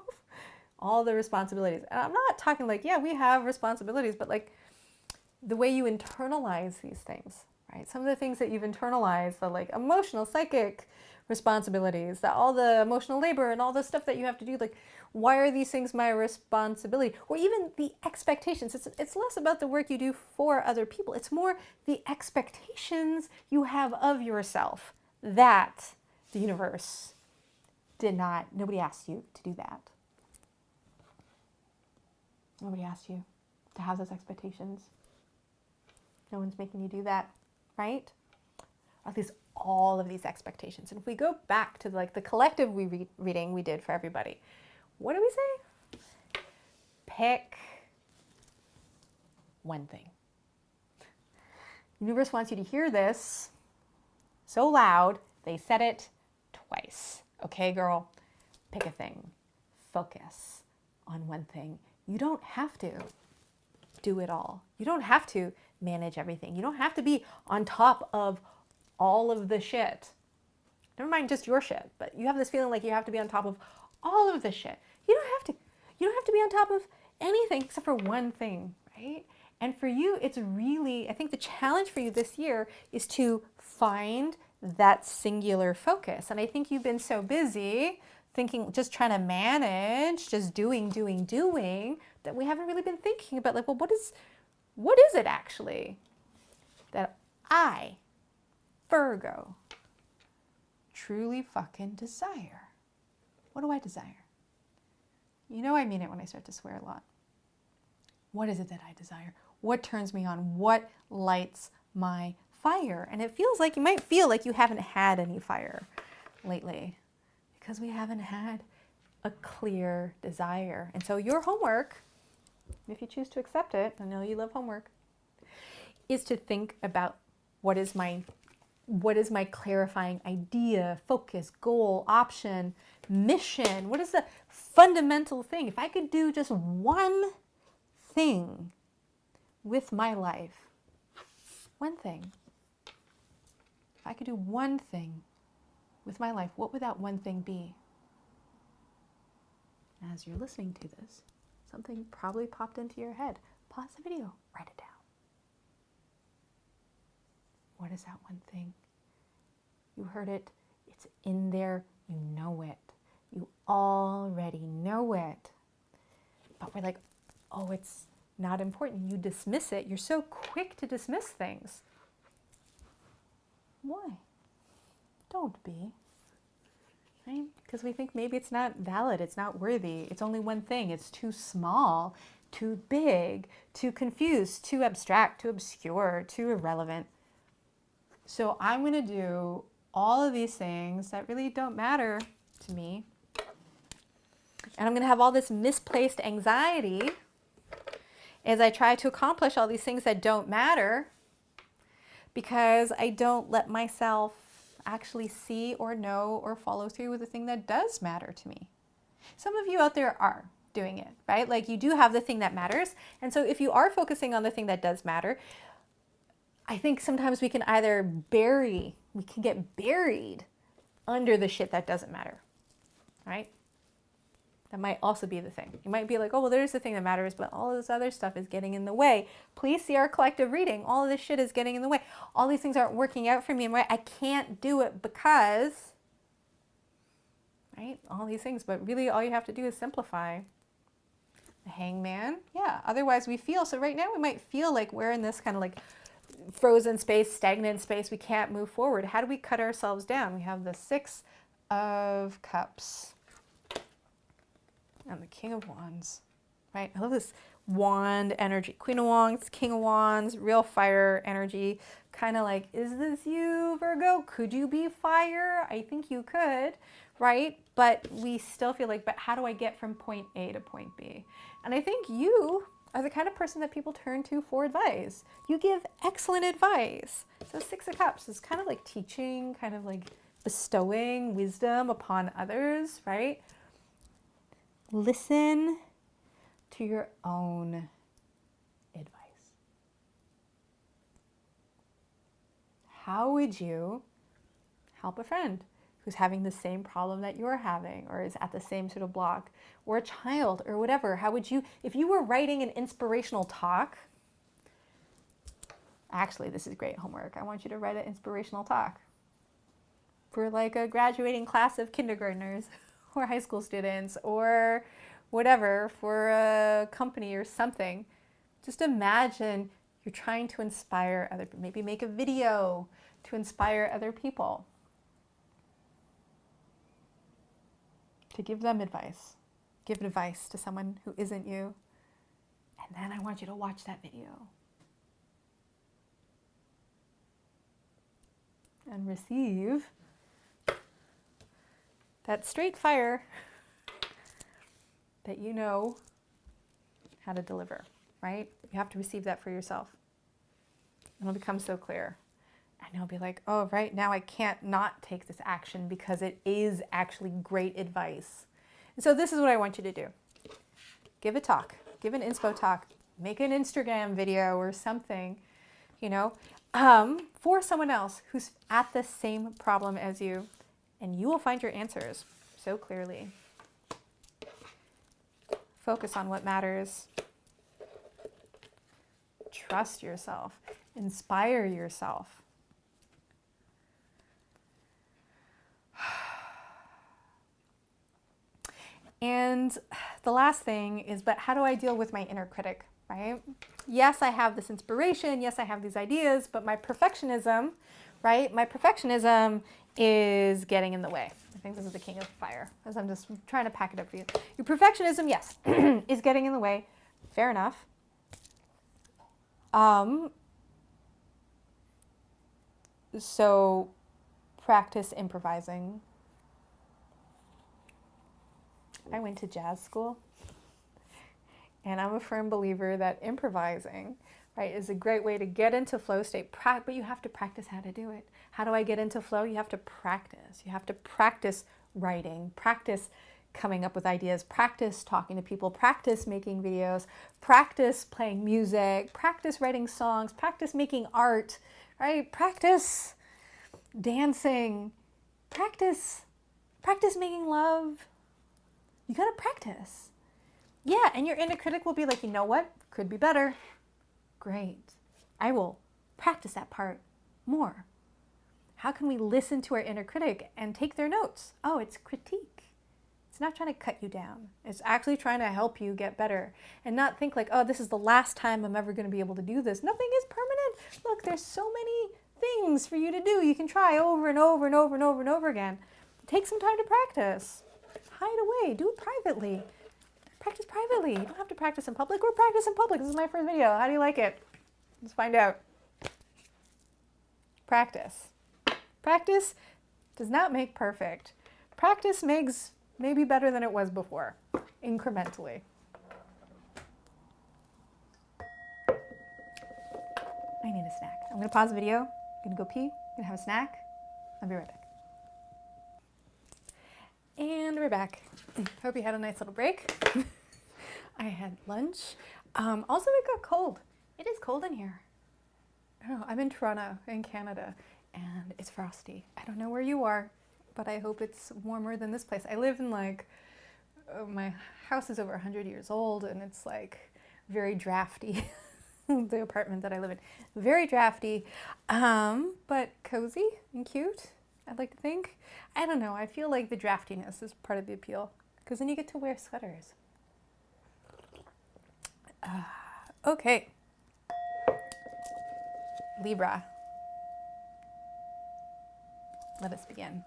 All the responsibilities. And I'm not talking like, yeah, we have responsibilities, but like the way you internalize these things, right? Some of the things that you've internalized, the like emotional, psychic responsibilities, that all the emotional labor and all the stuff that you have to do, like, why are these things my responsibility? Or even the expectations. It's less about the work you do for other people. It's more the expectations you have of yourself that the universe nobody asked you to do that. Nobody asked you to have those expectations. No one's making you do that, right? Or at least all of these expectations. And if we go back to like the collective reading we did for everybody, what do we say? Pick one thing. The universe wants you to hear this so loud, they said it twice. Okay, girl? pick a thing, focus on one thing. You don't have to do it all. You don't have to manage everything. You don't have to be on top of all of the shit. Never mind just your shit, but you have this feeling like you have to be on top of all of the shit. You don't have to. You don't have to be on top of anything except for one thing, right? And for you, it's really, I think the challenge for you this year is to find that singular focus. And I think you've been so busy thinking, just trying to manage, just doing, that we haven't really been thinking about like, well, what is it actually that I, Virgo, truly fucking desire? What do I desire? You know I mean it when I start to swear a lot. What is it that I desire? What turns me on? What lights my fire? And it feels like, you might feel like you haven't had any fire lately because we haven't had a clear desire. And so your homework, if you choose to accept it, I know you love homework, is to think about what is my clarifying idea, focus, goal, option, mission? What is the fundamental thing? If I could do just one thing with my life, one thing, if I could do one thing with my life, what would that one thing be? As you're listening to this, something probably popped into your head. Pause the video, write it down. What is that one thing? You heard it. It's in there. You know it. You already know it. But we're like, oh, it's not important. You dismiss it. You're so quick to dismiss things. Why? Don't be. Right? Because we think maybe it's not valid. It's not worthy. It's only one thing. It's too small, too big, too confused, too abstract, too obscure, too irrelevant. So I'm going to do all of these things that really don't matter to me. And I'm going to have all this misplaced anxiety as I try to accomplish all these things that don't matter because I don't let myself actually see or know or follow through with the thing that does matter to me. Some of you out there are doing it, right? Like you do have the thing that matters. And so if you are focusing on the thing that does matter, I think sometimes we can either get buried under the shit that doesn't matter, right? That might also be the thing. You might be like, oh, well, there's the thing that matters, but all of this other stuff is getting in the way. Please see our collective reading. All of this shit is getting in the way. All these things aren't working out for me. And I can't do it because, right? All these things. But really, all you have to do is simplify. The hangman, yeah. Otherwise, we feel, so right now we might feel like we're in this kind of like frozen space, stagnant space. We can't move forward. How do we cut ourselves down? We have the 6 of Cups. And the King of Wands, right? I love this wand energy. Queen of Wands, King of Wands, real fire energy. Kind of like, is this you, Virgo? Could you be fire? I think you could, right? But we still feel like, but how do I get from point A to point B? And I think you are the kind of person that people turn to for advice. You give excellent advice. So 6 of Cups is kind of like teaching, kind of like bestowing wisdom upon others, right? Listen to your own advice. How would you help a friend who's having the same problem that you're having or is at the same sort of block, or a child or whatever? How would you, if you were writing an inspirational talk, actually, this is great homework. I want you to write an inspirational talk for like a graduating class of kindergartners or high school students or whatever, for a company or something. Just imagine you're trying to inspire other people. Maybe make a video to inspire other people. To give them advice. Give advice to someone who isn't you. And then I want you to watch that video. And receive that straight fire that you know how to deliver, right? You have to receive that for yourself. And it'll become so clear. And you'll be like, oh, right now I can't not take this action because it is actually great advice. And so this is what I want you to do. Give a talk, give an inspo talk, make an Instagram video or something, you know, for someone else who's at the same problem as you, and you will find your answers so clearly. Focus on what matters. Trust yourself. Inspire yourself. And the last thing is, but how do I deal with my inner critic, right? Yes, I have this inspiration. Yes, I have these ideas, but my perfectionism, right? My perfectionism is getting in the way. I think this is the king of fire, as I'm just trying to pack it up for you. Your perfectionism, yes, is getting in the way. Fair enough. So practice improvising. I went to jazz school, and I'm a firm believer that improvising, right, is a great way to get into flow state, but you have to practice how to do it. How do I get into flow? You have to practice. You have to practice writing, practice coming up with ideas, practice talking to people, practice making videos, practice playing music, practice writing songs, practice making art, right? Practice dancing, practice making love. You gotta practice. Yeah, and your inner critic will be like, you know what? Could be better. Great. I will practice that part more. How can we listen to our inner critic and take their notes? Oh, it's critique. It's not trying to cut you down. It's actually trying to help you get better and not think like, oh, this is the last time I'm ever going to be able to do this. Nothing is permanent. Look, there's so many things for you to do. You can try over and over and over and over and over again. Take some time to practice. Hide away. Do it privately. Practice privately. You don't have to practice in public. Or practice in public. This is my first video. How do you like it? Let's find out. Practice. Practice does not make perfect. Practice makes maybe better than it was before, incrementally. I need a snack. I'm going to pause the video. I'm going to go pee. I'm going to have a snack. I'll be right back. And we're back. Hope you had a nice little break. I had lunch. Also, it got cold. It is cold in here. I don't know. I'm in Toronto, in Canada, and it's frosty. I don't know where you are, but I hope it's warmer than this place. I live in like, my house is over 100 years old, and it's like very drafty. The apartment that I live in, very drafty, but cozy and cute, I'd like to think. I don't know, I feel like the draftiness is part of the appeal, because then you get to wear sweaters. Okay. Libra. Let us begin.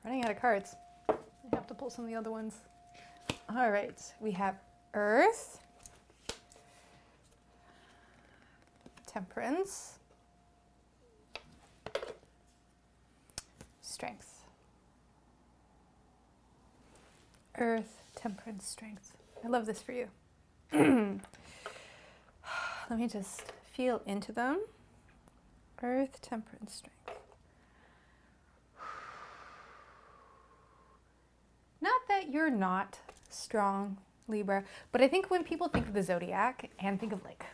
Running out of cards. I have to pull some of the other ones. All right, we have Earth, Temperance, Strength. Earth, Temperance, Strength. I love this for you. Let me just feel into them. Earth, Temperance, Strength. Not that you're not strong, Libra, but I think when people think of the zodiac and think of like,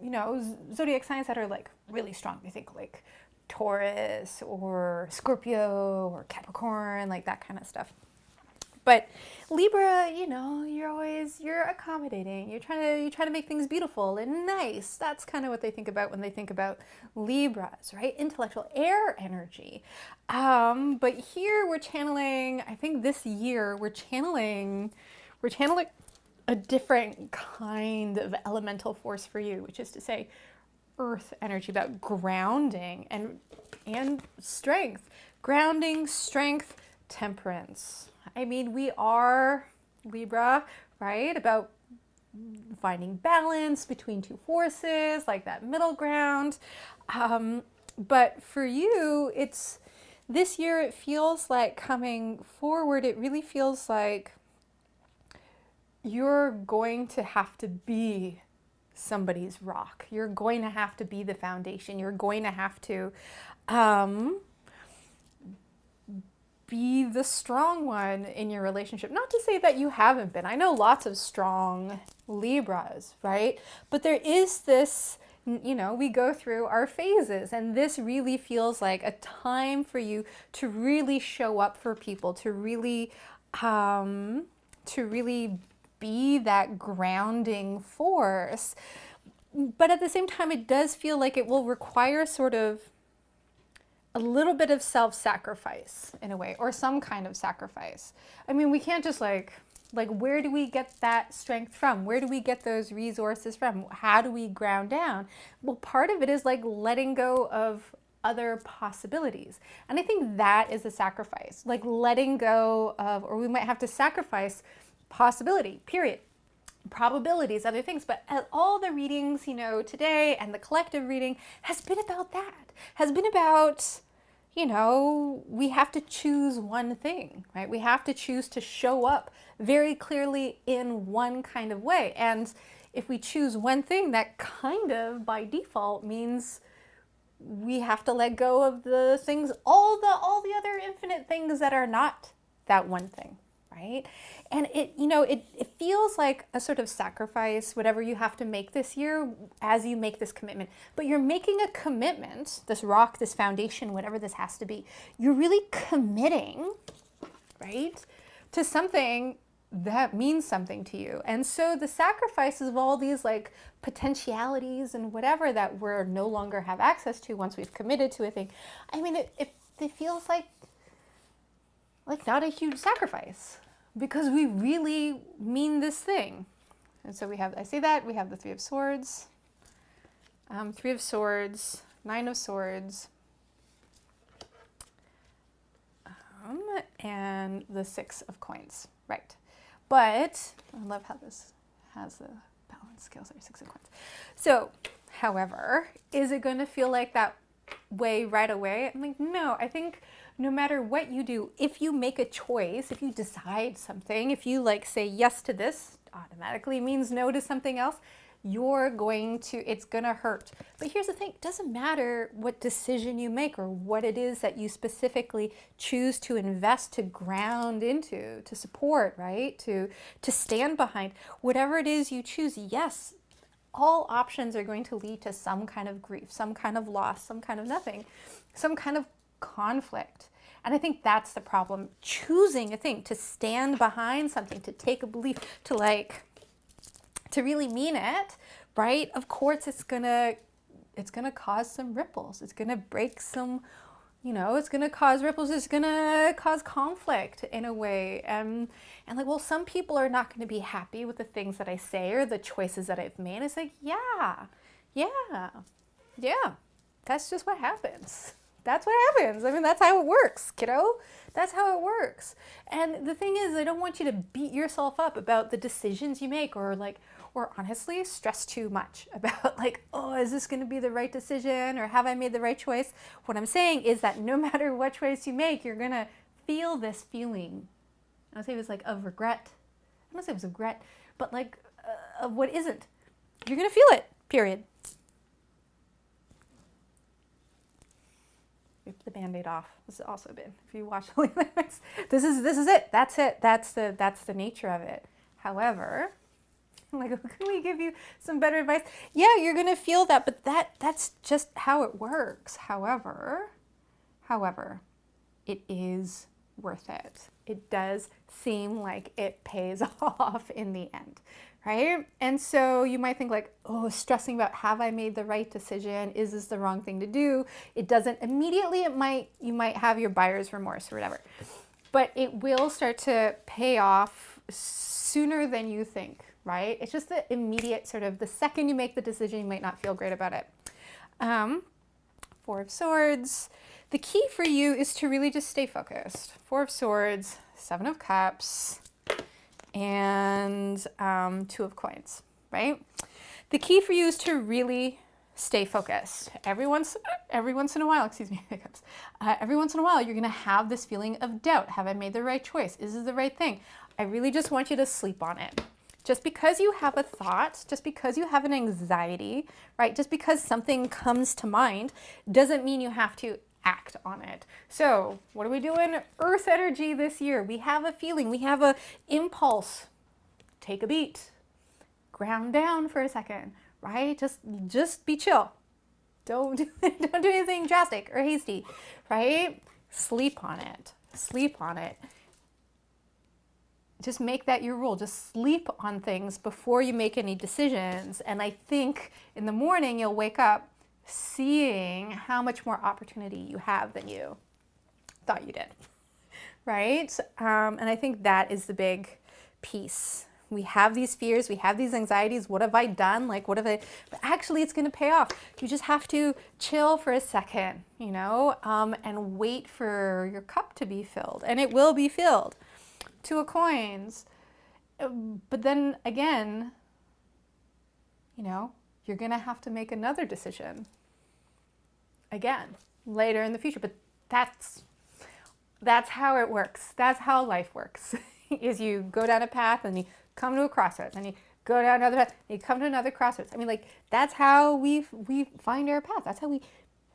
you know, zodiac signs that are like really strong, they think like Taurus or Scorpio or Capricorn, like that kind of stuff. But Libra, you know, you're accommodating. You're trying to make things beautiful and nice. That's kind of what they think about when they think about Libras, right? Intellectual air energy. But here we're channeling, I think this year we're channeling a different kind of elemental force for you, which is to say earth energy, about grounding and strength. Grounding, strength, temperance. I mean, we are Libra, right? About finding balance between two forces, like that middle ground. But for you, this year it feels like coming forward, it really feels like you're going to have to be somebody's rock. You're going to have to be the foundation. You're going to have to be the strong one in your relationship. Not to say that you haven't been. I know lots of strong Libras, right? But there is this, you know, we go through our phases, and this really feels like a time for you to really show up for people, to really be that grounding force. But at the same time, it does feel like it will require sort of a little bit of self-sacrifice in a way, or some kind of sacrifice. I mean, we can't just like where do we get that strength from? Where do we get those resources from? How do we ground down? Well, part of it is like letting go of other possibilities. And I think that is a sacrifice, like letting go of, or we might have to sacrifice possibility, period. Probabilities, other things, but all the readings, you know, today and the collective reading has been about that, has been about, you know, we have to choose one thing, right? We have to choose to show up very clearly in one kind of way. And if we choose one thing, that kind of by default means we have to let go of the things, all the other infinite things that are not that one thing. Right? And it, you know, it feels like a sort of sacrifice, whatever you have to make this year as you make this commitment. But you're making a commitment, this rock, this foundation, whatever this has to be. You're really committing, right, to something that means something to you. And so the sacrifices of all these like potentialities and whatever that we're no longer have access to once we've committed to a thing. I mean, it feels like not a huge sacrifice, because we really mean this thing. And so we have, I say that, we have the Three of Swords, Three of Swords, Nine of Swords, and the Six of Coins, right? But I love how this has the balance scales there, Six of Coins. So, however, is it going to feel like that way right away? I'm like, no, I think no matter what you do, if you make a choice, if you decide something, if you like say yes to this, automatically means no to something else, it's gonna hurt. But here's the thing, it doesn't matter what decision you make or what it is that you specifically choose to invest, to ground into, to support, right? To stand behind. Whatever it is you choose, yes, all options are going to lead to some kind of grief, some kind of loss, some kind of nothing, some kind of conflict. And I think that's the problem. Choosing a thing, to stand behind something, to take a belief, to really mean it, right? Of course, it's gonna cause some ripples. It's gonna break some, you know, it's gonna cause ripples. It's gonna cause conflict in a way. And like, well, some people are not gonna be happy with the things that I say or the choices that I've made. It's like, yeah. That's just what happens. That's what happens. I mean, that's how it works, kiddo. That's how it works. And the thing is, I don't want you to beat yourself up about the decisions you make, or honestly stress too much about like, oh, is this going to be the right decision, or have I made the right choice? What I'm saying is that no matter what choice you make, you're going to feel this feeling. I don't say it was like of regret. I don't say it was regret, but like of what isn't. You're going to feel it, period. Rip the Band-Aid off. This has also been, if you watch the lyrics, this is it. That's it. That's the nature of it. However, like, can we give you some better advice? Yeah, you're gonna feel that, but that's just how it works. However, it is worth it. It does seem like it pays off in the end, right? And so you might think like, oh, stressing about, have I made the right decision? Is this the wrong thing to do? It doesn't immediately, you might have your buyer's remorse or whatever, but it will start to pay off sooner than you think, right? It's just the immediate sort of, the second you make the decision, you might not feel great about it. Four of Swords. The key for you is to really just stay focused. Four of Swords, Seven of Cups, and Two of Coins, right? The key for you is to really stay focused. Every once in a while, hiccups. Every once in a while, you're gonna have this feeling of doubt. Have I made the right choice? Is this the right thing? I really just want you to sleep on it. Just because you have a thought, just because you have an anxiety, right? Just because something comes to mind doesn't mean you have to act on it. So what are we doing? Earth energy this year. We have a feeling, we have a impulse. Take a beat, ground down for a second, right? Just be chill. Don't do anything drastic or hasty, right? Sleep on it. Sleep on it. Just make that your rule. Just sleep on things before you make any decisions. And I think in the morning you'll wake up seeing how much more opportunity you have than you thought you did, right? And I think that is the big piece. We have these fears, we have these anxieties. What have I done? Like, what have I, but actually it's going to pay off. You just have to chill for a second, you know, and wait for your cup to be filled, and it will be filled. Two of coins. But then again, you know, you're going to have to make another decision again later in the future. But that's how it works. That's how life works. Is you go down a path and you come to a crossroads, and you go down another path and you come to another crossroads. I mean, like, that's how we find our path. That's how we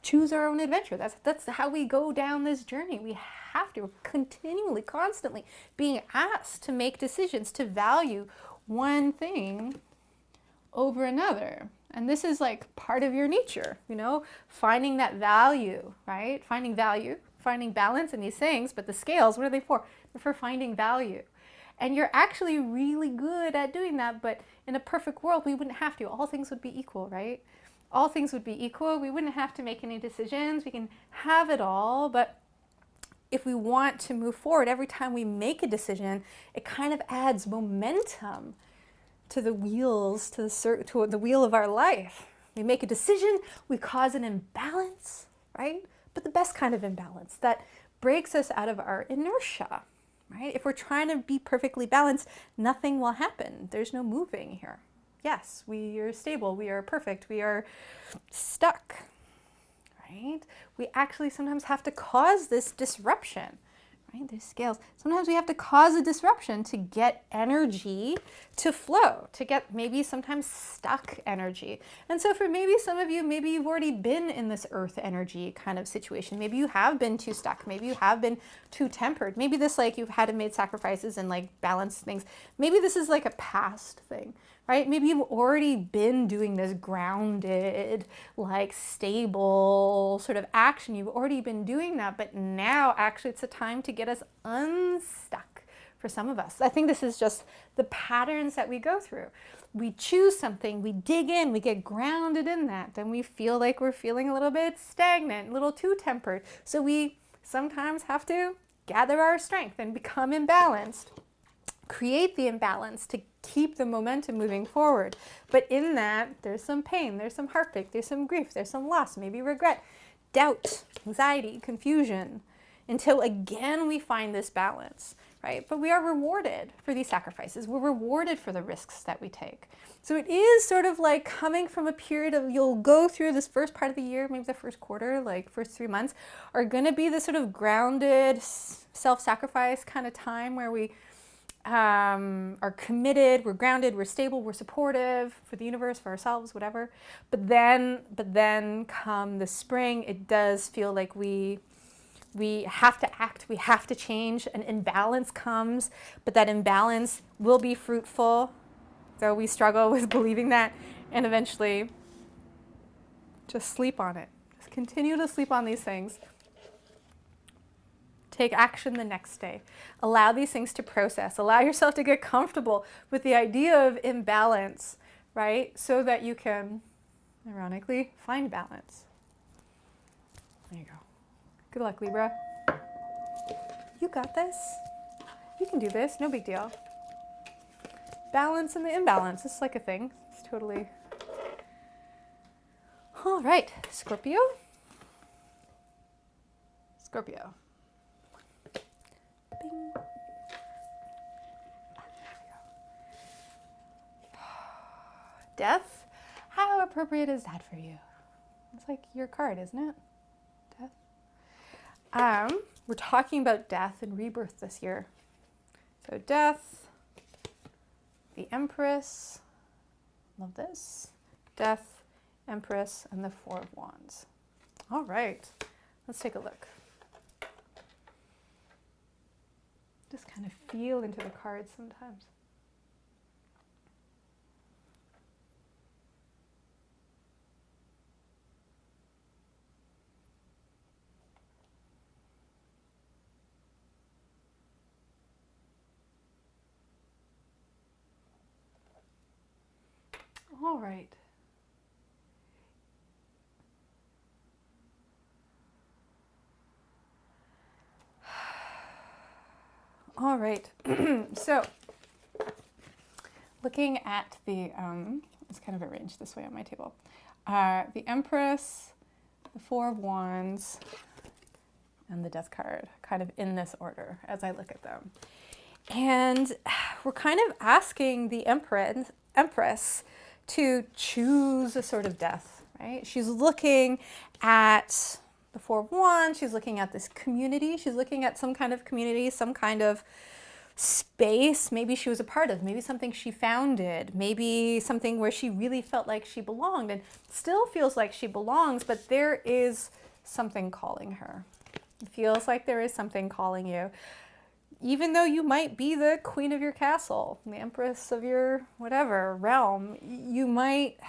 choose our own adventure. That's how we go down this journey. We have to continually, constantly being asked to make decisions, to value one thing over another. And this is like part of your nature, you know, finding that value, right? Finding value, finding balance in these things. But the scales, what are they for? They're for finding value. And you're actually really good at doing that. But in a perfect world, we wouldn't have to. All things would be equal, right? All things would be equal. We wouldn't have to make any decisions. We can have it all. But if we want to move forward, every time we make a decision, it kind of adds momentum to the wheels, to the wheel of our life. We make a decision, we cause an imbalance, right? But the best kind of imbalance that breaks us out of our inertia, right? If we're trying to be perfectly balanced, nothing will happen. There's no moving here. Yes, we are stable, we are perfect, we are stuck, right? We actually sometimes have to cause this disruption, right? There's scales. Sometimes we have to cause a disruption to get energy to flow, to get maybe sometimes stuck energy. And so for maybe some of you, maybe you've already been in this earth energy kind of situation. Maybe you have been too stuck. Maybe you have been too tempered. Maybe this, like, you've had to make sacrifices and like balance things. Maybe this is like a past thing, right? Maybe you've already been doing this grounded, like stable sort of action. You've already been doing that, but now actually it's a time to get us unstuck for some of us. I think this is just the patterns that we go through. We choose something, we dig in, we get grounded in that, then we feel like we're feeling a little bit stagnant, a little too tempered. So we sometimes have to gather our strength and become imbalanced, create the imbalance to keep the momentum moving forward. But in that, there's some pain, there's some heartbreak, there's some grief, there's some loss, maybe regret, doubt, anxiety, confusion, until again we find this balance, right? But we are rewarded for these sacrifices. We're rewarded for the risks that we take. So it is sort of like coming from a period of, you'll go through this first part of the year, maybe the first quarter, like first 3 months, are going to be this sort of grounded, self-sacrifice kind of time where we are committed, we're grounded, we're stable, we're supportive for the universe, for ourselves, whatever. But then come the spring, it does feel like we have to act, we have to change, an imbalance comes, but that imbalance will be fruitful, though we struggle with believing that, and eventually just sleep on it. Just continue to sleep on these things. Take action the next day. Allow these things to process. Allow yourself to get comfortable with the idea of imbalance, right? So that you can, ironically, find balance. There you go. Good luck, Libra. You got this. You can do this. No big deal. Balance and the imbalance. It's like a thing. It's totally... All right, Scorpio. Scorpio. Bing. Death. How appropriate is that for you? It's like your card, isn't it? Death. We're talking about death and rebirth this year. So death, the Empress, love this. Death, Empress, and the Four of Wands. All right, Let's take a look. Just kind of feel into the cards sometimes. All right. All right. So, looking at the, it's kind of arranged this way on my table. The Empress, the Four of Wands, and the Death card, kind of in this order as I look at them. And we're kind of asking the Empress to choose a sort of death, right? She's looking at the Four of Wands, she's looking at this community, she's looking at some kind of community, some kind of space maybe she was a part of, maybe something she founded, maybe something where she really felt like she belonged and still feels like she belongs, but there is something calling her. It feels like there is something calling you. Even though you might be the queen of your castle, the empress of your whatever realm, you might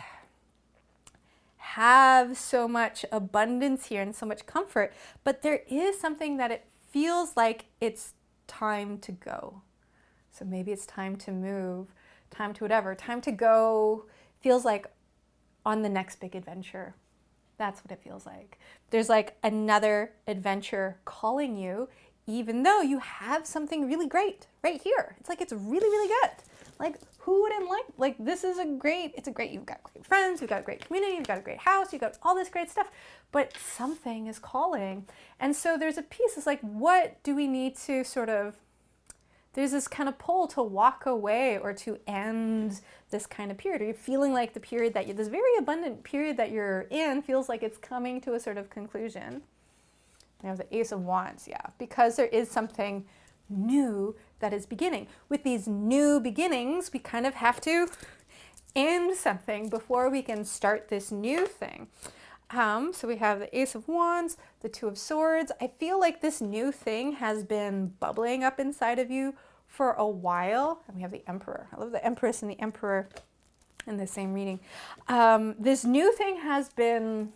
have so much abundance here and so much comfort, but there is something that it feels like it's time to go. So maybe it's time to move, time to whatever, time to go feels like on the next big adventure. That's what it feels like. There's like another adventure calling you, even though you have something really great right here. It's like, it's really, really good. Like, who wouldn't like this is you've got great friends, you've got a great community, you've got a great house, you've got all this great stuff, but something is calling. And so there's a piece, it's like, what do we need to sort of, there's this kind of pull to walk away or to end this kind of period. Are you feeling like the period that this very abundant period that you're in feels like it's coming to a sort of conclusion? You have the Ace of Wands, yeah, because there is something new that is beginning. With these new beginnings, we kind of have to end something before we can start this new thing. So we have the Ace of Wands, the Two of Swords. I feel like this new thing has been bubbling up inside of you for a while. And we have the Emperor. I love the Empress and the Emperor in the same reading. This new thing has been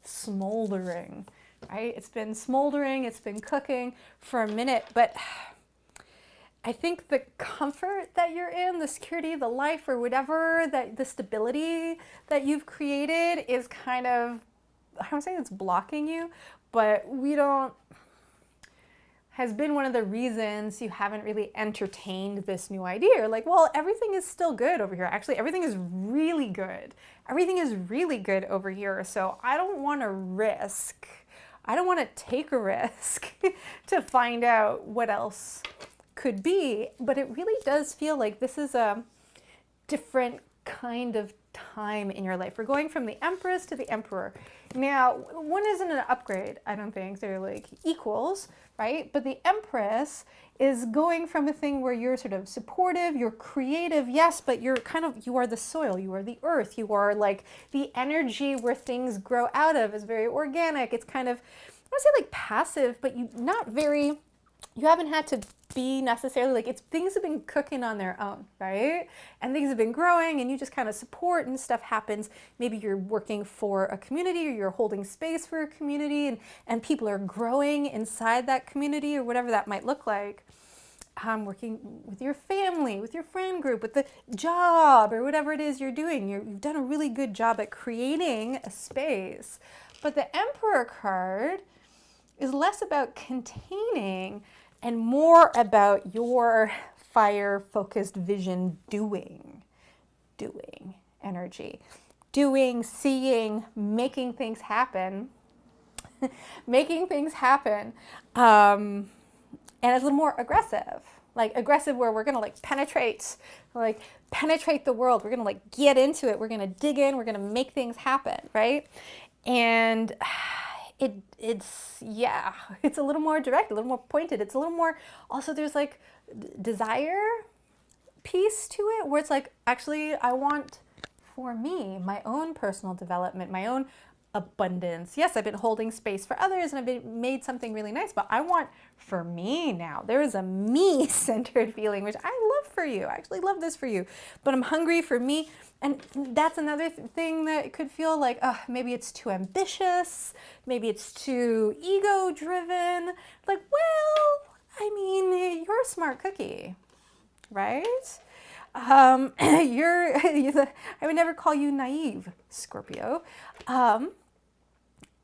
smoldering, right? It's been smoldering, it's been cooking for a minute, but I think the comfort that you're in, the security, the life or whatever, that the stability that you've created is kind of, I don't say it's blocking you, but has been one of the reasons you haven't really entertained this new idea. Like, well, everything is still good over here. Actually, everything is really good. Everything is really good over here. So I don't want to take a risk to find out what else could be, but it really does feel like this is a different kind of time in your life. We're going from the Empress to the Emperor. Now, one isn't an upgrade, I don't think. They're like equals, right? But the Empress is going from a thing where you're sort of supportive, you're creative, yes, but you are the soil, you are the earth, you are like the energy where things grow out of is very organic. It's kind of, I don't say like passive, but you haven't had to be necessarily like, things have been cooking on their own, right? And things have been growing and you just kind of support and stuff happens. Maybe you're working for a community or you're holding space for a community and people are growing inside that community or whatever that might look like. Working with your family, with your friend group, with the job or whatever it is you're doing. You've done a really good job at creating a space. But the Emperor card is less about containing and more about your fire-focused vision doing energy. Doing, seeing, making things happen. Making things happen. And it's a little more aggressive. Like aggressive where we're gonna penetrate the world. We're gonna get into it. We're gonna dig in. We're gonna make things happen, right? And it's a little more direct, a little more pointed. It's a little more, also there's like desire piece to it where it's like, actually I want for me, my own personal development, my own abundance. Yes, I've been holding space for others and I've made something really nice, but I want for me now. There is a me-centered feeling, which I love for you. I actually love this for you, but I'm hungry for me. And that's another thing that could feel like, maybe it's too ambitious. Maybe it's too ego-driven. Like, well, I mean, you're a smart cookie, right? I would never call you naive, Scorpio.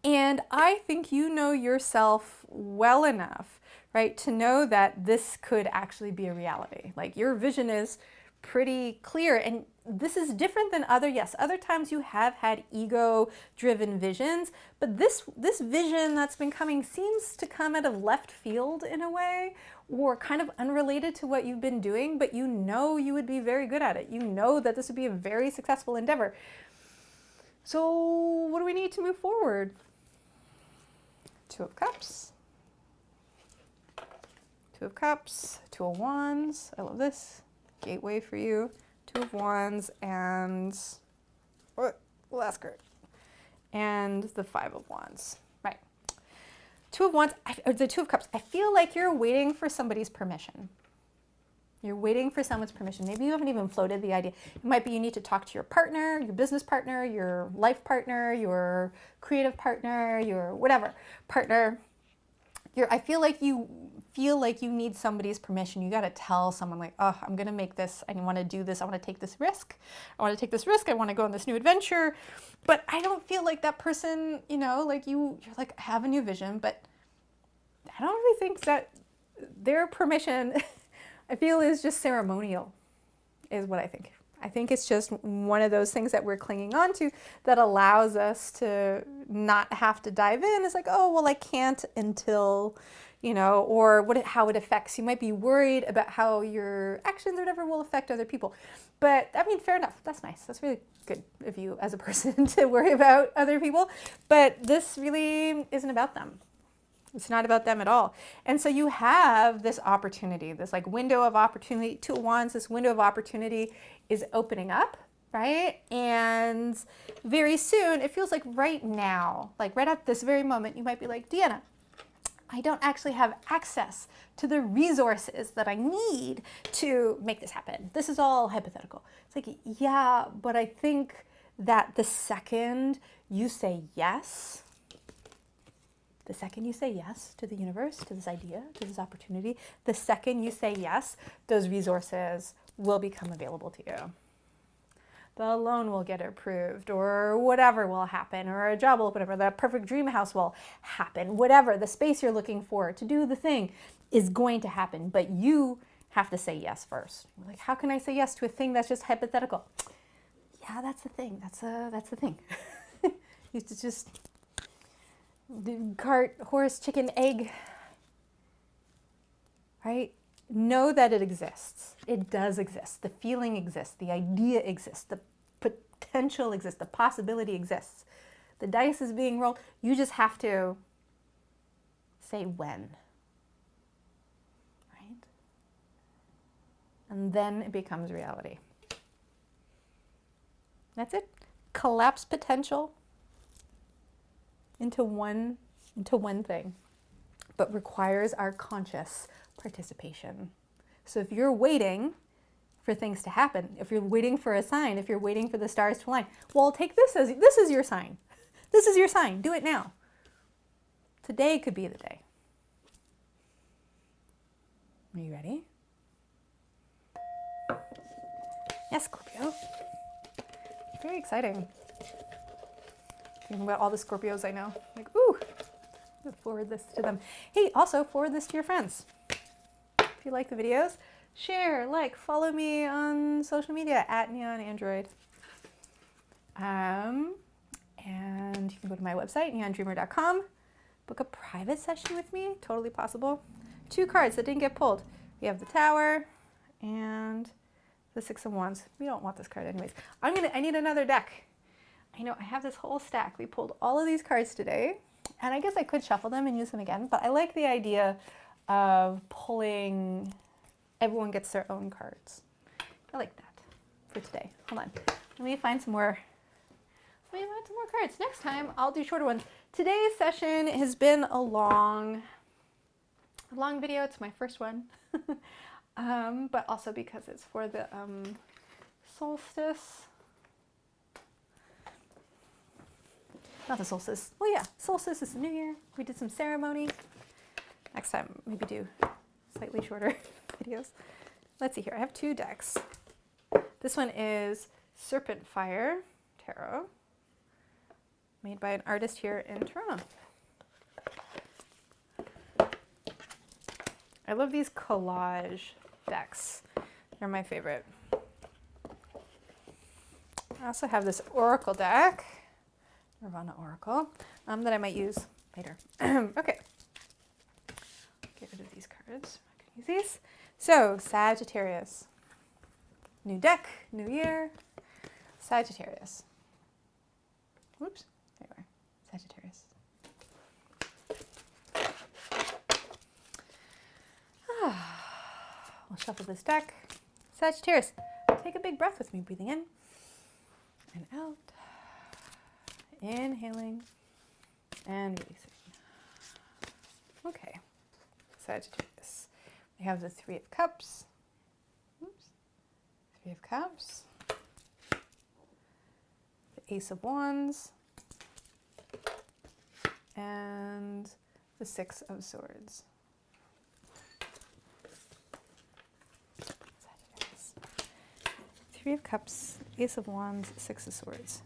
And I think you know yourself well enough, right, to know that this could actually be a reality. Like, your vision is pretty clear, and this is different than other times you have had ego-driven visions, but this vision that's been coming seems to come out of left field in a way, or kind of unrelated to what you've been doing, but you know you would be very good at it. You know that this would be a very successful endeavor. So what do we need to move forward? Two of Cups, Two of Cups, Two of Wands. I love this. Gateway for you. Two of Wands and last card. And the Five of Wands. Right. Two of Wands, or the Two of Cups. I feel like you're waiting for somebody's permission. You're waiting for someone's permission. Maybe you haven't even floated the idea. It might be you need to talk to your partner, your business partner, your life partner, your creative partner, your whatever partner. I feel like you need somebody's permission. You got to tell someone like, oh, I'm going to make this. I want to do this. I want to take this risk. I want to take this risk. I want to go on this new adventure. But I don't feel like that person, like you're like, I have a new vision, but I don't really think that their permission I feel is just ceremonial, is what I think. I think it's just one of those things that we're clinging on to that allows us to not have to dive in. It's like, oh, well, I can't until, or how it affects. You might be worried about how your actions or whatever will affect other people. But I mean, fair enough. That's nice. That's really good of you as a person to worry about other people. But this really isn't about them. It's not about them at all. And so you have this opportunity, this like window of opportunity, Two of Wands, this window of opportunity is opening up, right? And very soon, it feels like right now, like right at this very moment, you might be like, Deanna, I don't actually have access to the resources that I need to make this happen. This is all hypothetical. It's like, yeah, but I think that the second you say yes, to the universe, to this idea, to this opportunity, the second you say yes, those resources will become available to you. The loan will get approved, or whatever will happen, or a job will open up, or the perfect dream house will happen. Whatever, the space you're looking for to do the thing is going to happen, but you have to say yes first. Like, how can I say yes to a thing that's just hypothetical? Yeah, that's the thing. That's the thing. You just cart, horse, chicken, egg, right? Know that it exists. It does exist. The feeling exists. The idea exists. The potential exists. The possibility exists. The dice is being rolled. You just have to say when, right? And then it becomes reality. That's it. Collapse potential into one thing, but requires our conscious participation. So if you're waiting for things to happen, if you're waiting for a sign, if you're waiting for the stars to align, well, take this as this is your sign. This is your sign. Do it now. Today could be the day. Are you ready? Yes, Scorpio. Very exciting. Thinking about all the Scorpios I know. Like, ooh, let's forward this to them. Hey, also forward this to your friends. If you like the videos, share, like, follow me on social media at NeonAndroid. And you can go to my website, neondreamer.com, book a private session with me, totally possible. 2 cards that didn't get pulled. We have the Tower and the Six of Wands. We don't want this card anyways. I need another deck. I know I have this whole stack. We pulled all of these cards today, and I guess I could shuffle them and use them again, but I like the idea of pulling, everyone gets their own cards. I like that for today. Hold on. Let me find some more we have some more cards. Next time, I'll do shorter ones. Today's session has been a long video. It's my first one. But also because it's for the solstice. Not the solstice. Well, yeah, solstice is the new year. We did some ceremony. Next time, maybe do slightly shorter videos. Let's see here. I have 2 decks. This one is Serpent Fire Tarot, made by an artist here in Toronto. I love these collage decks. They're my favorite. I also have this Oracle deck, Nirvana Oracle, that I might use later. Okay. Get rid of these cards. I'm not gonna use these. So, Sagittarius. New deck, new year. Sagittarius. Whoops. There you are. Sagittarius. We'll shuffle this deck. Sagittarius. Take a big breath with me, breathing in and out. Inhaling and releasing. Okay. Sagittarius. We have the 3 of Cups. Oops. 3 of Cups. The Ace of Wands. And the 6 of Swords. Sagittarius. 3 of Cups, Ace of Wands, 6 of Swords.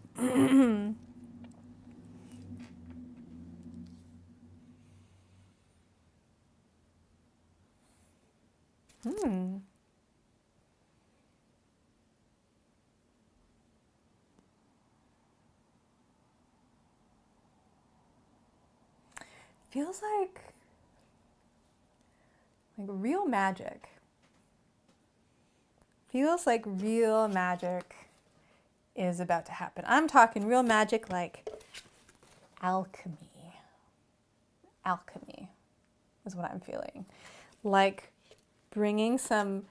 Feels like real magic. Feels like real magic is about to happen. I'm talking real magic like alchemy. Alchemy is what I'm feeling. Like bringing some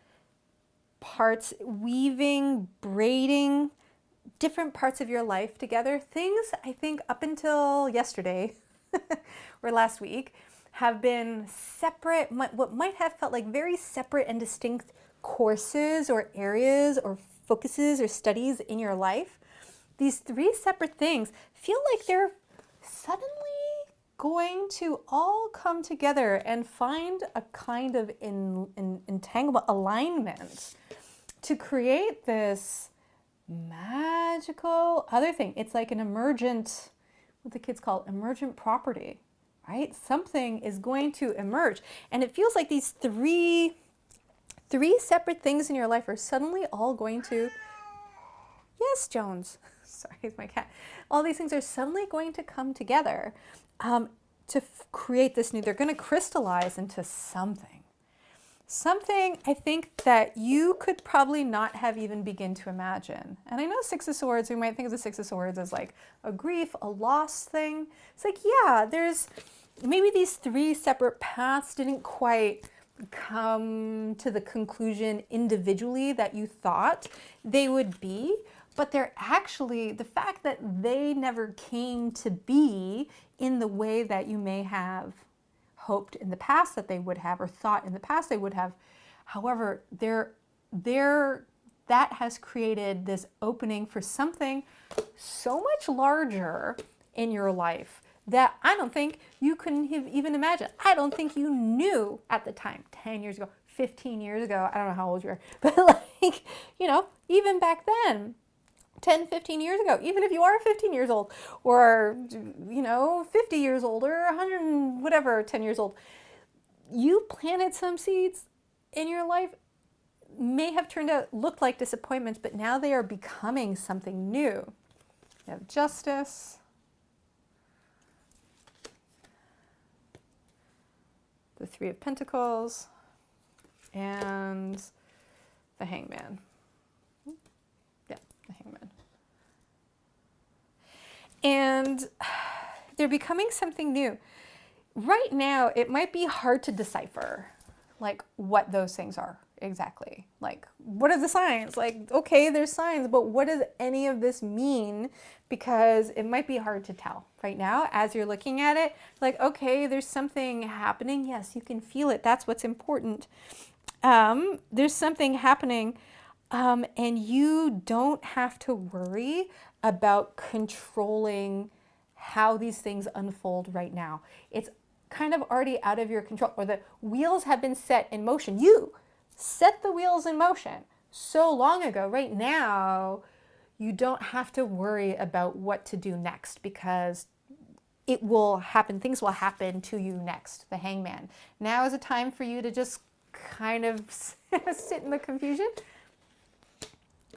parts, weaving, braiding different parts of your life together. Things I think up until yesterday or last week have been separate, what might have felt like very separate and distinct courses or areas or focuses or studies in your life. These 3 separate things feel like they're suddenly going to all come together and find a kind of entanglement, alignment to create this magical other thing. It's like an emergent, what the kids call emergent property, right? Something is going to emerge. And it feels like these three separate things in your life are suddenly all going to, yes, Jones, sorry, it's my cat. All these things are suddenly going to come together to create this new, they're going to crystallize into something. Something I think that you could probably not have even begin to imagine. And I know 6 of Swords, we might think of the 6 of Swords as like a grief, a loss thing. It's like, yeah, there's maybe these 3 separate paths didn't quite come to the conclusion individually that you thought they would be, but they're actually, the fact that they never came to be in the way that you may have hoped in the past that they would have, or thought in the past they would have. However, that has created this opening for something so much larger in your life that I don't think you couldn't have even imagined. I don't think you knew at the time, 10 years ago, 15 years ago, I don't know how old you are, but like, you know, even back then, 10, 15 years ago, even if you are 15 years old or, you know, 50 years old or 100 and whatever, 10 years old, you planted some seeds in your life, may have turned out, looked like disappointments, but now they are becoming something new. You have Justice, the 3 of Pentacles, and the Hangman. Yeah, the Hangman. And they're becoming something new. Right now, it might be hard to decipher like what those things are. exactly? Like, what are the signs? Like, okay, there's signs, but what does any of this mean? Because it might be hard to tell right now as you're looking at it. Like, okay, there's something happening. Yes, you can feel it. That's what's important. There's something happening, and you don't have to worry about controlling how these things unfold right now. It's kind of already out of your control, or the wheels have been set in motion. You set the wheels in motion so long ago. Right now, you don't have to worry about what to do next, because it will happen. Things will happen to you next. The Hangman. Now is a time for you to just kind of sit in the confusion.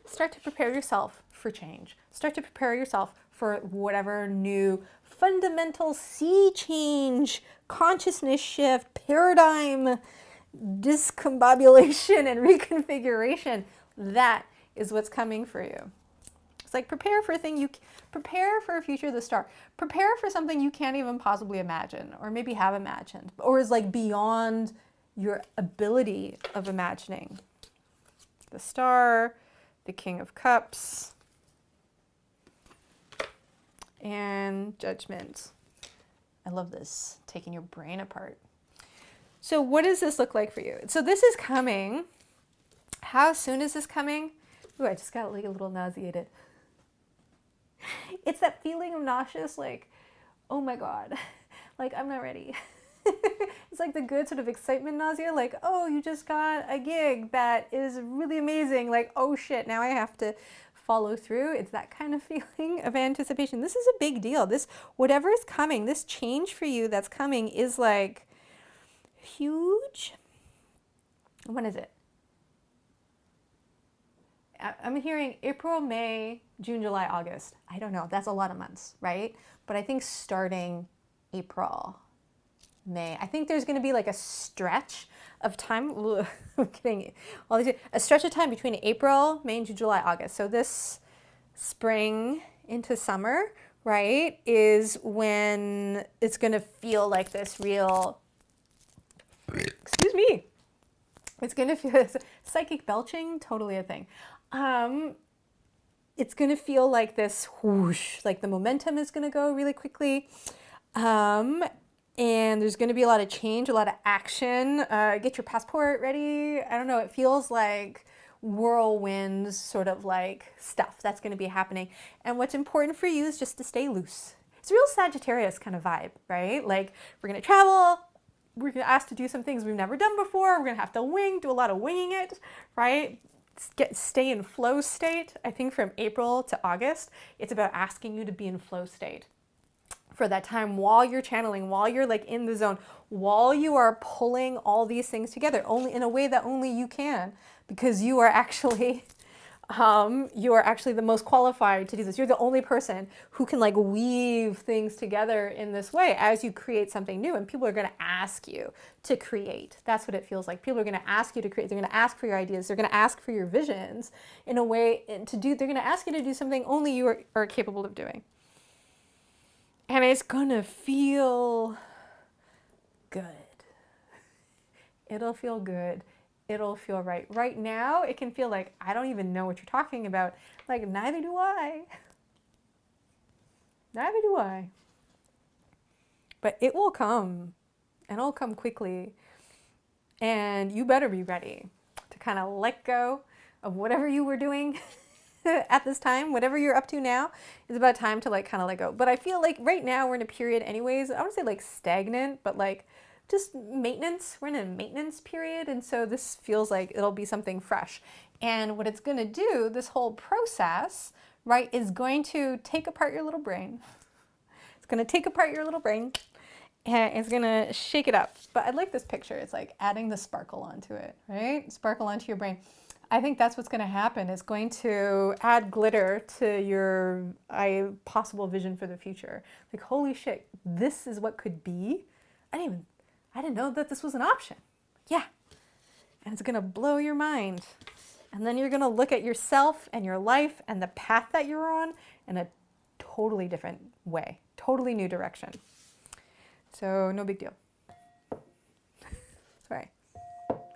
Start to prepare yourself for change. Start to prepare yourself for whatever new fundamental sea change, consciousness shift, paradigm discombobulation and reconfiguration. That is what's coming for you. It's like prepare for a future the star. Prepare for something you can't even possibly imagine, or maybe have imagined, or is like beyond your ability of imagining. The Star, the King of Cups, and Judgment. I love this, taking your brain apart. So what does this look like for you? So this is coming. How soon is this coming? Ooh, I just got like a little nauseated. It's that feeling of nauseous, like, oh my God, like I'm not ready. It's like the good sort of excitement nausea, like, oh, you just got a gig that is really amazing. Like, oh shit, now I have to follow through. It's that kind of feeling of anticipation. This is a big deal. This, whatever is coming, this change for you that's coming is like huge. When is it? I'm hearing April, May, June, July, August. I don't know. That's a lot of months, right? But I think starting April, May, I think there's going to be like a stretch of time. I'm kidding. A stretch of time between April, May, June, July, August. So this spring into summer, right, is when it's going to feel like this real, excuse me, it's going to feel psychic belching, totally a thing. It's going to feel like this whoosh, like the momentum is going to go really quickly. And there's going to be a lot of change, a lot of action. Get your passport ready. I don't know. It feels like whirlwinds sort of like stuff that's going to be happening. And what's important for you is just to stay loose. It's a real Sagittarius kind of vibe, right? Like we're going to travel. We're going to ask to do some things we've never done before. We're going to have to do a lot of winging it, right? Stay in flow state. I think from April to August, it's about asking you to be in flow state for that time while you're channeling, while you're like in the zone, while you are pulling all these things together, only in a way that only you can, because you are actually the most qualified to do this. You're the only person who can like weave things together in this way as you create something new. And people are going to ask you to create. That's what it feels like. People are going to ask you to create. They're going to ask for your ideas. They're going to ask for your visions in a way to do. They're going to ask you to do something only you are capable of doing. And it's going to feel good. It'll feel good. It'll feel right. Right now, it can feel like, I don't even know what you're talking about. Like, neither do I. Neither do I. But it will come. And it'll come quickly. And you better be ready to kind of let go of whatever you were doing at this time. Whatever you're up to now, it's about time to like kind of let go. But I feel like right now we're in a period anyways, I wouldn't say like stagnant, but like just maintenance. We're in a maintenance period. And so this feels like it'll be something fresh. And what it's going to do, this whole process, right, is going to take apart your little brain. It's going to take apart your little brain and it's going to shake it up. But I like this picture. It's like adding the sparkle onto it, right? Sparkle onto your brain. I think that's what's going to happen. It's going to add glitter to your possible vision for the future. Like, holy shit, this is what could be. I didn't know that this was an option. Yeah. And it's going to blow your mind. And then you're going to look at yourself and your life and the path that you're on in a totally different way, totally new direction. So no big deal. Sorry.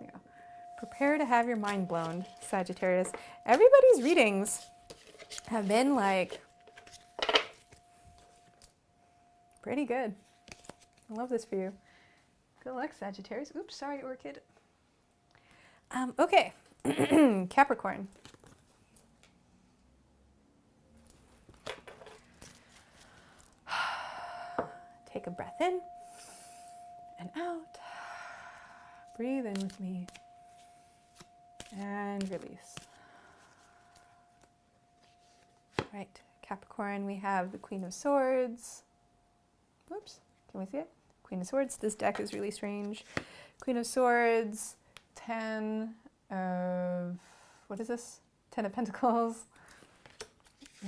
Yeah. Prepare prepare to have your mind blown, Sagittarius. Everybody's readings have been like pretty good. I love this for you. Good luck, Sagittarius. Oops, sorry, Orchid. Okay, Capricorn. Take a breath in and out. Breathe in with me and release. Right, Capricorn, we have the Queen of Swords. Oops, can we see it? Queen of Swords. This deck is really strange. Queen of Swords, 10 of, what is this? 10 of Pentacles,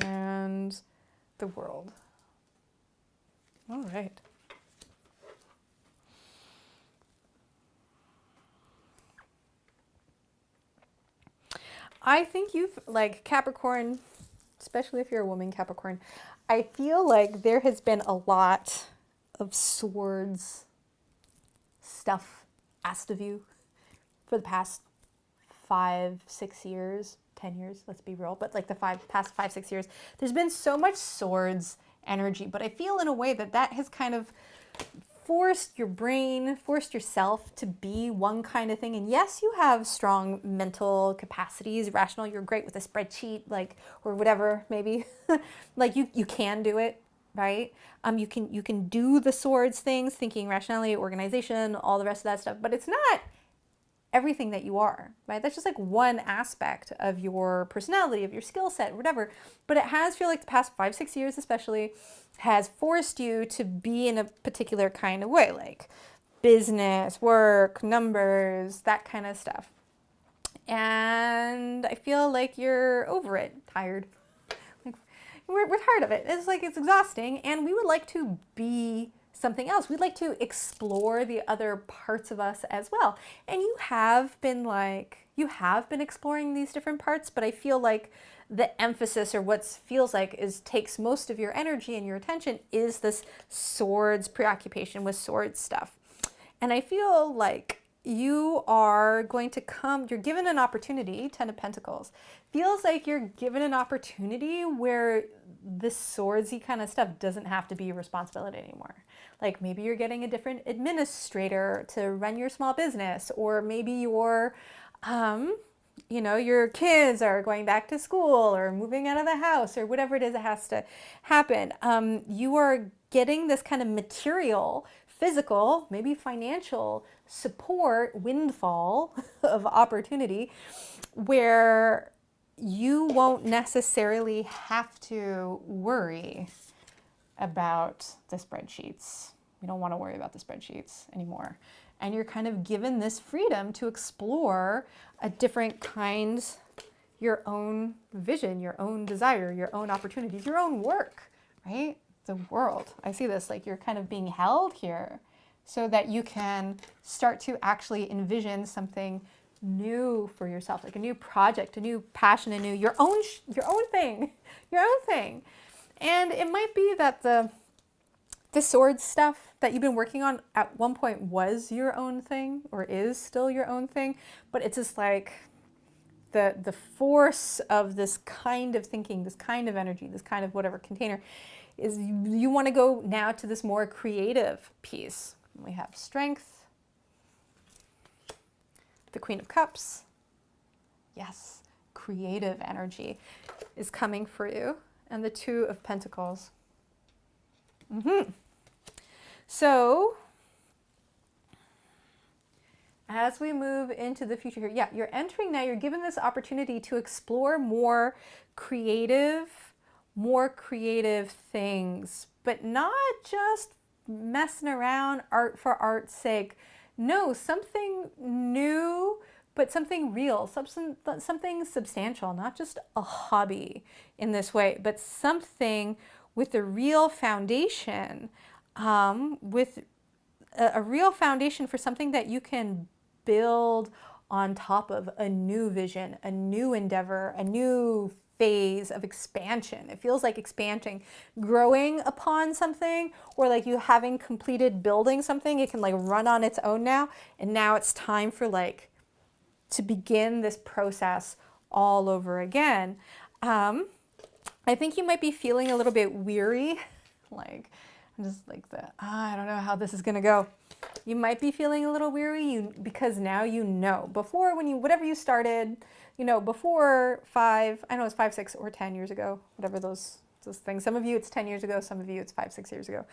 and the World. All right. I think you've, like, Capricorn, especially if you're a woman, Capricorn, I feel like there has been a lot of swords stuff asked of you for the past 5-6 years, 10 years, let's be real, but like the past 5-6 years, there's been so much swords energy, but I feel in a way that that has kind of forced your brain, forced yourself to be one kind of thing. And yes, you have strong mental capacities, rational, you're great with a spreadsheet, like, or whatever, maybe, like you can do it, right? You can do the swords things, thinking, rationality, organization, all the rest of that stuff, but it's not everything that you are, right? That's just like one aspect of your personality, of your skill set, whatever. But it has, feel like the past 5-6 years especially, has forced you to be in a particular kind of way, like business, work, numbers, that kind of stuff. And I feel like you're over it, tired. Like, we're tired of it. It's like, it's exhausting, and we would like to be something else. We'd like to explore the other parts of us as well. And you have been exploring these different parts, but I feel like the emphasis, or what feels like takes most of your energy and your attention, is this swords preoccupation with swords stuff. And I feel like you are going to you're given an opportunity, 10 of Pentacles, feels like you're given an opportunity where this swordsy kind of stuff doesn't have to be your responsibility anymore. Like maybe you're getting a different administrator to run your small business, or maybe you're, your kids are going back to school or moving out of the house, or whatever it is that has to happen. You are getting this kind of material, physical, maybe financial support, windfall of opportunity, where you won't necessarily have to worry about the spreadsheets. We don't want to worry about the spreadsheets anymore. And you're kind of given this freedom to explore a different kinds, your own vision, your own desire, your own opportunities, your own work, right? The world. I see this, like you're kind of being held here so that you can start to actually envision something new for yourself, like a new project, a new passion, your own thing. And it might be that the sword stuff that you've been working on at one point was your own thing, or is still your own thing, but it's just like the force of this kind of thinking, this kind of energy, this kind of whatever container, is you want to go now to this more creative piece. We have Strength, the Queen of Cups. Yes, creative energy is coming for you. And the Two of Pentacles. So, as we move into the future here, yeah, you're entering now, you're given this opportunity to explore more creative things, but not just messing around art for art's sake. No, something new, but something real, something substantial, not just a hobby in this way, but something with a real foundation, with a real foundation for something that you can build on top of, a new vision, a new endeavor, a new phase of expansion. It feels like expanding, growing upon something, or like you having completed building something. It can like run on its own now, and now it's time for like to begin this process all over again. I think you might be feeling a little bit weary, like I'm just like I don't know how this is gonna go. You might be feeling a little weary because now you know. Before, when whatever you started, before I know it's 5, 6, or 10 years ago, whatever those things. Some of you it's 10 years ago, some of you it's 5, 6 years ago.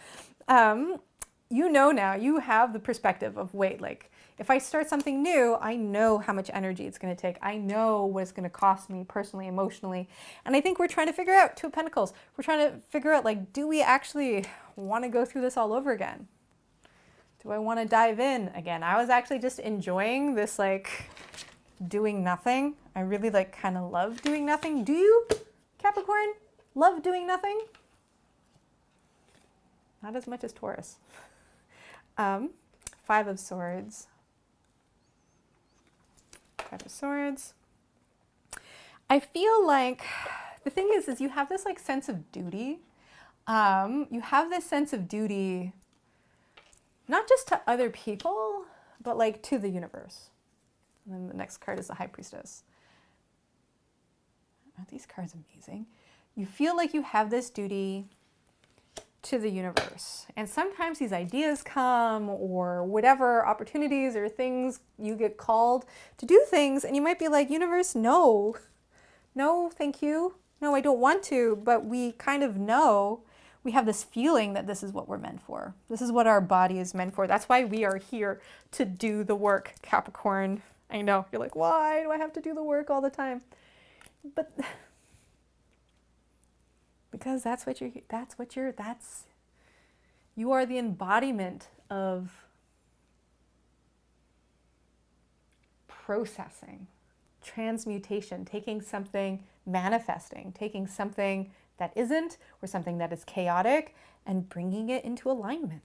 Now, you have the perspective of, wait, like, if I start something new, I know how much energy it's going to take. I know what it's going to cost me personally, emotionally. And I think we're trying to figure out, Two of Pentacles, we're trying to figure out, like, do we actually want to go through this all over again? Do I want to dive in again? I was actually just enjoying this, like, doing nothing. I really, like, kind of love doing nothing. Do you, Capricorn, love doing nothing? Not as much as Taurus. 5 of Swords. 5 of Swords. I feel like the thing is you have this like sense of duty. You have this sense of duty, not just to other people, but like to the universe. And then the next card is the High Priestess. Aren't these cards amazing? You feel like you have this duty to the universe. And sometimes these ideas come, or whatever opportunities or things, you get called to do things, and you might be like, universe, no, thank you. No, I don't want to, but we kind of know, we have this feeling that this is what we're meant for. This is what our body is meant for. That's why we are here to do the work, Capricorn. I know, you're like, why do I have to do the work all the time? But because you are the embodiment of processing, transmutation, taking something, manifesting, taking something that isn't, or something that is chaotic, and bringing it into alignment.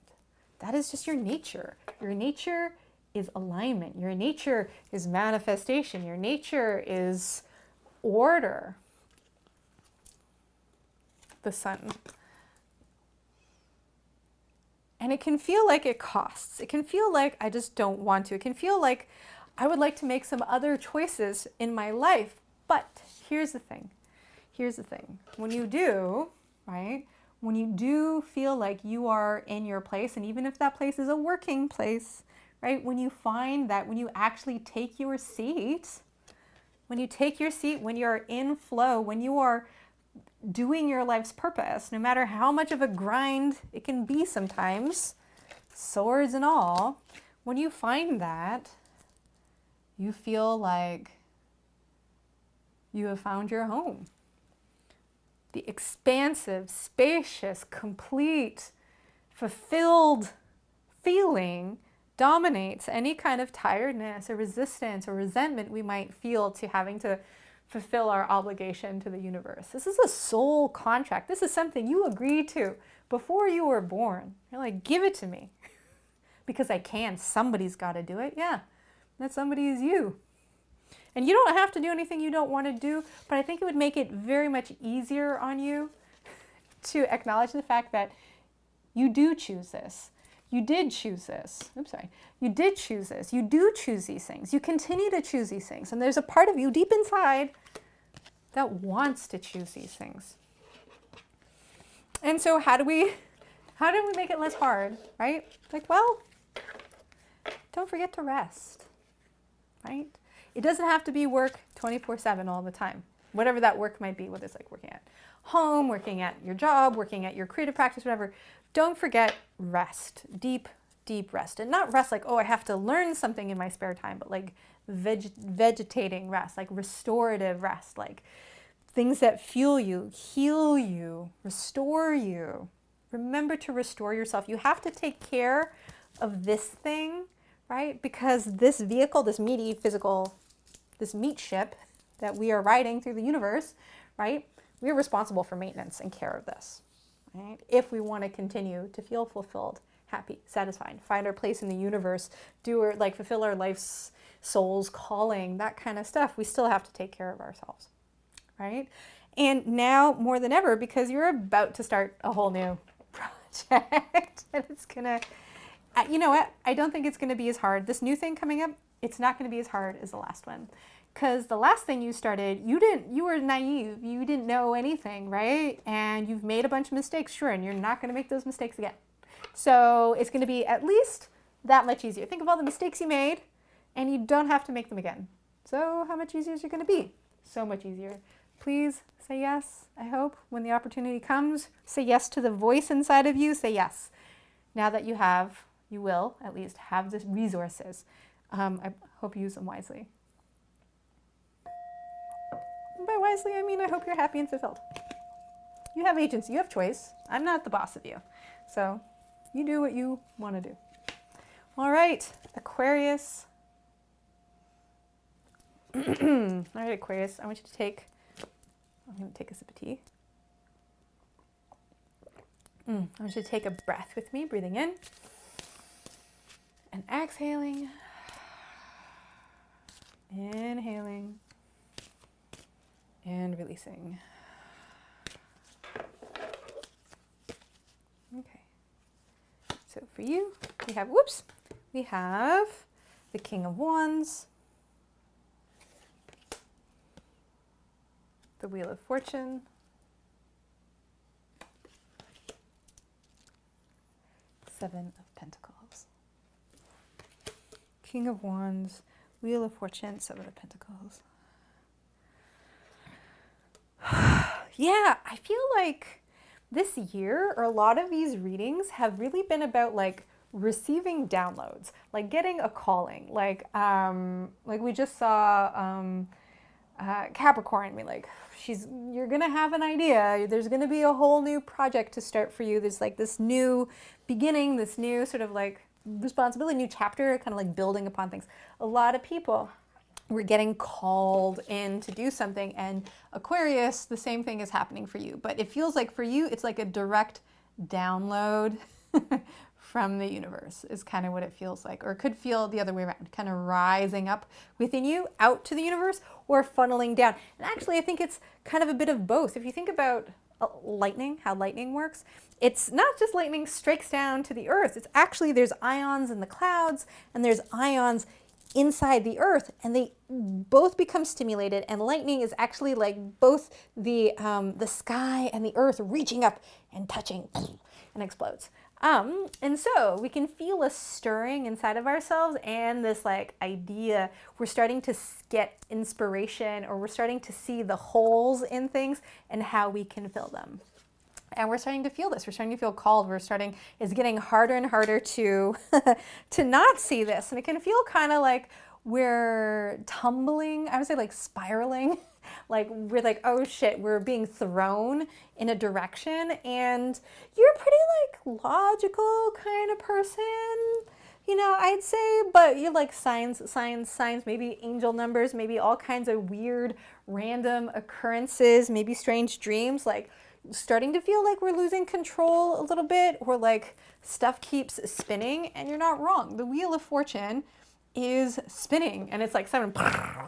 That is just your nature. Your nature is alignment. Your nature is manifestation. Your nature is order. The Sun. And it can feel like it costs. It can feel like I just don't want to. It can feel like I would like to make some other choices in my life. But here's the thing. When you do, right? When you do feel like you are in your place, and even if that place is a working place, right? When you find that, when you actually take your seat, when you're in flow, when you are doing your life's purpose, no matter how much of a grind it can be sometimes, swords and all, when you find that, you feel like you have found your home. The expansive, spacious, complete, fulfilled feeling dominates any kind of tiredness or resistance or resentment we might feel to having to fulfill our obligation to the universe. This is a soul contract. This is something you agreed to before you were born. You're like, give it to me because I can. Somebody's got to do it. Yeah, that somebody is you. And you don't have to do anything you don't want to do, but I think it would make it very much easier on you to acknowledge the fact that you do choose this. You did choose this. You did choose this. You do choose these things. You continue to choose these things. And there's a part of you deep inside that wants to choose these things. And so how do we make it less hard, right? Like, well, don't forget to rest, right? It doesn't have to be work 24/7 all the time. Whatever that work might be, whether it's like working at home, working at your job, working at your creative practice, whatever. Don't forget rest, deep rest. And not rest like, oh, I have to learn something in my spare time, but like vegetating rest, like restorative rest, like things that fuel you, heal you, restore you. Remember to restore yourself. You have to take care of this thing, right? Because this vehicle, this meaty physical, this meat ship that we are riding through the universe, right? We are responsible for maintenance and care of this. Right? If we want to continue to feel fulfilled, happy, satisfied, find our place in the universe, fulfill our life's soul's calling, that kind of stuff, we still have to take care of ourselves, right? And now more than ever, because you're about to start a whole new project, and it's gonna, you know what? I don't think it's gonna be as hard. This new thing coming up, it's not going to be as hard as the last one. Because the last thing you started, you were naive. You didn't know anything, right? And you've made a bunch of mistakes, sure, and you're not going to make those mistakes again. So it's going to be at least that much easier. Think of all the mistakes you made, and you don't have to make them again. So how much easier is it going to be? So much easier. Please say yes, I hope. When the opportunity comes, say yes to the voice inside of you. Say yes. Now that you will at least have the resources. I hope you use them wisely. And by wisely, I mean I hope you're happy and fulfilled. You have agency, you have choice. I'm not the boss of you. So you do what you want to do. All right, Aquarius. All right, Aquarius, I want you to I'm going to take a sip of tea. I want you to take a breath with me, breathing in and exhaling. Inhaling and releasing. Okay. So for you, we have the King of Wands, the Wheel of Fortune, Seven of Pentacles. King of Wands, Wheel of Fortune, Seven of Pentacles. Yeah, I feel like this year, or a lot of these readings have really been about like receiving downloads, like getting a calling, like we just saw Capricorn be like, you're gonna have an idea, there's gonna be a whole new project to start for you, there's like this new beginning, this new sort of like responsibility, new chapter, kind of like building upon things. A lot of people were getting called in to do something, and Aquarius, the same thing is happening for you, but it feels like for you it's like a direct download from the universe is kind of what it feels like, or it could feel the other way around, kind of rising up within you out to the universe or funneling down. And actually I think it's kind of a bit of both. If you think about lightning, how lightning works, it's not just lightning strikes down to the earth, it's actually there's ions in the clouds and there's ions inside the earth, and they both become stimulated, and lightning is actually like both the sky and the earth reaching up and touching and explodes. And so we can feel a stirring inside of ourselves, and this like idea, we're starting to get inspiration, or we're starting to see the holes in things and how we can fill them. And we're starting to feel this. We're starting to feel called. It's getting harder and harder to to not see this. And it can feel kind of like we're tumbling, I would say like spiraling. Like we're like, oh shit, we're being thrown in a direction. And you're a pretty like logical kind of person, you know, I'd say, but you're like signs, maybe angel numbers, maybe all kinds of weird random occurrences, maybe strange dreams, like starting to feel like we're losing control a little bit, or like stuff keeps spinning. And you're not wrong. The Wheel of Fortune is spinning, and it's like someone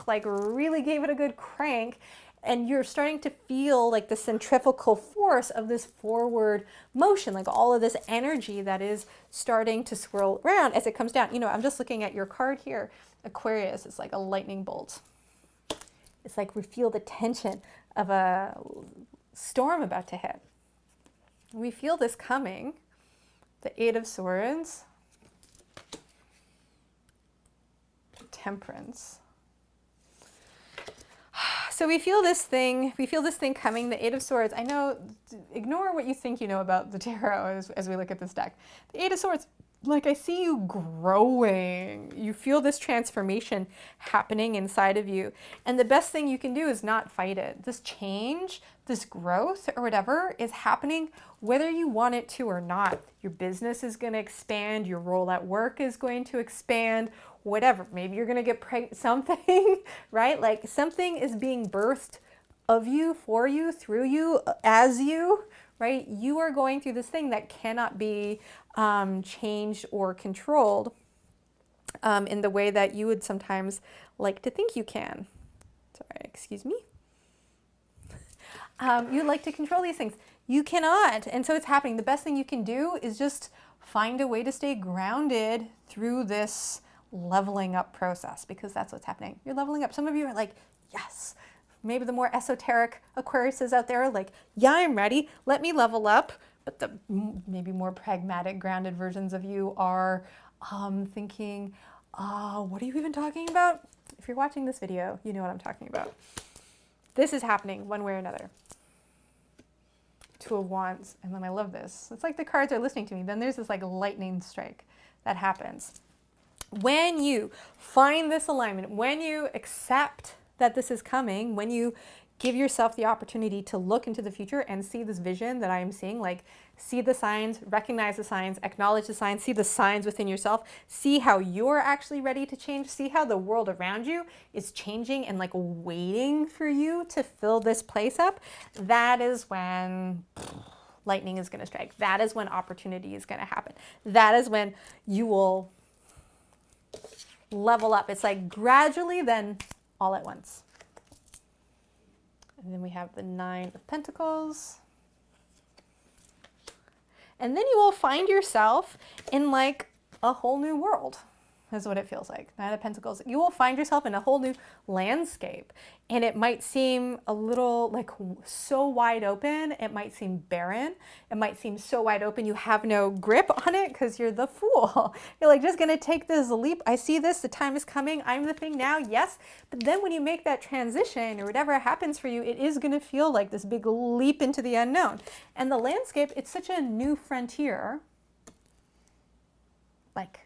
like really gave it a good crank, and you're starting to feel like the centrifugal force of this forward motion, like all of this energy that is starting to swirl around as it comes down. You know, I'm just looking at your card here, Aquarius. It's like a lightning bolt. It's like we feel the tension of a storm about to hit. We feel this coming. The Eight of Swords, Temperance. So we feel this thing coming, the Eight of Swords. I know, ignore what you think you know about the tarot as we look at this deck. The Eight of Swords, like I see you growing. You feel this transformation happening inside of you. And the best thing you can do is not fight it. This change, this growth or whatever is happening whether you want it to or not. Your business is going to expand. Your role at work is going to expand. Whatever. Maybe you're going to get pregnant, something, right? Like something is being birthed of you, for you, through you, as you, right? You are going through this thing that cannot be changed or controlled in the way that you would sometimes like to think you can. Sorry, excuse me. You'd like to control these things. You cannot. And so it's happening. The best thing you can do is just find a way to stay grounded through this leveling up process, because that's what's happening. You're leveling up. Some of you are like, yes. Maybe the more esoteric Aquariuses out there are like, yeah, I'm ready. Let me level up. But the maybe more pragmatic, grounded versions of you are thinking, what are you even talking about? If you're watching this video, you know what I'm talking about. This is happening one way or another. Two of Wands, and then I love this. It's like the cards are listening to me. Then there's this like lightning strike that happens. When you find this alignment, when you accept that this is coming, when you give yourself the opportunity to look into the future and see this vision that I am seeing, like see the signs, recognize the signs, acknowledge the signs, see the signs within yourself, see how you're actually ready to change, see how the world around you is changing and like waiting for you to fill this place up, that is when lightning is going to strike. That is when opportunity is going to happen. That is when you will level up. It's like gradually, then all at once. And then we have the Nine of Pentacles. And then you will find yourself in like a whole new world, is what it feels like. Nine of Pentacles. You will find yourself in a whole new landscape. And it might seem a little like so wide open. It might seem barren. It might seem so wide open you have no grip on it because you're the fool. You're like just going to take this leap. I see this. The time is coming. I'm the thing now. Yes. But then when you make that transition or whatever happens for you, it is going to feel like this big leap into the unknown. And the landscape, it's such a new frontier. Like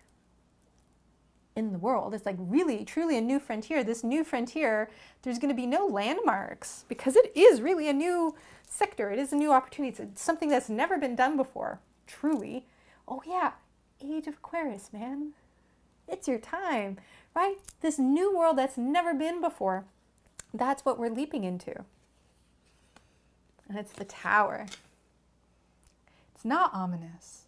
in the world. It's like really, truly a new frontier. This new frontier, there's going to be no landmarks because it is really a new sector. It is a new opportunity. It's something that's never been done before, truly. Oh yeah, Age of Aquarius, man. It's your time, right? This new world that's never been before. That's what we're leaping into. And it's the Tower. It's not ominous.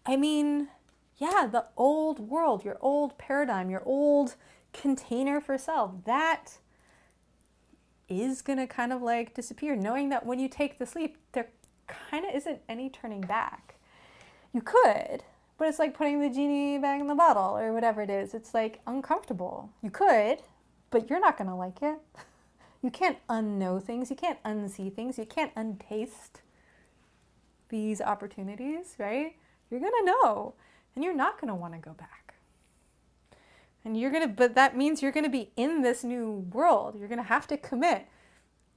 I mean, yeah, the old world, your old paradigm, your old container for self, that is going to kind of like disappear, knowing that when you take this leap, there kind of isn't any turning back. You could, but it's like putting the genie back in the bottle or whatever it is. It's like uncomfortable. You could, but you're not going to like it. You can't unknow things. You can't unsee things. You can't untaste these opportunities, right? You're going to know. And you're not going to want to go back. And but that means you're going to be in this new world. You're going to have to commit.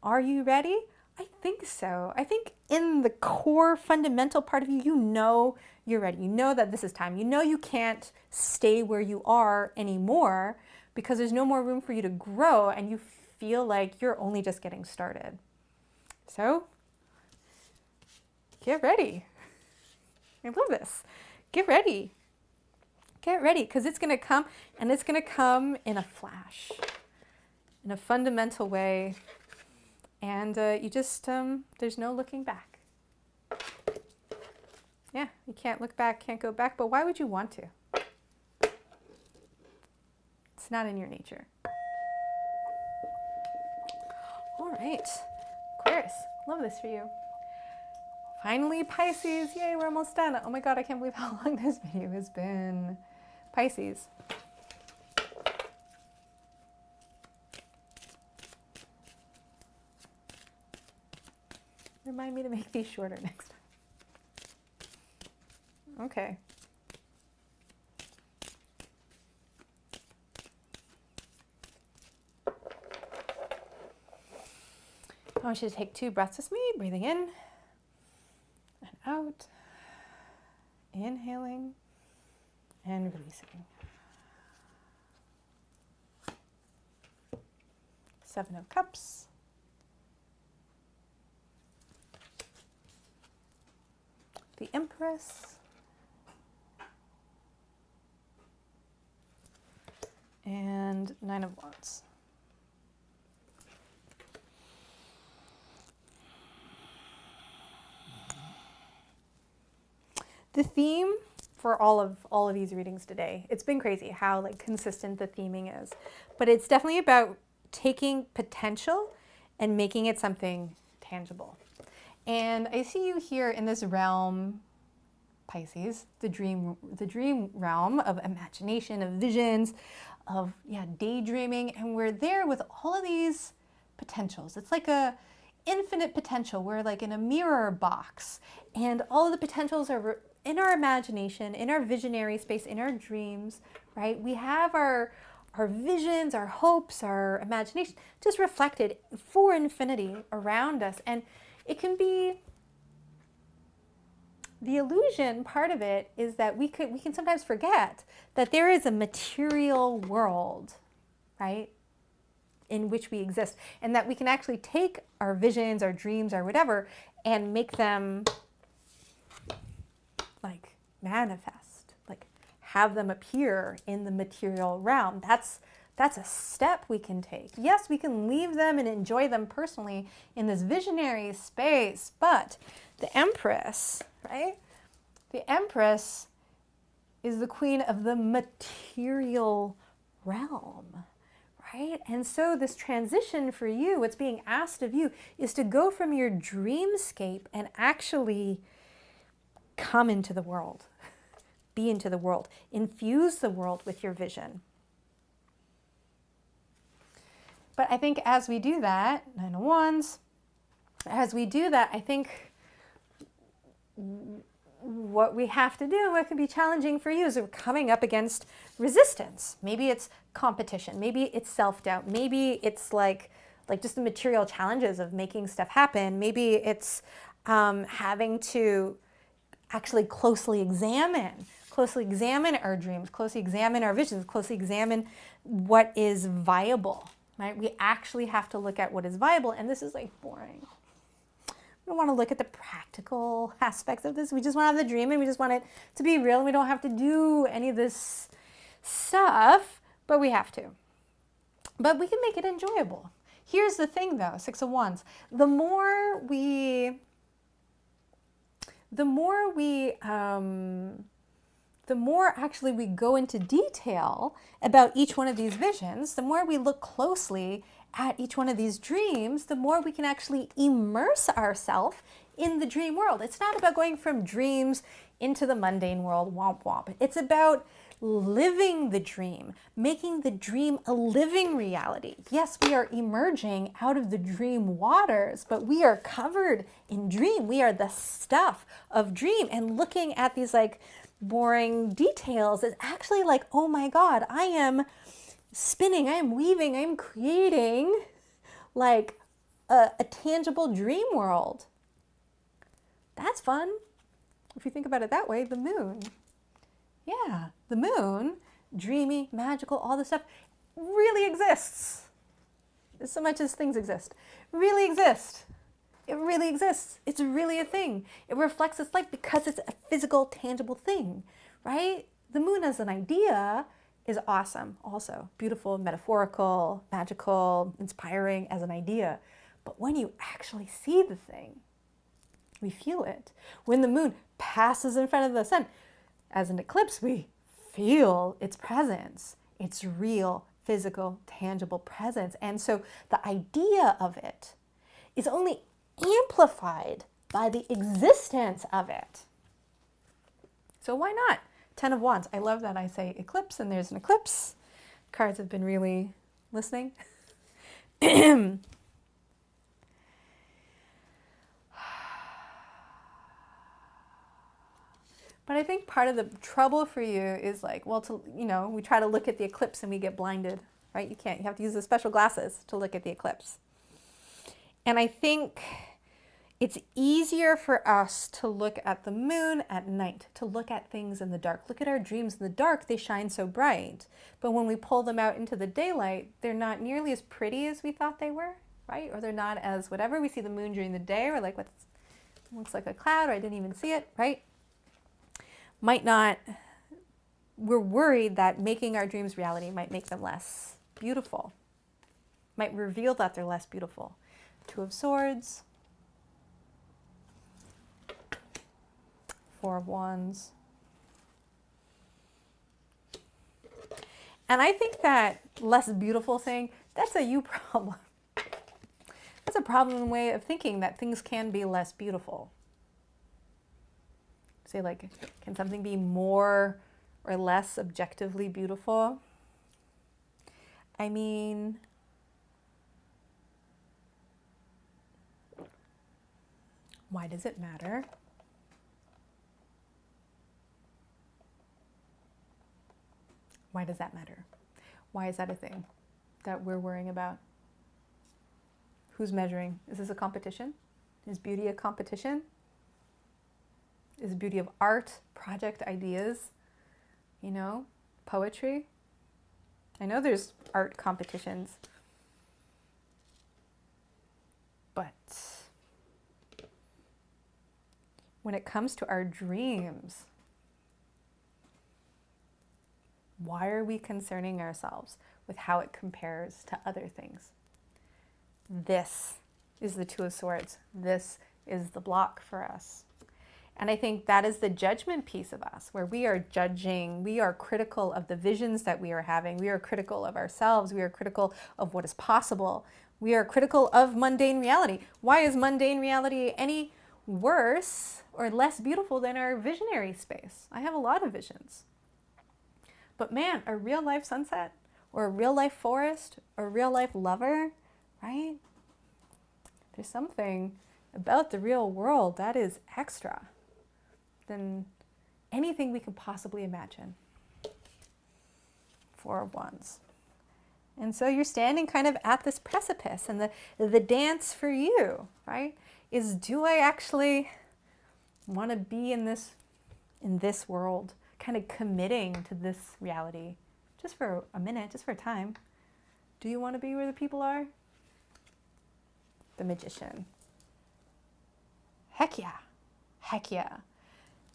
Are you ready? I think so. I think in the core fundamental part of you, you know you're ready. You know that this is time. You know you can't stay where you are anymore because there's no more room for you to grow and you feel like you're only just getting started. So, get ready. I love this. Get ready. Get ready, because it's going to come, and it's going to come in a flash, in a fundamental way, and you just, there's no looking back. Yeah, you can't look back, can't go back, but why would you want to? It's not in your nature. All right, Aquarius, love this for you. Finally, Pisces. Yay, we're almost done. Oh my God, I can't believe how long this video has been. Pisces. Remind me to make these shorter next time. Okay. I want you to take 2 breaths with me, breathing in and out, inhaling and releasing. 7 of Cups. The Empress. And 9 of Wands. The theme for all of these readings today, it's been crazy how like consistent the theming is, but it's definitely about taking potential and making it something tangible. And I see you here in this realm Pisces, the dream realm of imagination, of visions, of daydreaming, and we're there with all of these potentials. It's like a infinite potential. We're like in a mirror box, and all of the potentials are in our imagination, in our visionary space, in our dreams, right? We have our visions, our hopes, our imagination just reflected for infinity around us. And it can be, the illusion part of it is that we can sometimes forget that there is a material world, right, in which we exist, and that we can actually take our visions, our dreams, or whatever, and make them like manifest, like have them appear in the material realm. That's a step we can take. Yes, we can leave them and enjoy them personally in this visionary space, but the Empress, right? The Empress is the queen of the material realm, right? And so this transition for you, what's being asked of you, is to go from your dreamscape and actually come into the world, be into the world, infuse the world with your vision. But I think as we do that, Nine of Wands, as we do that, I think what we have to do, what can be challenging for you, is we're coming up against resistance. Maybe it's competition, maybe it's self-doubt, maybe it's like just the material challenges of making stuff happen. Maybe it's having to actually closely examine our dreams, closely examine our visions, closely examine what is viable, right? We actually have to look at what is viable, and this is like boring. We don't want to look at the practical aspects of this. We just want to have the dream, and we just want it to be real, and we don't have to do any of this stuff, but we have to. But we can make it enjoyable. Here's the thing though, Six of Wands. The more actually we go into detail about each one of these visions, the more we look closely at each one of these dreams, the more we can actually immerse ourselves in the dream world. It's not about going from dreams into the mundane world, womp womp. It's about living the dream, making the dream a living reality. Yes, we are emerging out of the dream waters, but we are covered in dream. We are the stuff of dream, and looking at these like boring details is actually like, oh my God, I am spinning, I am weaving, I am creating like a tangible dream world. That's fun. If you think about it that way, the moon. Yeah, the moon, dreamy, magical, all this stuff really exists. So much as things exist, really exist. It really exists. It's really a thing. It reflects its light because it's a physical, tangible thing, right? The moon as an idea is awesome also. Beautiful, metaphorical, magical, inspiring as an idea. But when you actually see the thing, we feel it. When the moon passes in front of the sun, as an eclipse, we feel its presence. It's real, physical, tangible presence. And so the idea of it is only amplified by the existence of it. So why not? 10 of Wands. I love that I say eclipse and there's an eclipse. Cards have been really listening. But I think part of the trouble for you is like, well, we try to look at the eclipse and we get blinded, right? You can't. You have to use the special glasses to look at the eclipse. And I think it's easier for us to look at the moon at night, to look at things in the dark. Look at our dreams in the dark. They shine so bright. But when we pull them out into the daylight, they're not nearly as pretty as we thought they were, right? Or they're not as whatever. We see the moon during the day, or like what looks like a cloud, or I didn't even see it, right? We're worried that making our dreams reality might make them less beautiful, might reveal that they're less beautiful. Two of Swords, Four of Wands. And I think that less beautiful thing, that's a you problem. That's a problem in the way of thinking that things can be less beautiful. Say like, can something be more or less objectively beautiful? I mean, why does it matter? Why does that matter? Why is that a thing that we're worrying about? Who's measuring? Is this a competition? Is beauty a competition? Is beauty of art, project ideas, you know, poetry? I know there's art competitions, but when it comes to our dreams, why are we concerning ourselves with how it compares to other things? This is the Two of Swords. This is the block for us. And I think that is the judgment piece of us, where we are judging, we are critical of the visions that we are having, we are critical of ourselves, we are critical of what is possible, we are critical of mundane reality. Why is mundane reality any worse or less beautiful than our visionary space? I have a lot of visions. But man, a real life sunset or a real life forest or a real life lover, right? There's something about the real world that is extra than anything we could possibly imagine. Four of Wands. And so you're standing kind of at this precipice, and the dance for you, right, is, do I actually want to be in this world, kind of committing to this reality just for a minute, just for a time? Do you want to be where the people are? The Magician. Heck yeah. Heck yeah.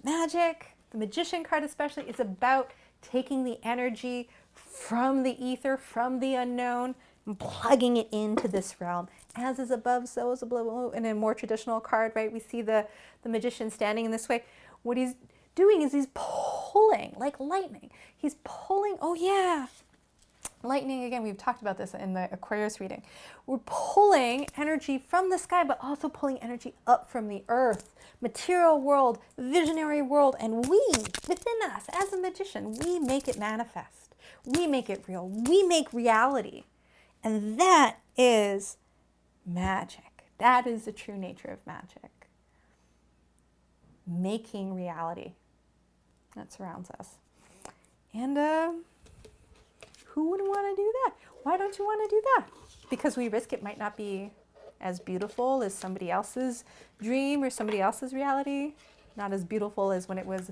Magic, the Magician card especially, is about taking the energy from the ether, from the unknown, and plugging it into this realm. As is above, so is below. In a more traditional card, right, we see the Magician standing in this way. What he's doing is he's pulling, like lightning. He's pulling, oh yeah, lightning, again, we've talked about this in the Aquarius reading. We're pulling energy from the sky, but also pulling energy up from the earth, material world, visionary world, and we, within us, as a magician, we make it manifest. We make it real. We make reality. And that is magic. That is the true nature of magic. Making reality that surrounds us. And who wouldn't want to do that? Why don't you want to do that? Because we risk it might not be as beautiful as somebody else's dream or somebody else's reality. Not as beautiful as when it was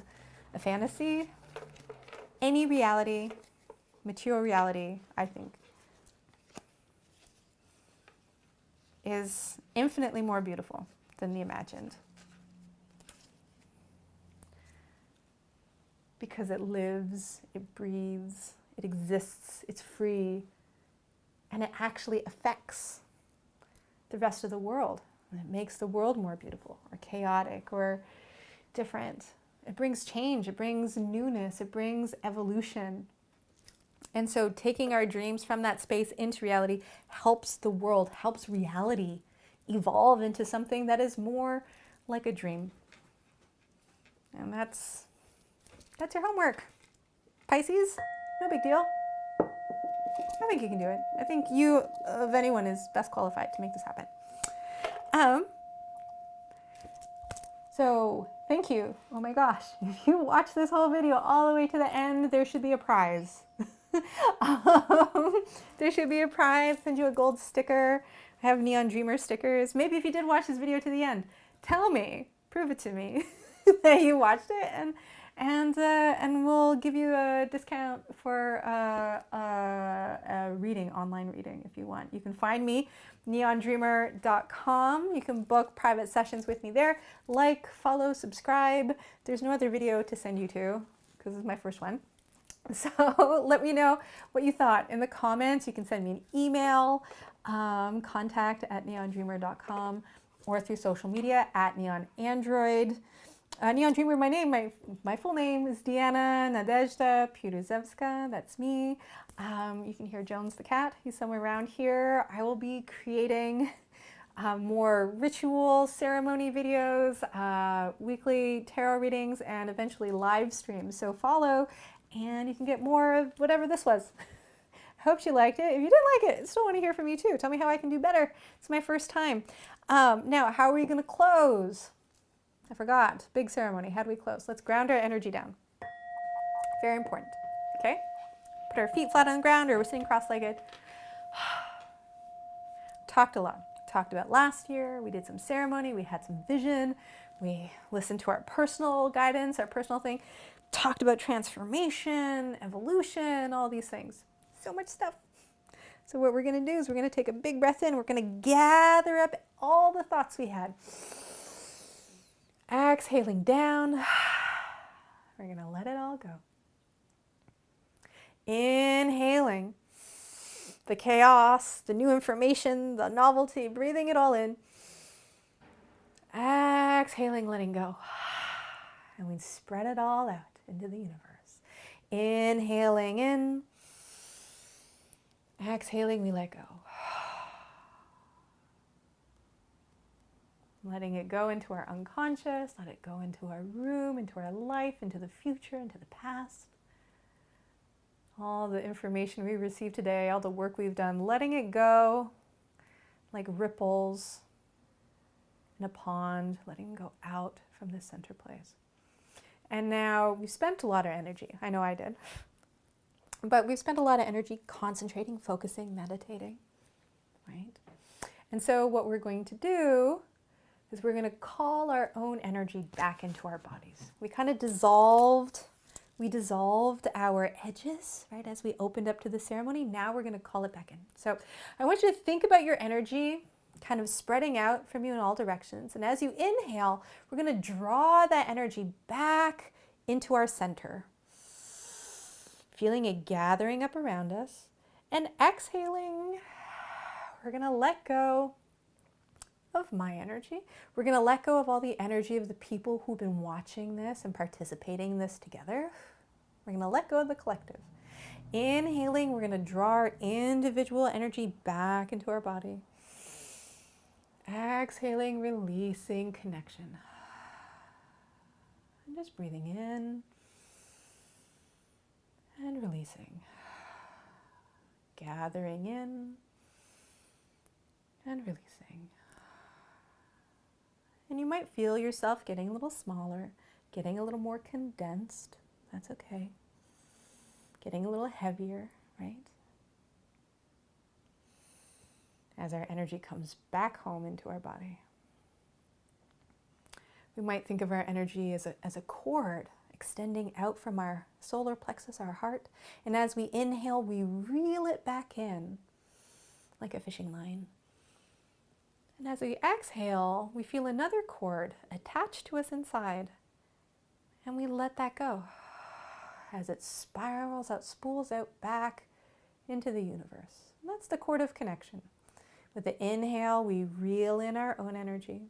a fantasy. Any reality, material reality, I think, is infinitely more beautiful than the imagined. Because it lives, it breathes, it exists, it's free, and it actually affects the rest of the world. And it makes the world more beautiful or chaotic or different. It brings change, it brings newness, it brings evolution. And so taking our dreams from that space into reality helps the world, helps reality evolve into something that is more like a dream. And that's your homework. Pisces, no big deal. I think you can do it. I think you, of anyone, is best qualified to make this happen. So thank you. Oh my gosh. If you watch this whole video all the way to the end, there should be a prize. There should be a prize. Send you a gold sticker. I have Neon Dreamer stickers. Maybe if you did watch this video to the end, tell me, prove it to me that you watched it, and we'll give you a discount for a reading, online reading, if you want. You can find me, neondreamer.com. You can book private sessions with me there. Like, follow, subscribe. There's no other video to send you to, because this is my first one. So let me know what you thought in the comments. You can send me an email, contact@neondreamer.com, or through social media @neonandroid. Neon Dreamer, my name, my full name is Diana Piruzevska. That's me. You can hear Jones the cat. He's somewhere around here. I will be creating more ritual ceremony videos, weekly tarot readings, and eventually live streams. So follow and you can get more of whatever this was. Hope you liked it. If you didn't like it, I still want to hear from you too. Tell me how I can do better. It's my first time. Now, how are we going to close? I forgot. Big ceremony. How do we close? Let's ground our energy down. Very important. Okay? Put our feet flat on the ground or we're sitting cross-legged. Talked a lot. Talked about last year. We did some ceremony. We had some vision. We listened to our personal guidance, our personal thing. Talked about transformation, evolution, all these things. So much stuff. So what we're going to do is we're going to take a big breath in. We're going to gather up all the thoughts we had. Exhaling down. We're going to let it all go. Inhaling the chaos, the new information, the novelty, breathing it all in. Exhaling, letting go. And we spread it all out into the universe. Inhaling in. Exhaling, we let go. Letting it go into our unconscious, let it go into our room, into our life, into the future, into the past. All the information we received today, all the work we've done, letting it go like ripples in a pond, letting it go out from the center place. And now we spent a lot of energy. I know I did. But we've spent a lot of energy concentrating, focusing, meditating, right? And so what we're going to do is we're going to call our own energy back into our bodies. We kind of dissolved our edges, right, as we opened up to the ceremony. Now we're going to call it back in. So I want you to think about your energy kind of spreading out from you in all directions. And as you inhale, we're going to draw that energy back into our center. Feeling it gathering up around us. And exhaling, we're going to let go of my energy. We're going to let go of all the energy of the people who've been watching this and participating in this together. We're going to let go of the collective. Inhaling, we're going to draw our individual energy back into our body. Exhaling, releasing connection. And just breathing in and releasing. Gathering in and releasing. And you might feel yourself getting a little smaller, getting a little more condensed. That's okay. Getting a little heavier, right? As our energy comes back home into our body. We might think of our energy as a cord extending out from our solar plexus, our heart. And as we inhale, we reel it back in like a fishing line. And as we exhale, we feel another cord attached to us inside. And we let that go as it spirals out, spools out back into the universe. And that's the cord of connection. With the inhale, we reel in our own energy.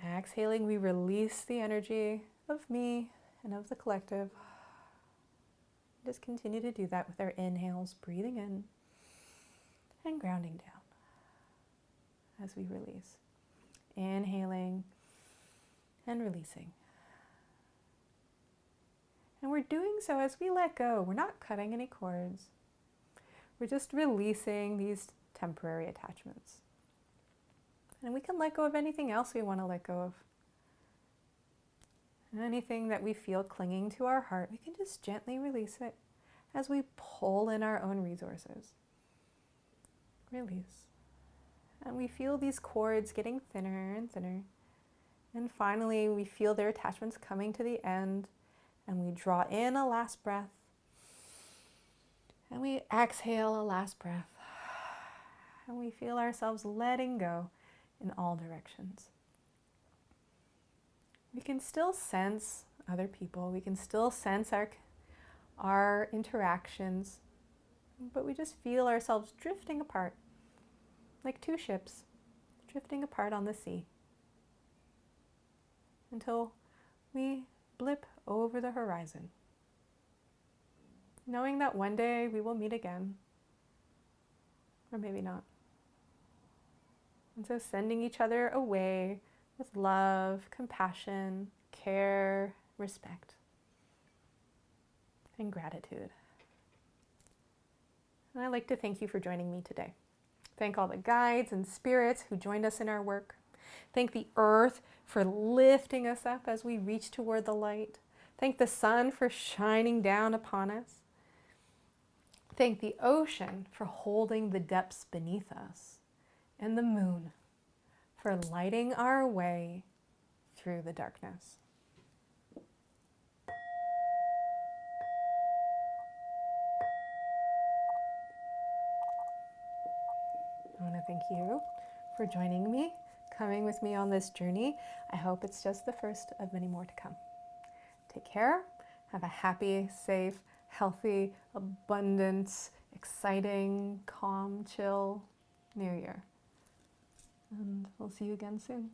Exhaling, we release the energy of me and of the collective. Just continue to do that with our inhales, breathing in and grounding down as we release. Inhaling and releasing. And we're doing so as we let go. We're not cutting any cords. We're just releasing these temporary attachments. And we can let go of anything else we want to let go of. Anything that we feel clinging to our heart, we can just gently release it as we pull in our own resources. Release. And we feel these cords getting thinner and thinner. And finally, we feel their attachments coming to the end. And we draw in a last breath. And we exhale a last breath. And we feel ourselves letting go in all directions. We can still sense other people. We can still sense our interactions. But we just feel ourselves drifting apart. Like two ships drifting apart on the sea. Until we blip over the horizon. Knowing that one day we will meet again. Or maybe not. And so sending each other away with love, compassion, care, respect, and gratitude. And I'd like to thank you for joining me today. Thank all the guides and spirits who joined us in our work. Thank the earth for lifting us up as we reach toward the light. Thank the sun for shining down upon us. Thank the ocean for holding the depths beneath us. And the moon for lighting our way through the darkness. I want to thank you for joining me, coming with me on this journey. I hope it's just the first of many more to come. Take care. Have a happy, safe, healthy, abundant, exciting, calm, chill New Year. And we'll see you again soon.